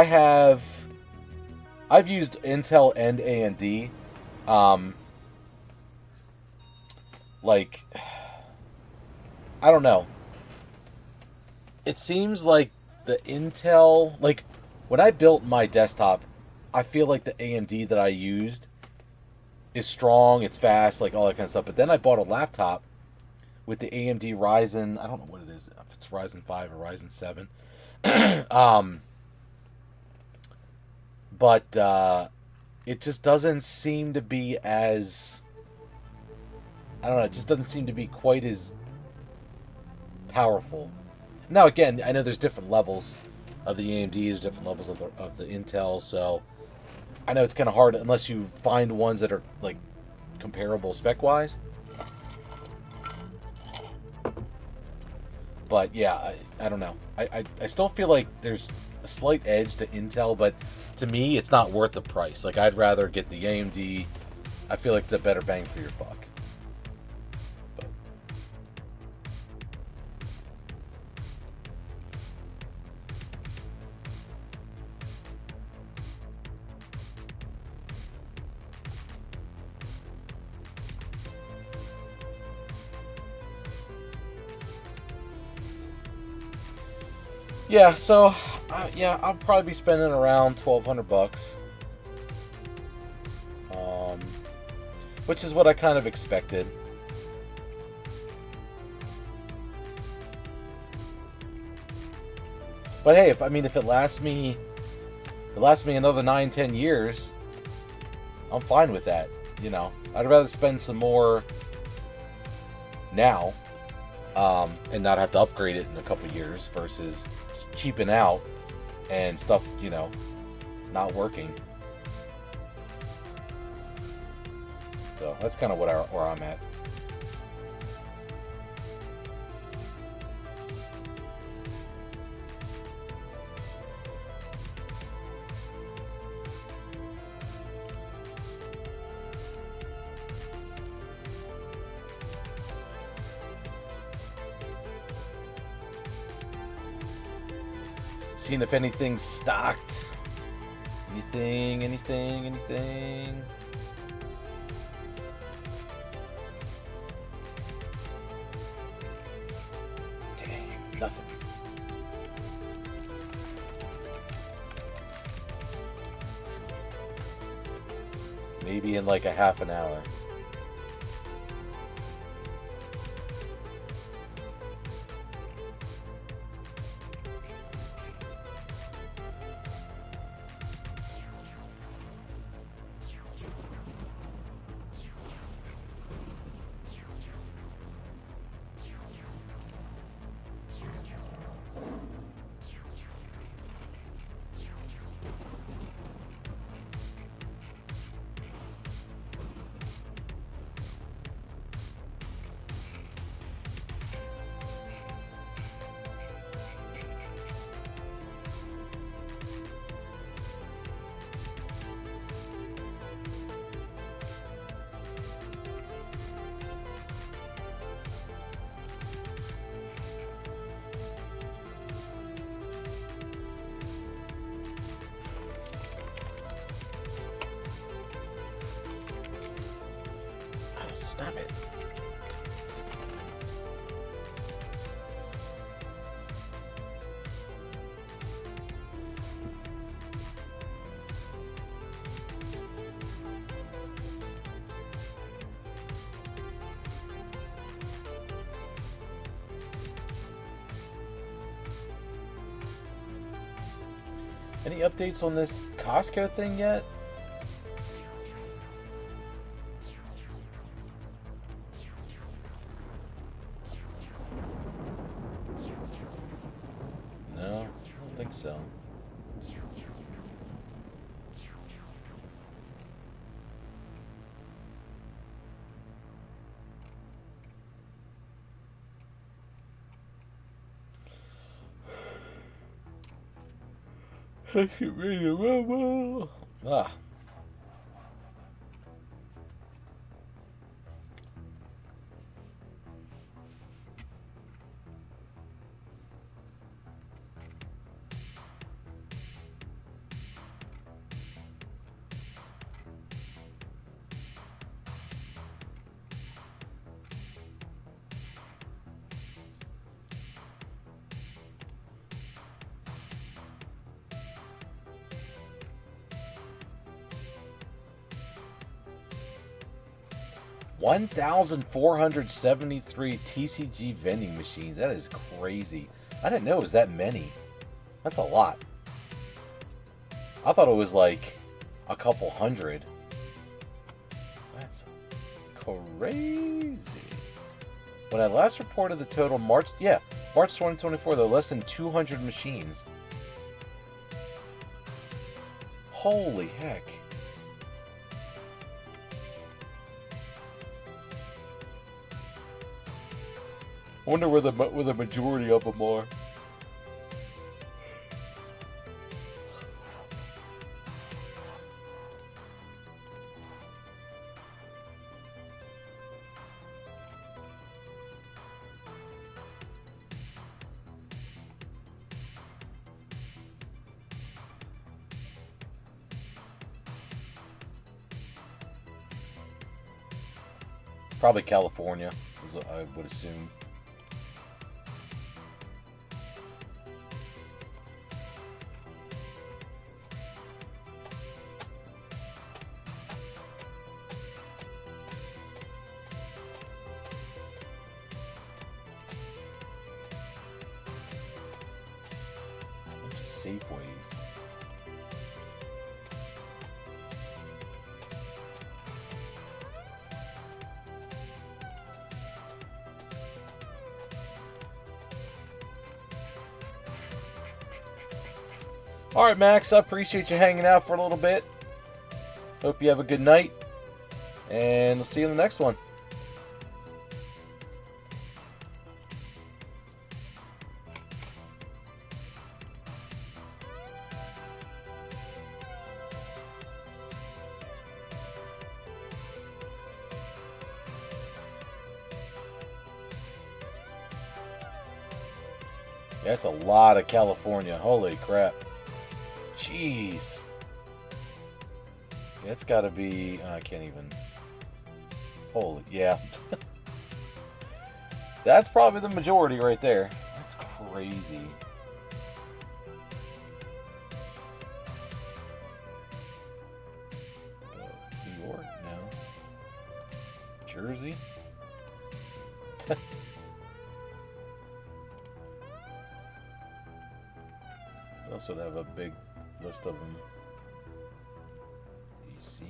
I've used Intel and AMD. Like, I don't know. It seems like the Intel, like, when I built my desktop, I feel like the AMD that I used is strong, it's fast, like, all that kind of stuff. But then I bought a laptop with the AMD Ryzen, I don't know what it is, if it's Ryzen 5 or Ryzen 7. But it just doesn't seem to be as, I don't know, it just doesn't seem to be quite as powerful. Now, again, I know there's different levels of the AMD, there's different levels of the Intel, so I know it's kind of hard unless you find ones that are, like, comparable spec-wise. But, yeah, I don't know. I still feel like there's a slight edge to Intel, but to me, it's not worth the price. Like, I'd rather get the AMD. I feel like it's a better bang for your buck. But. Yeah, so yeah, I'll probably be spending around $1,200, which is what I kind of expected. But hey, if it lasts me another 9-10 years, I'm fine with that. You know, I'd rather spend some more now, and not have to upgrade it in a couple years versus cheaping out and stuff, you know, not working. So that's kind of where I'm at. Seeing if anything's stocked Anything? Dang, nothing. Maybe in like a half an hour. Stop it. Any updates on this Costco thing yet? So I get ready to rumble. Ah. $1,473 TCG vending machines. That is crazy. I didn't know it was that many. That's a lot. I thought it was like a couple hundred. That's crazy. When I last reported the total March 2024, there were less than 200 machines. Holy heck. I wonder where the majority of them are. Probably California, is what I would assume. Safeways. All right, Max, I appreciate you hanging out for a little bit. Hope you have a good night, and we'll see you in the next one. That's a lot of California. Holy crap. Jeez. It's got to be. I can't even. Holy, yeah. That's probably the majority right there. That's crazy. New York, no. Jersey. We also have a big list of them. DC.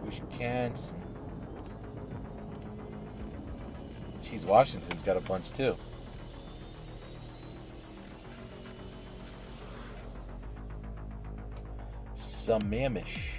Wish you can't. Geez, Washington's got a bunch too. Sammamish.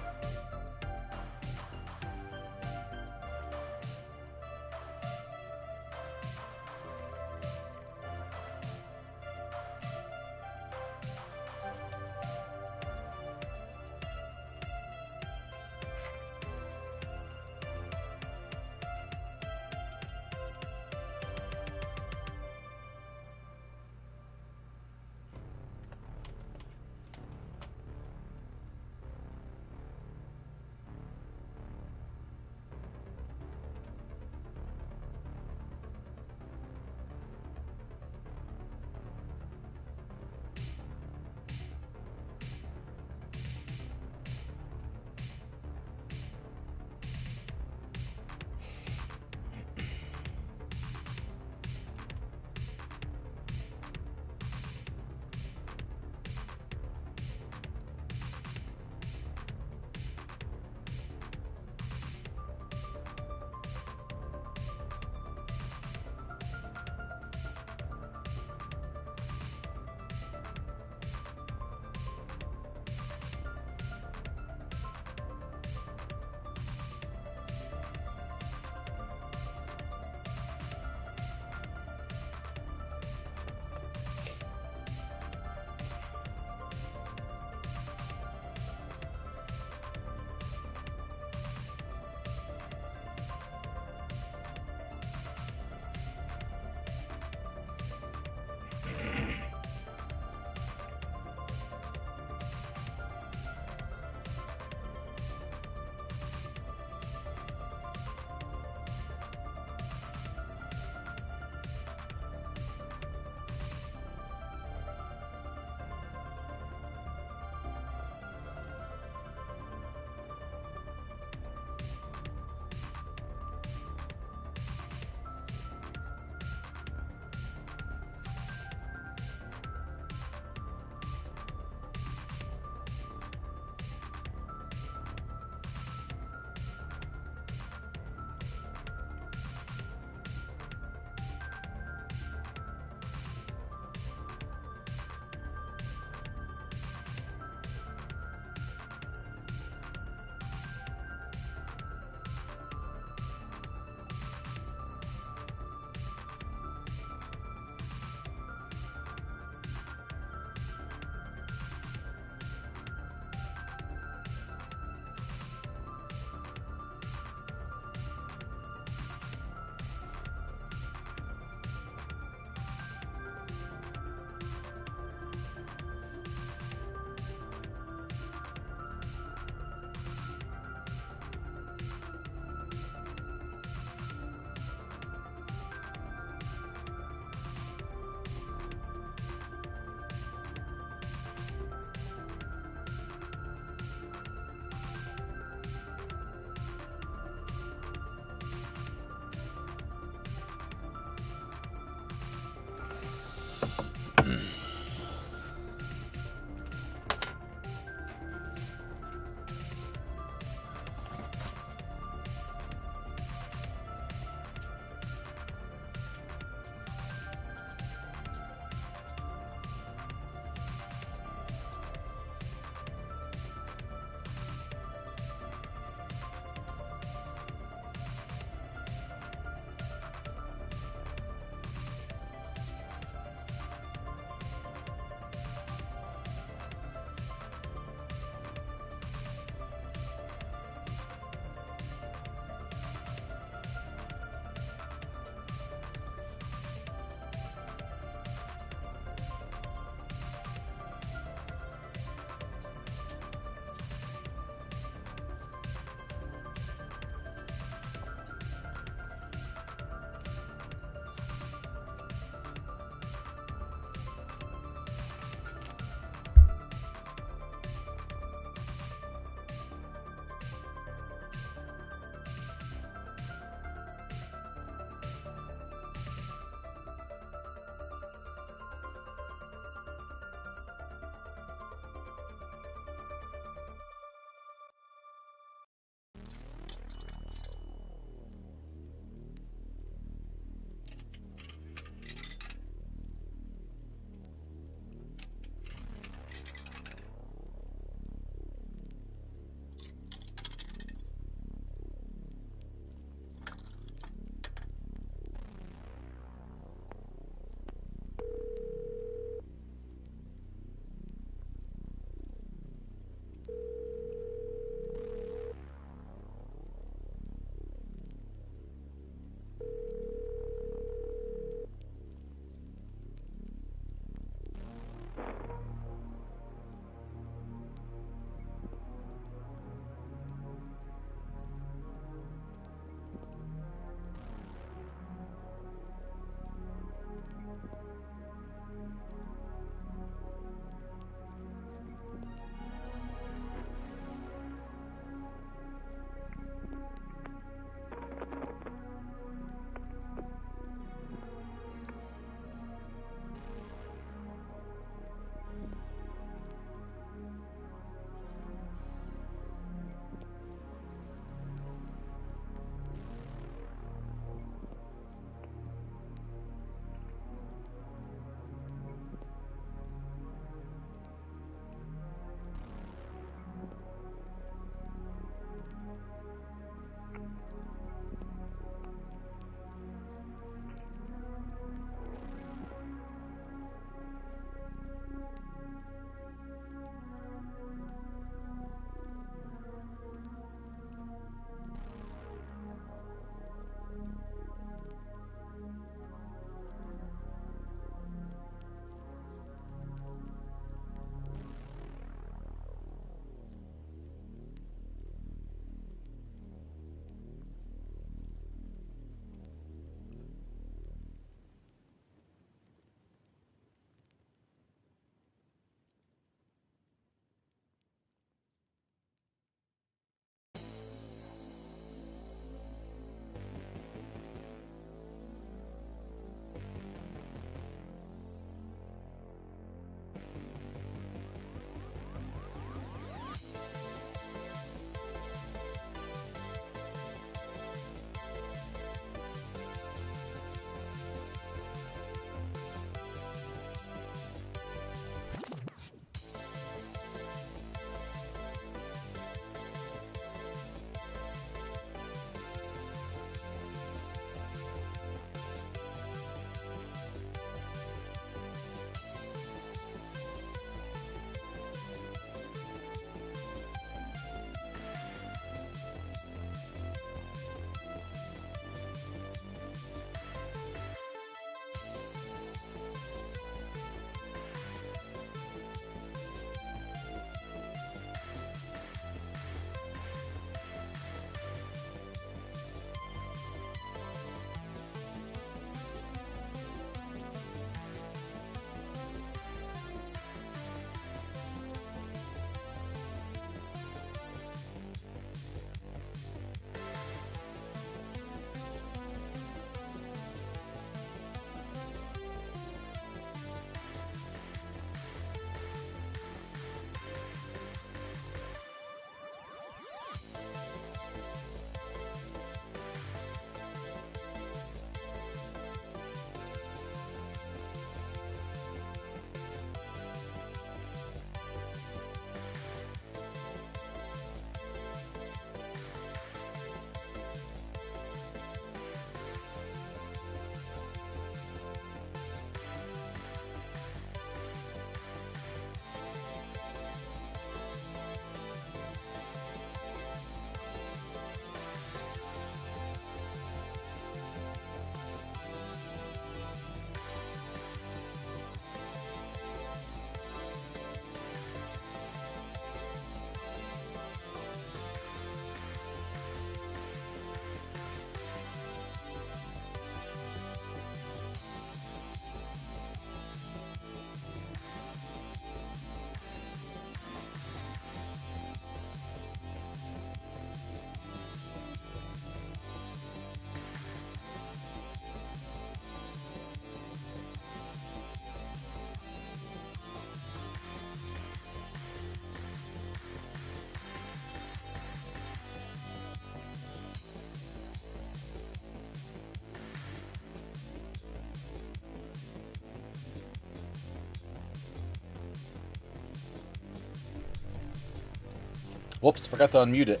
Whoops, forgot to unmute it.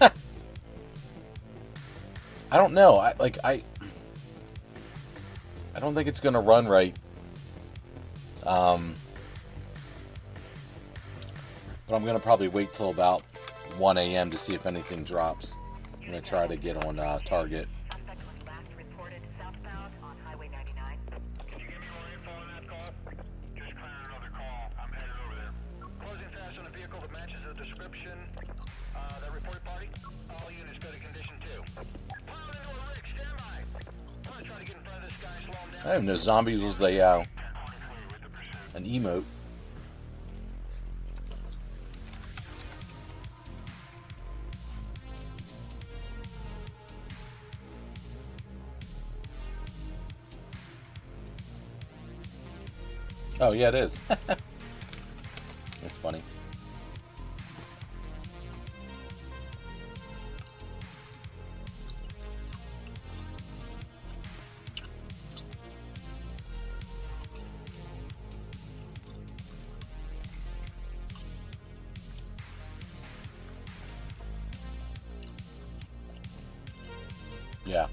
I don't know. I don't think it's gonna run right. But I'm gonna probably wait till about 1 a.m. to see if anything drops. I'm gonna try to get on target. Suspect was last reported southbound on Highway 99. Can you give me more info on that call? Just clearing another call. I'm headed over there. Closing fast on a vehicle that matches the description. That report party? All units go to condition 2. Pile into a rig, stand by. I'm gonna try to get in front of this guy, slow him down. I didn't know zombies was an emote. Oh yeah, it is. That's funny. Yeah.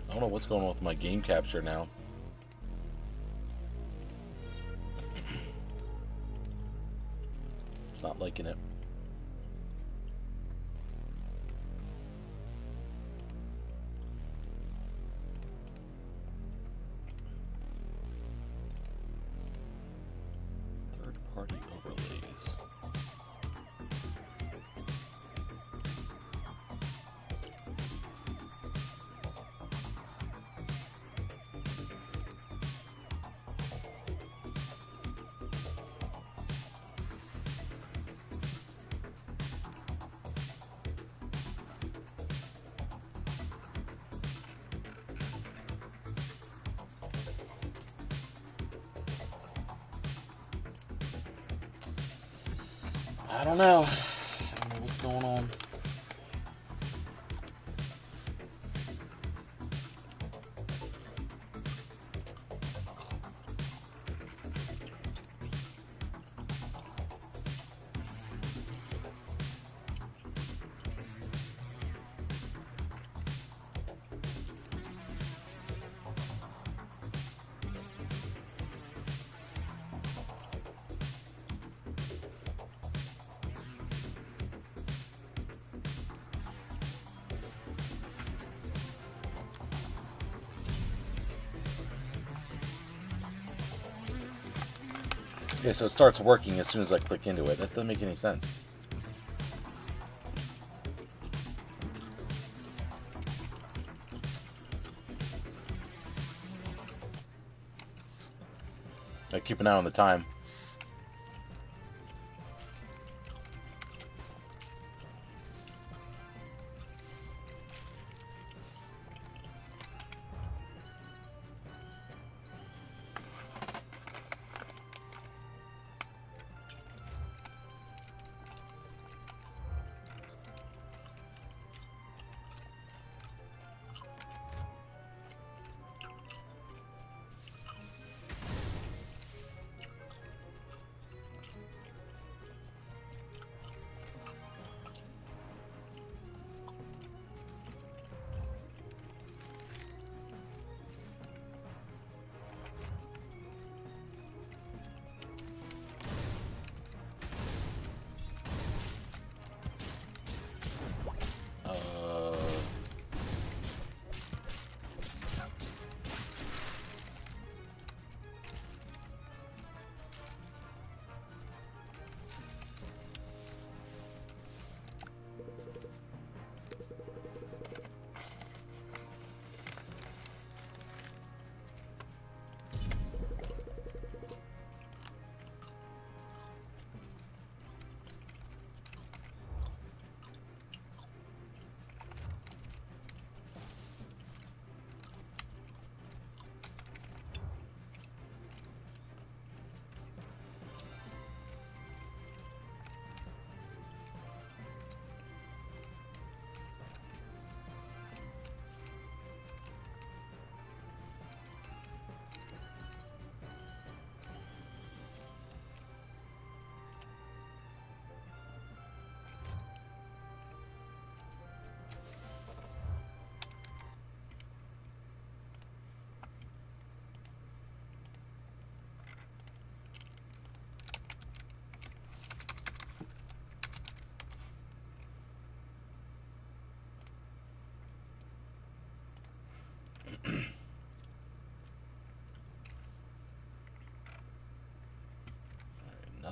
I don't know what's going on with my game capture now. It's not liking it. Third-party overlays. I don't know. I don't know what's going on. Yeah, so it starts working as soon as I click into it. That doesn't make any sense. I keep an eye on the time.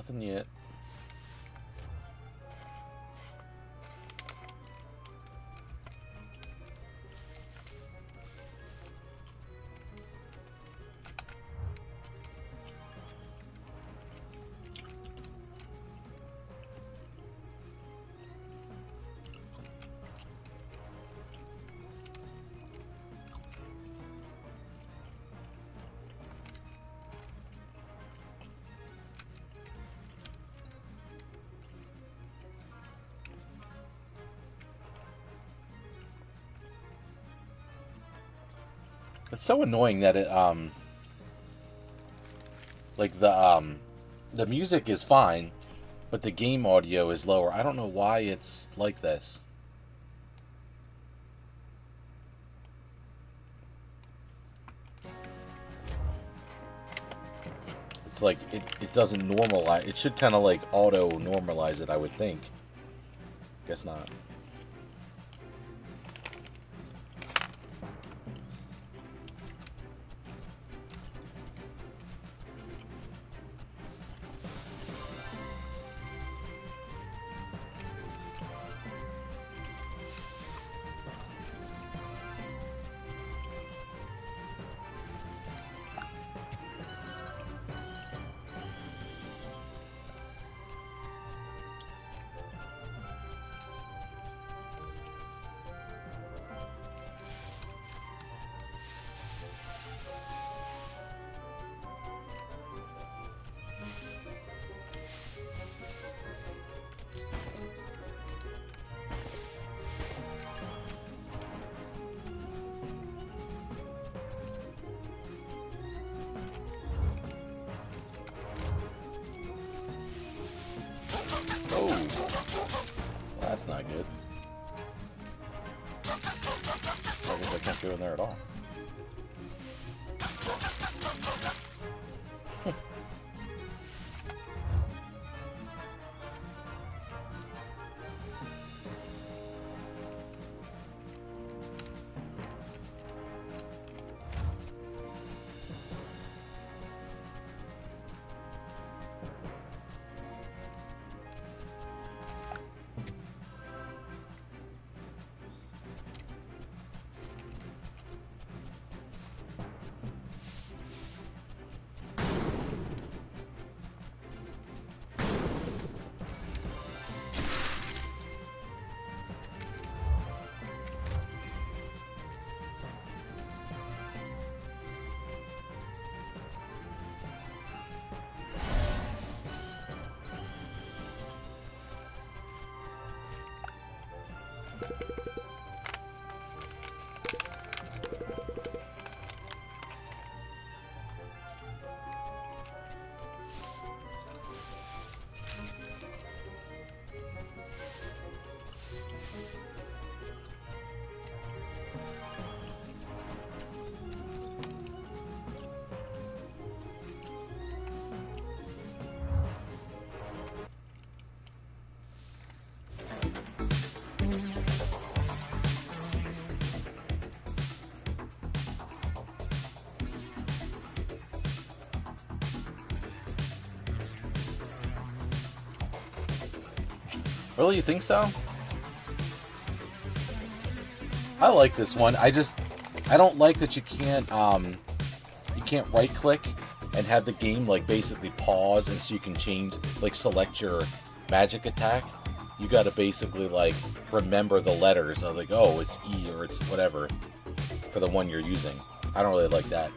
Nothing yet. It's so annoying that it like the music is fine, but the game audio is lower. I don't know why it's like this. It's like it doesn't normalize. It should kind of like auto normalize it, I would think. Guess not. That's not good. I guess I can't go in there at all. Really, you think so? I like this one. I don't like that you can't right click and have the game like basically pause, and so you can change, like select your magic attack. You got to basically like remember the letters of like, oh, it's E or it's whatever for the one you're using. I don't really like that.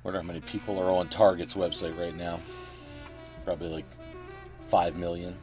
Wonder how many people are on Target's website right now. Probably like 5 million.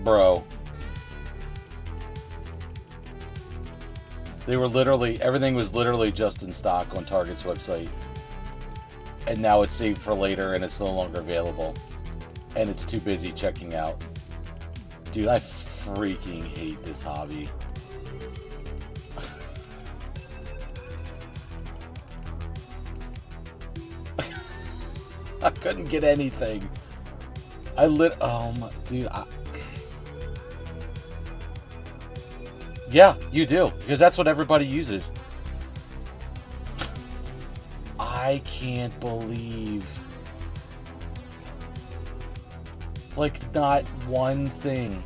Bro. They were literally, everything was literally just in stock on Target's website. And now it's saved for later and it's no longer available. And it's too busy checking out. Dude, I freaking hate this hobby. I couldn't get anything. Oh my, dude, yeah, you do, because that's what everybody uses. I can't believe, like, not one thing.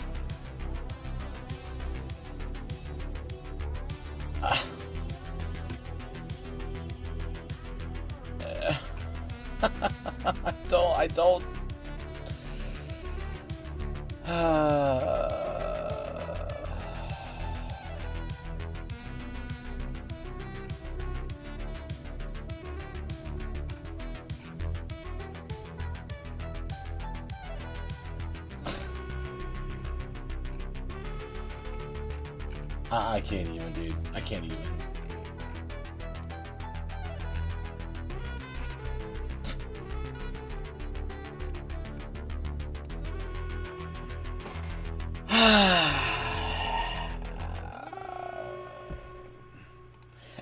I don't. I can't even, dude. I can't even.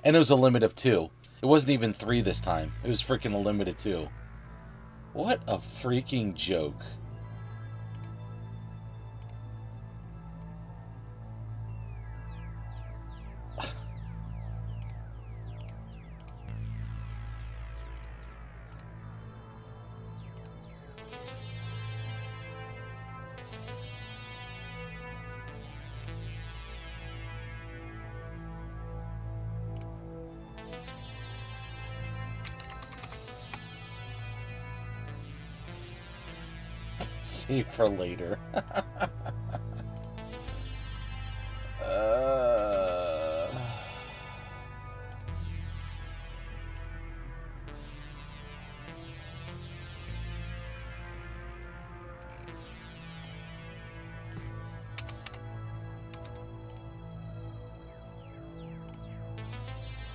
And it was a limit of 2. It wasn't even 3 this time. It was freaking a limit of 2. What a freaking joke. Save for later.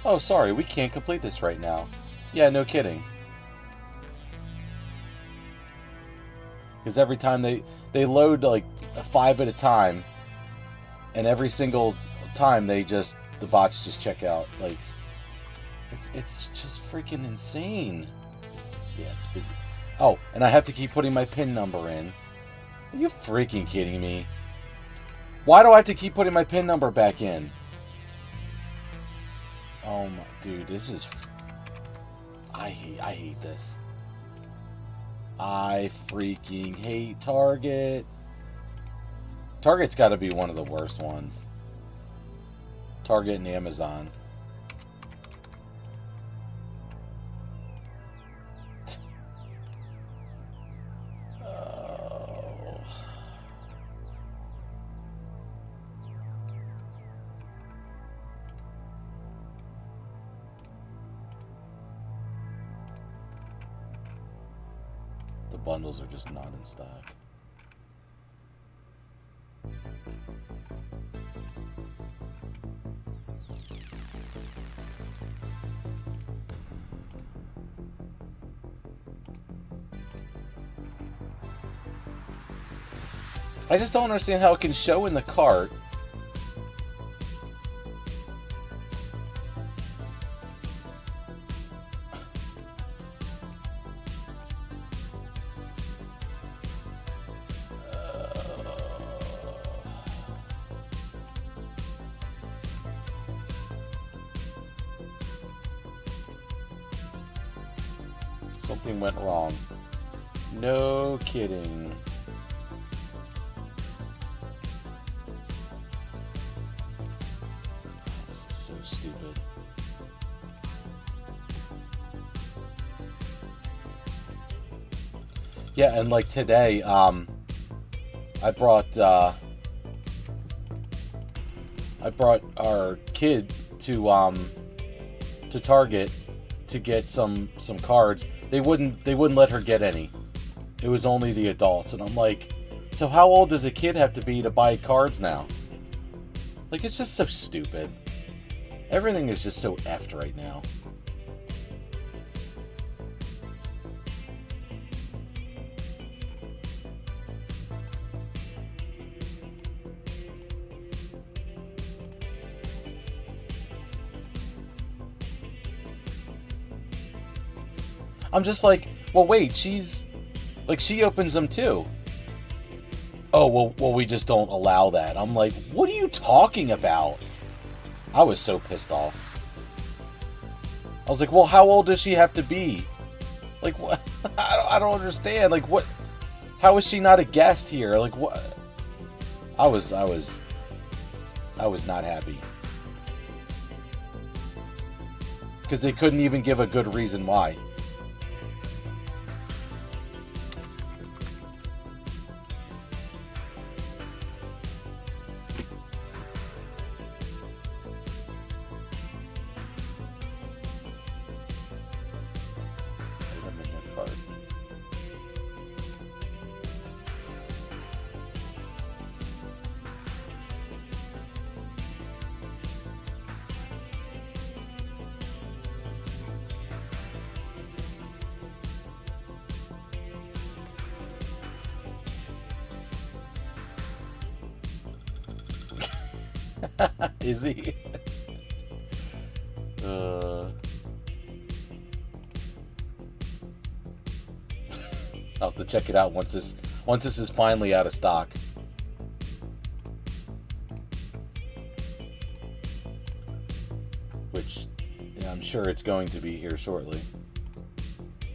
Oh, sorry, we can't complete this right now. Yeah, no kidding. Because every time they load like 5 at a time, and every single time the bots just check out. Like, it's just freaking insane. Yeah, it's busy. Oh, and I have to keep putting my PIN number in. Are you freaking kidding me? Why do I have to keep putting my PIN number back in? Oh my, dude, this is. I hate this. I freaking hate Target. Target's got to be one of the worst ones. Target and Amazon. bundles are just not in stock. I just don't understand how it can show in the cart. Something went wrong. No kidding. This is so stupid. Yeah, and like today, I brought our kid to Target to get some cards. They wouldn't let her get any. It was only the adults, and I'm like, so how old does a kid have to be to buy cards now? Like, it's just so stupid. Everything is just so effed right now. I'm just like, well, wait, she opens them too. Oh, well, we just don't allow that. I'm like, what are you talking about? I was so pissed off. I was like, well, how old does she have to be? Like, what? I don't understand. Like, what? How is she not a guest here? Like, what? I was not happy. Because they couldn't even give a good reason why. Is he? I'll have to check it out once this is finally out of stock. Which, yeah, I'm sure it's going to be here shortly.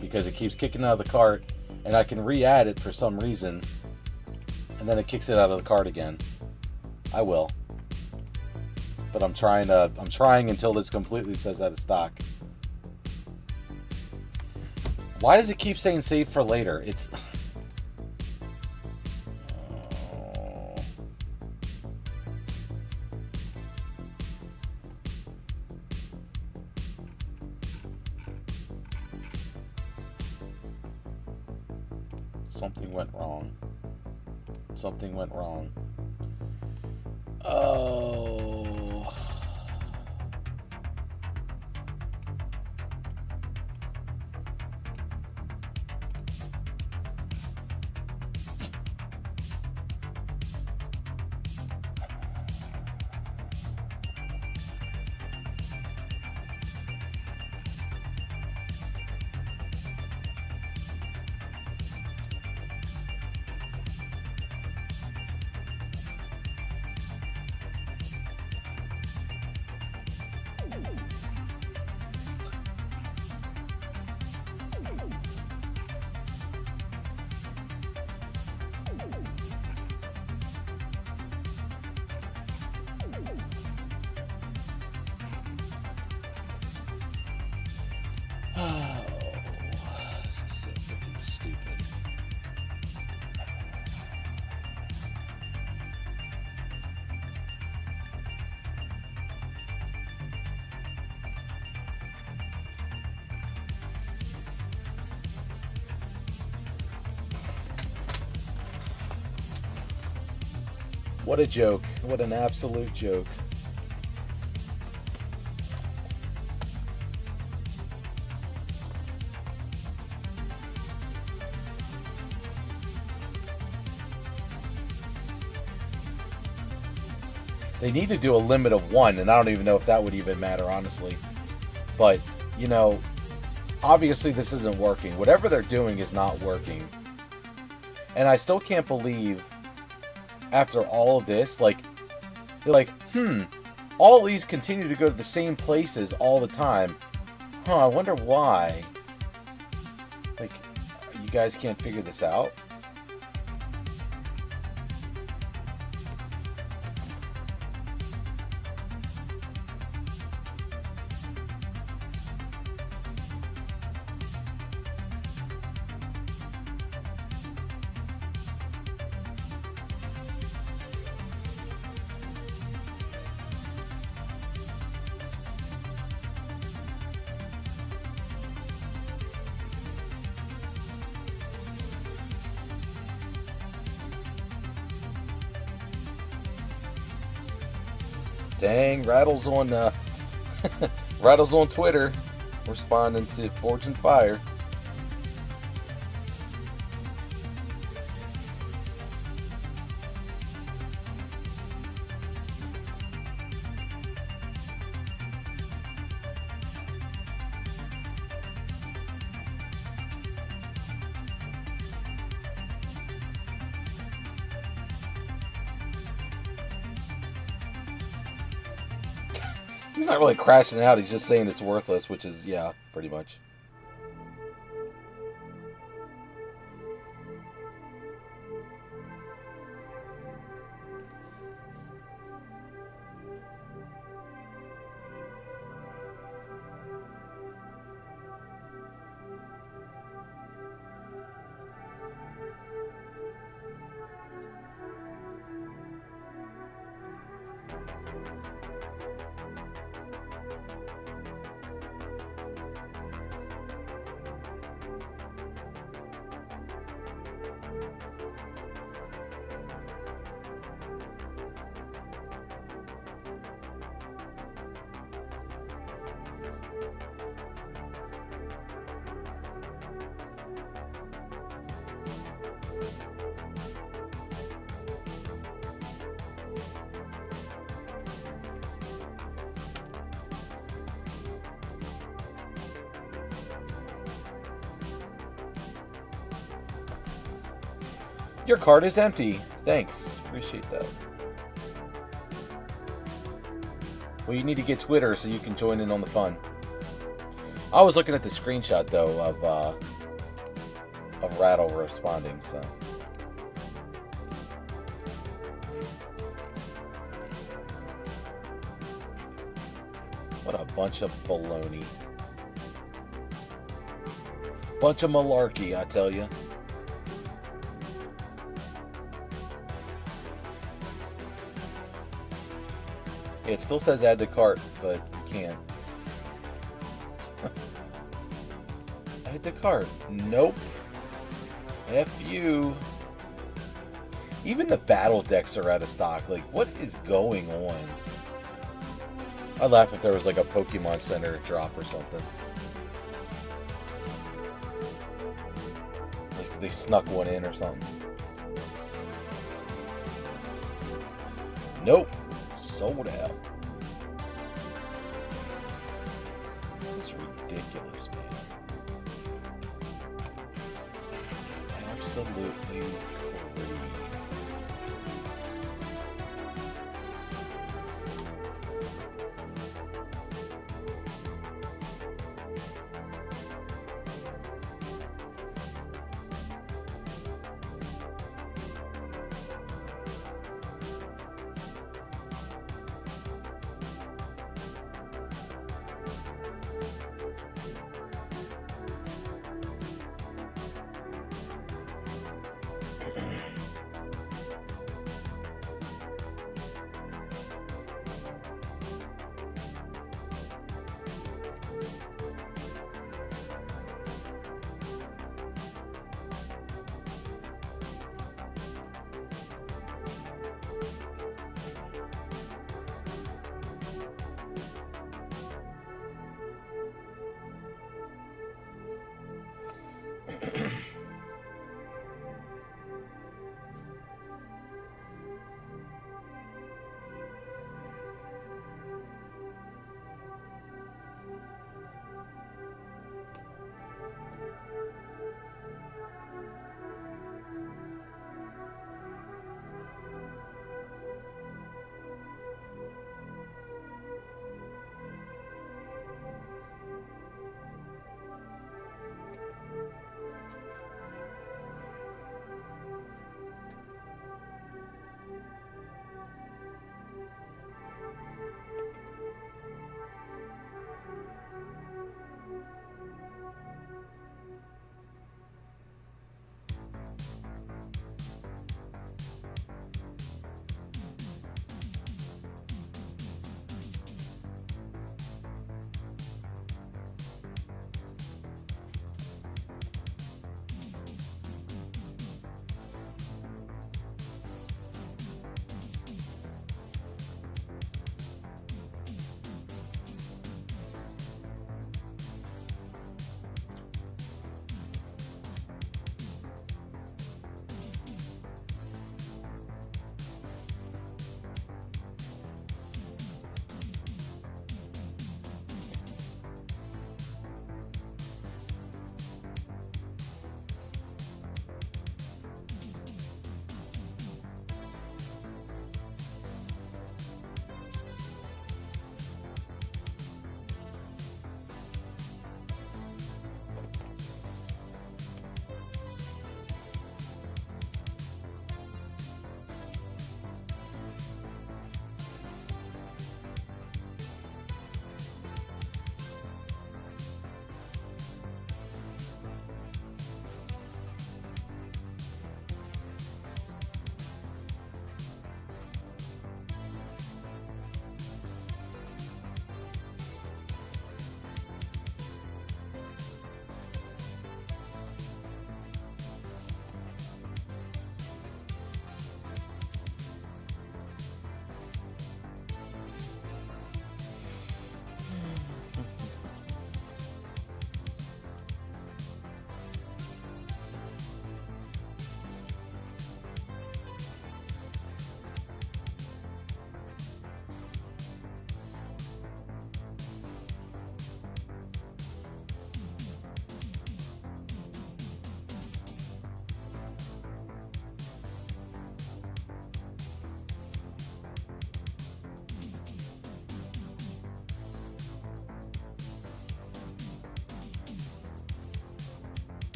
Because it keeps kicking out of the cart, and I can re-add it for some reason, and then it kicks it out of the cart again. I will. But I'm trying until this completely says out of stock. Why does it keep saying save for later? It's... Oh. Something went wrong. Something went wrong. Oh... What a joke. What an absolute joke. They need to do a limit of 1, and I don't even know if that would even matter, honestly. But, you know, obviously this isn't working. Whatever they're doing is not working. And I still can't believe, after all of this, like, they're like, all these continue to go to the same places all the time. I wonder why. Like, you guys can't figure this out? Dang, Rattle's on Rattle's on Twitter, responding to Forge and Fire. He's not really crashing out, he's just saying it's worthless, which is, yeah, pretty much. Your card is empty. Thanks. Appreciate that. Well, you need to get Twitter so you can join in on the fun. I was looking at the screenshot, though, of Rattle responding, so... What a bunch of baloney. Bunch of malarkey, I tell you. It still says add to cart, but you can't. Add to cart. Nope. F you. Even the battle decks are out of stock. Like, what is going on? I'd laugh if there was like a Pokemon Center drop or something. Like they snuck one in or something. Nope. Sold out. This is ridiculous, man. Absolutely crazy.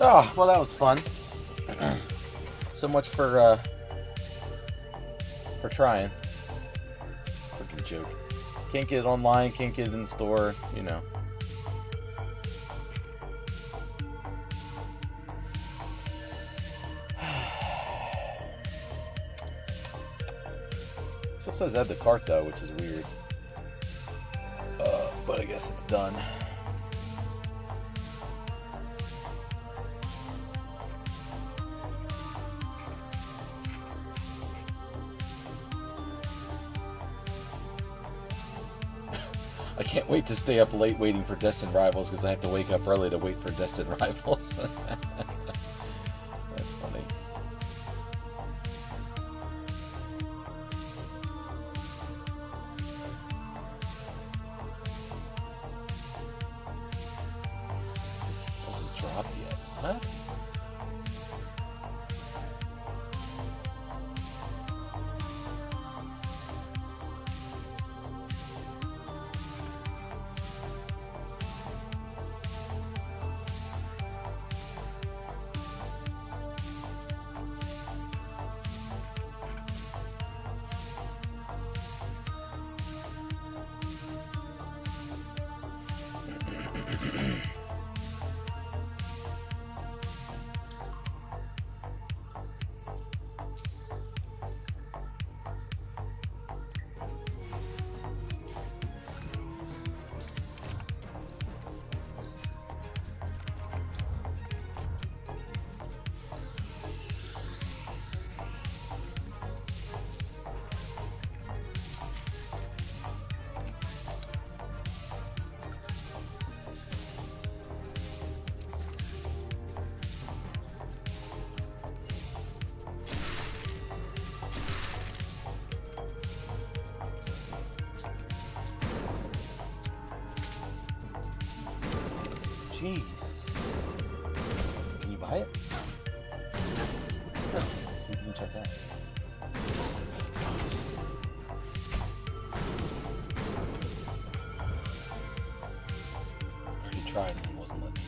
Oh, well, that was fun. So much for trying. Freaking joke. Can't get it online, can't get it in the store, you know. Still says add the cart though, which is weird. But I guess it's done. I can't wait to stay up late waiting for Destined Rivals because I have to wake up early to wait for Destined Rivals. That's funny. Hasn't dropped yet. What? Jeez. Can you buy it? Sure. So you can check that. I already tried and it wasn't letting me.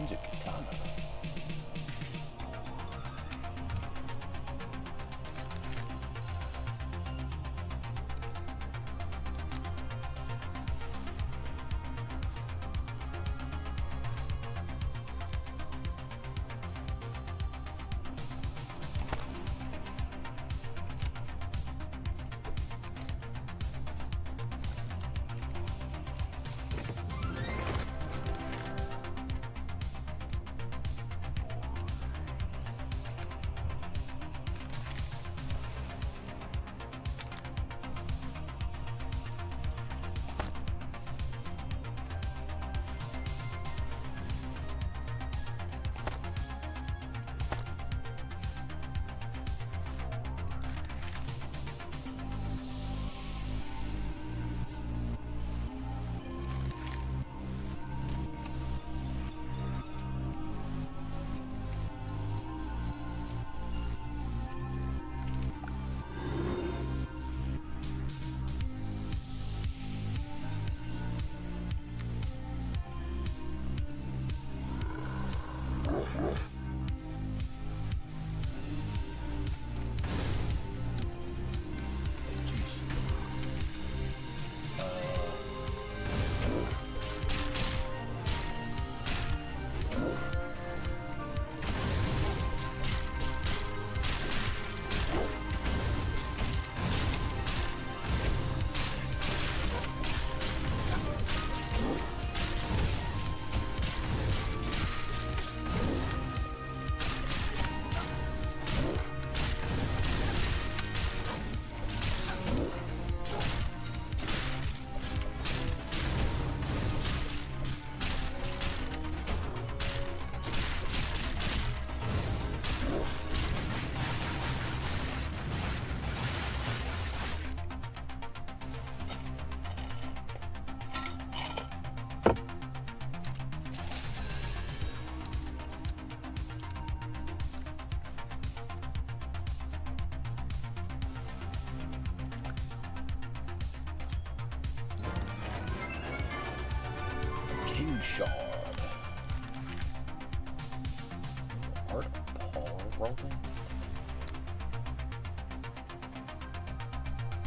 ninja katana. King Shard. Art of Paul rolling.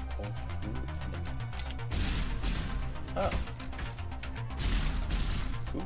Pull through enemies. Oh. Cool.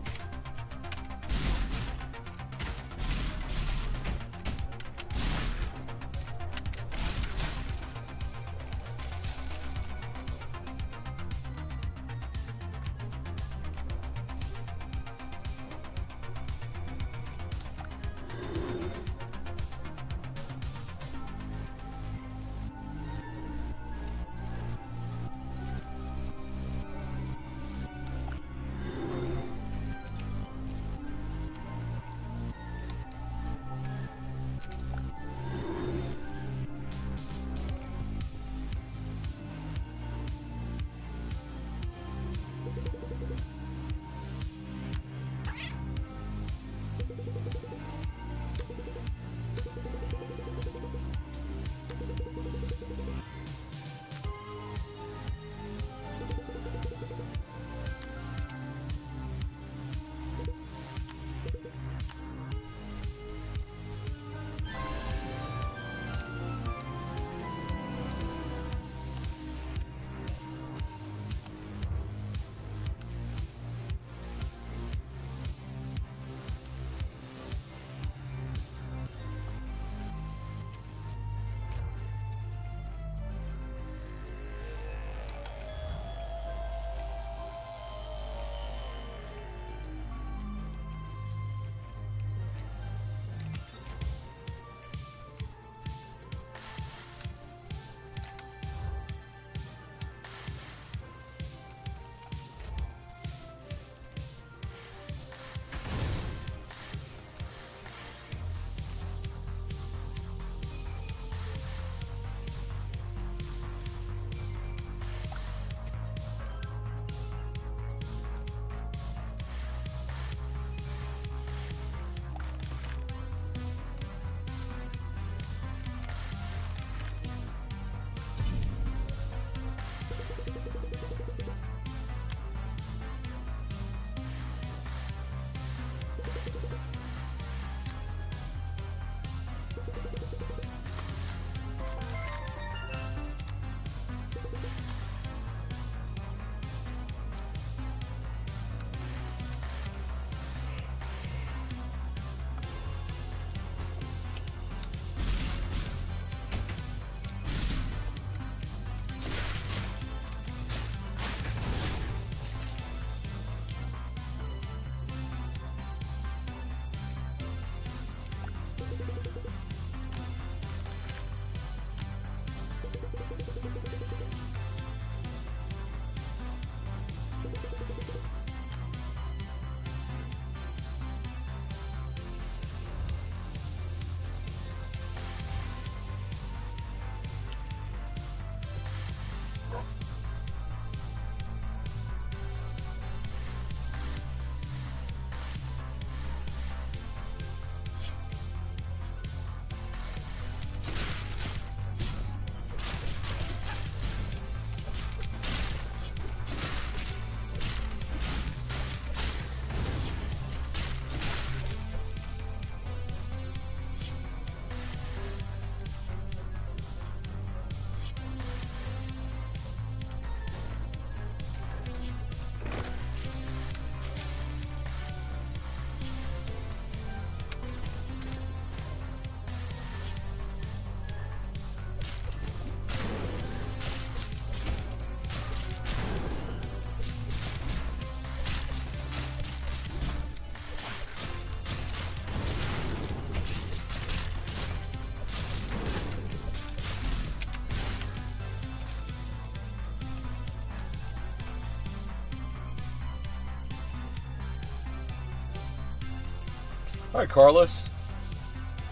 All right, Carlos.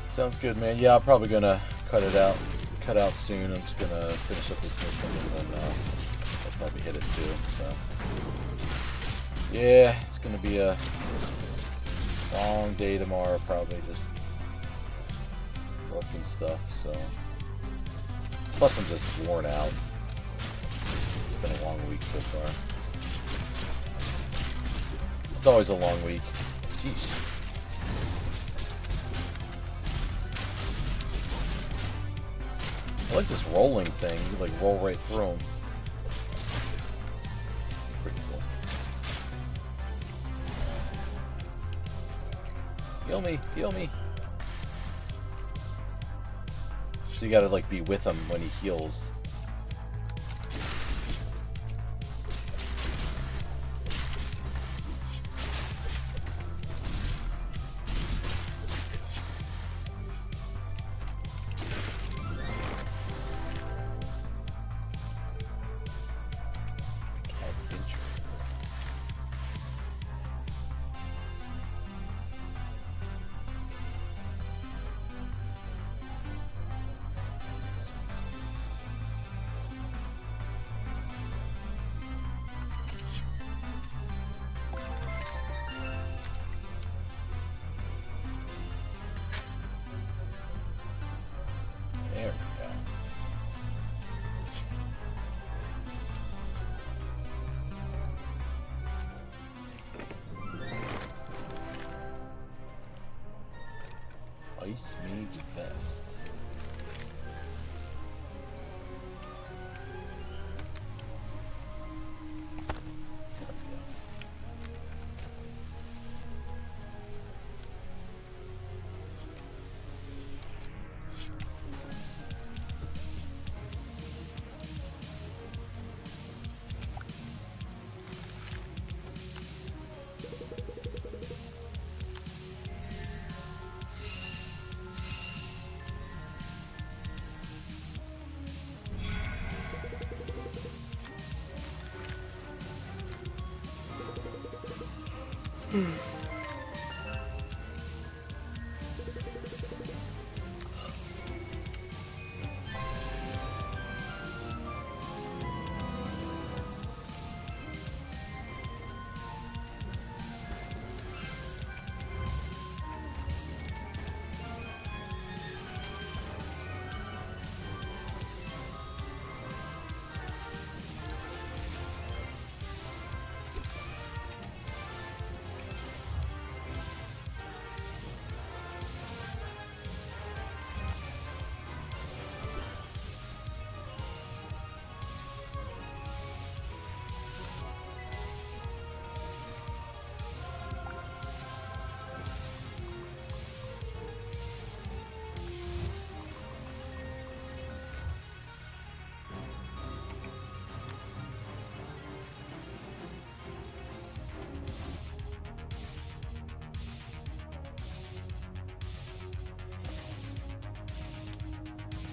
Sounds good, man. Yeah, I'm probably gonna cut out soon. I'm just gonna finish up this mission and then I'll probably hit it too. So yeah, it's gonna be a long day tomorrow. Probably just working stuff. So plus I'm just worn out. It's been a long week so far. It's always a long week. Jeez. I like this rolling thing. You like roll right through them. Pretty cool. Heal me, heal me. So you gotta like be with him when he heals. There we go. Ice Mage Vest. There we go.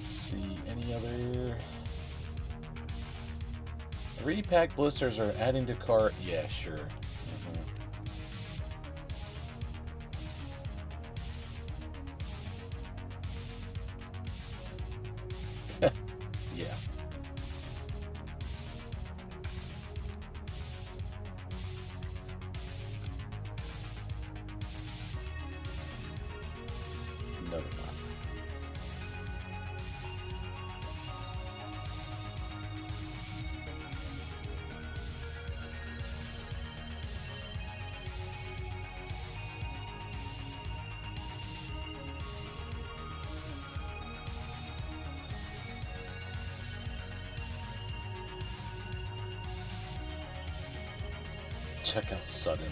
See any other 3-pack blisters are adding to cart? Yeah, sure. Yeah. No, they're not. Check out suddenly.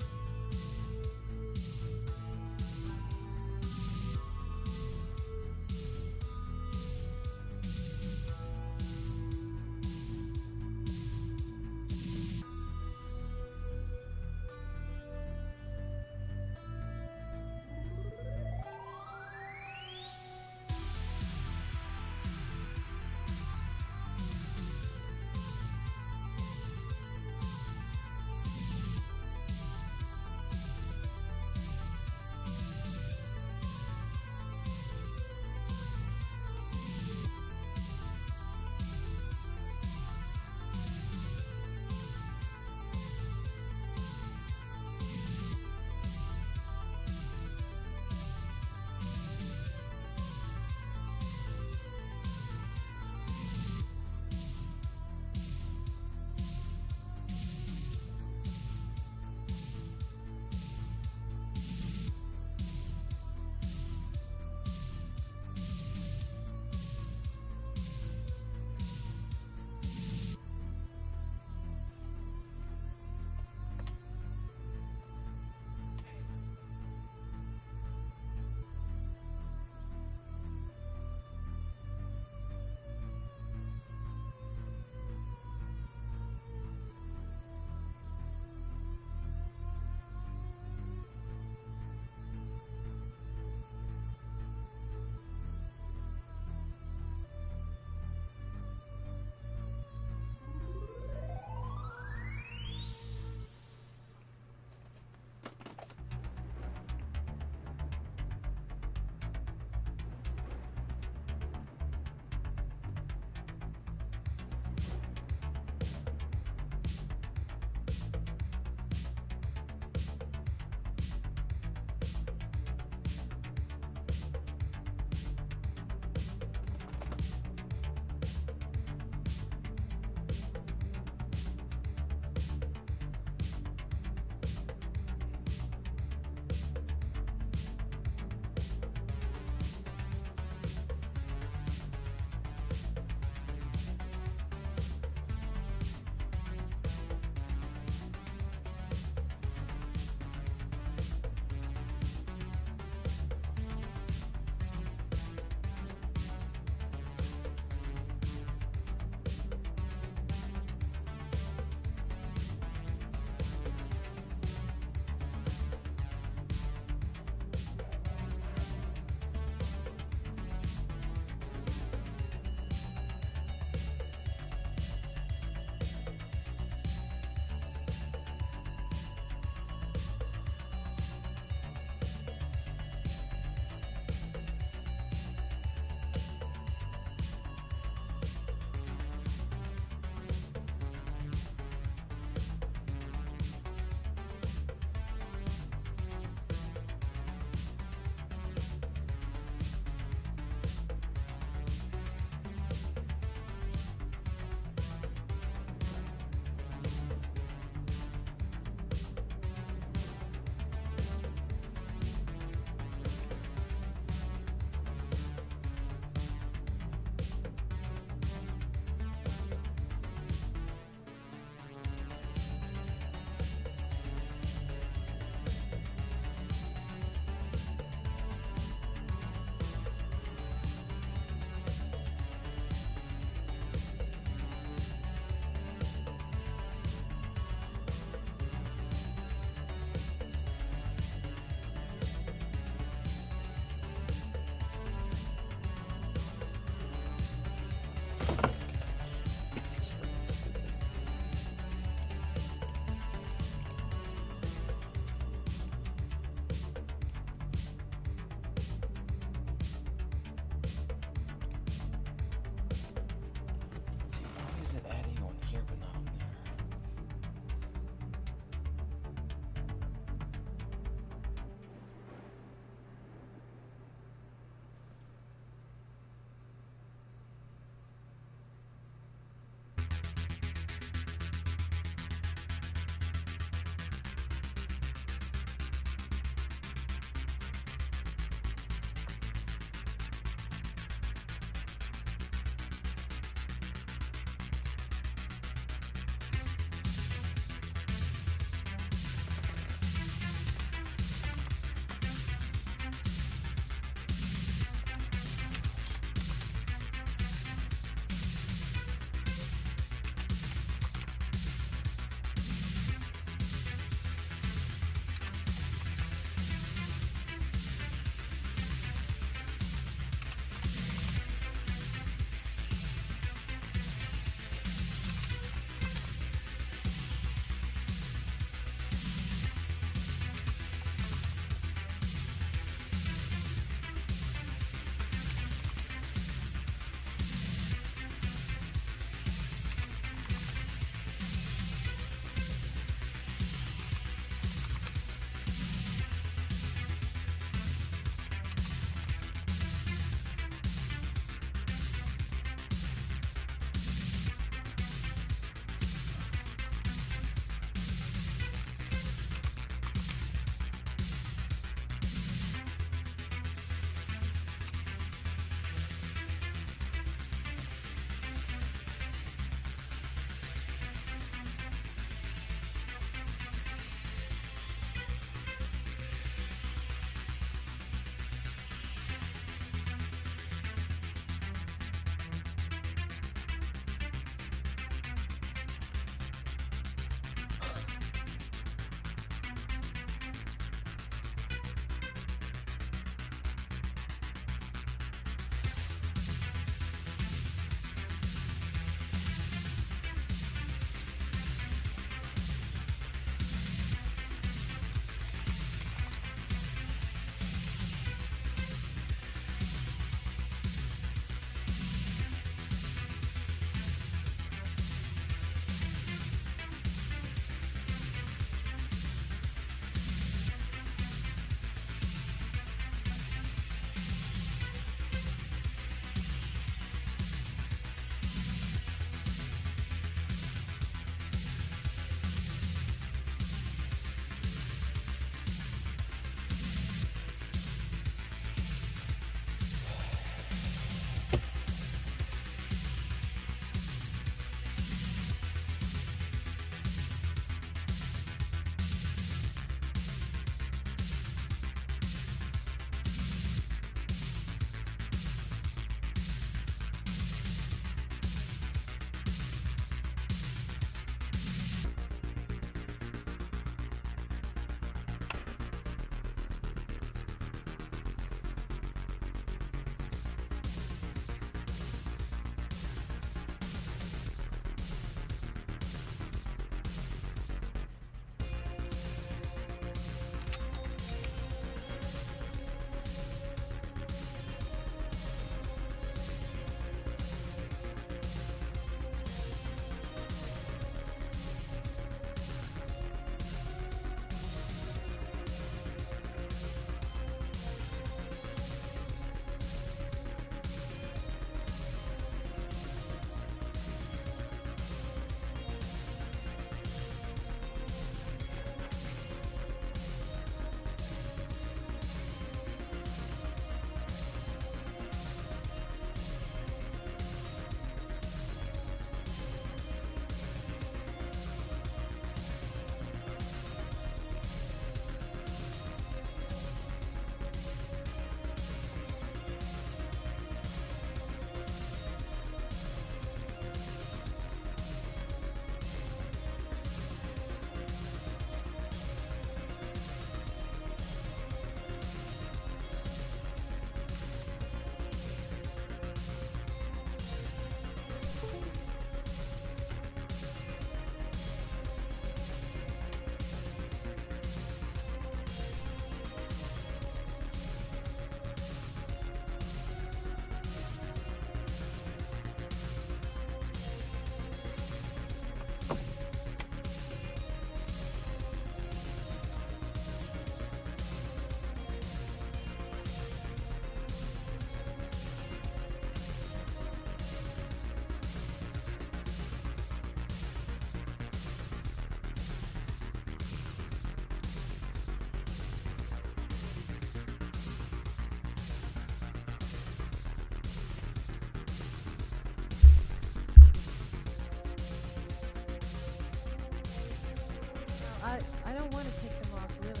I don't want to take them off, really.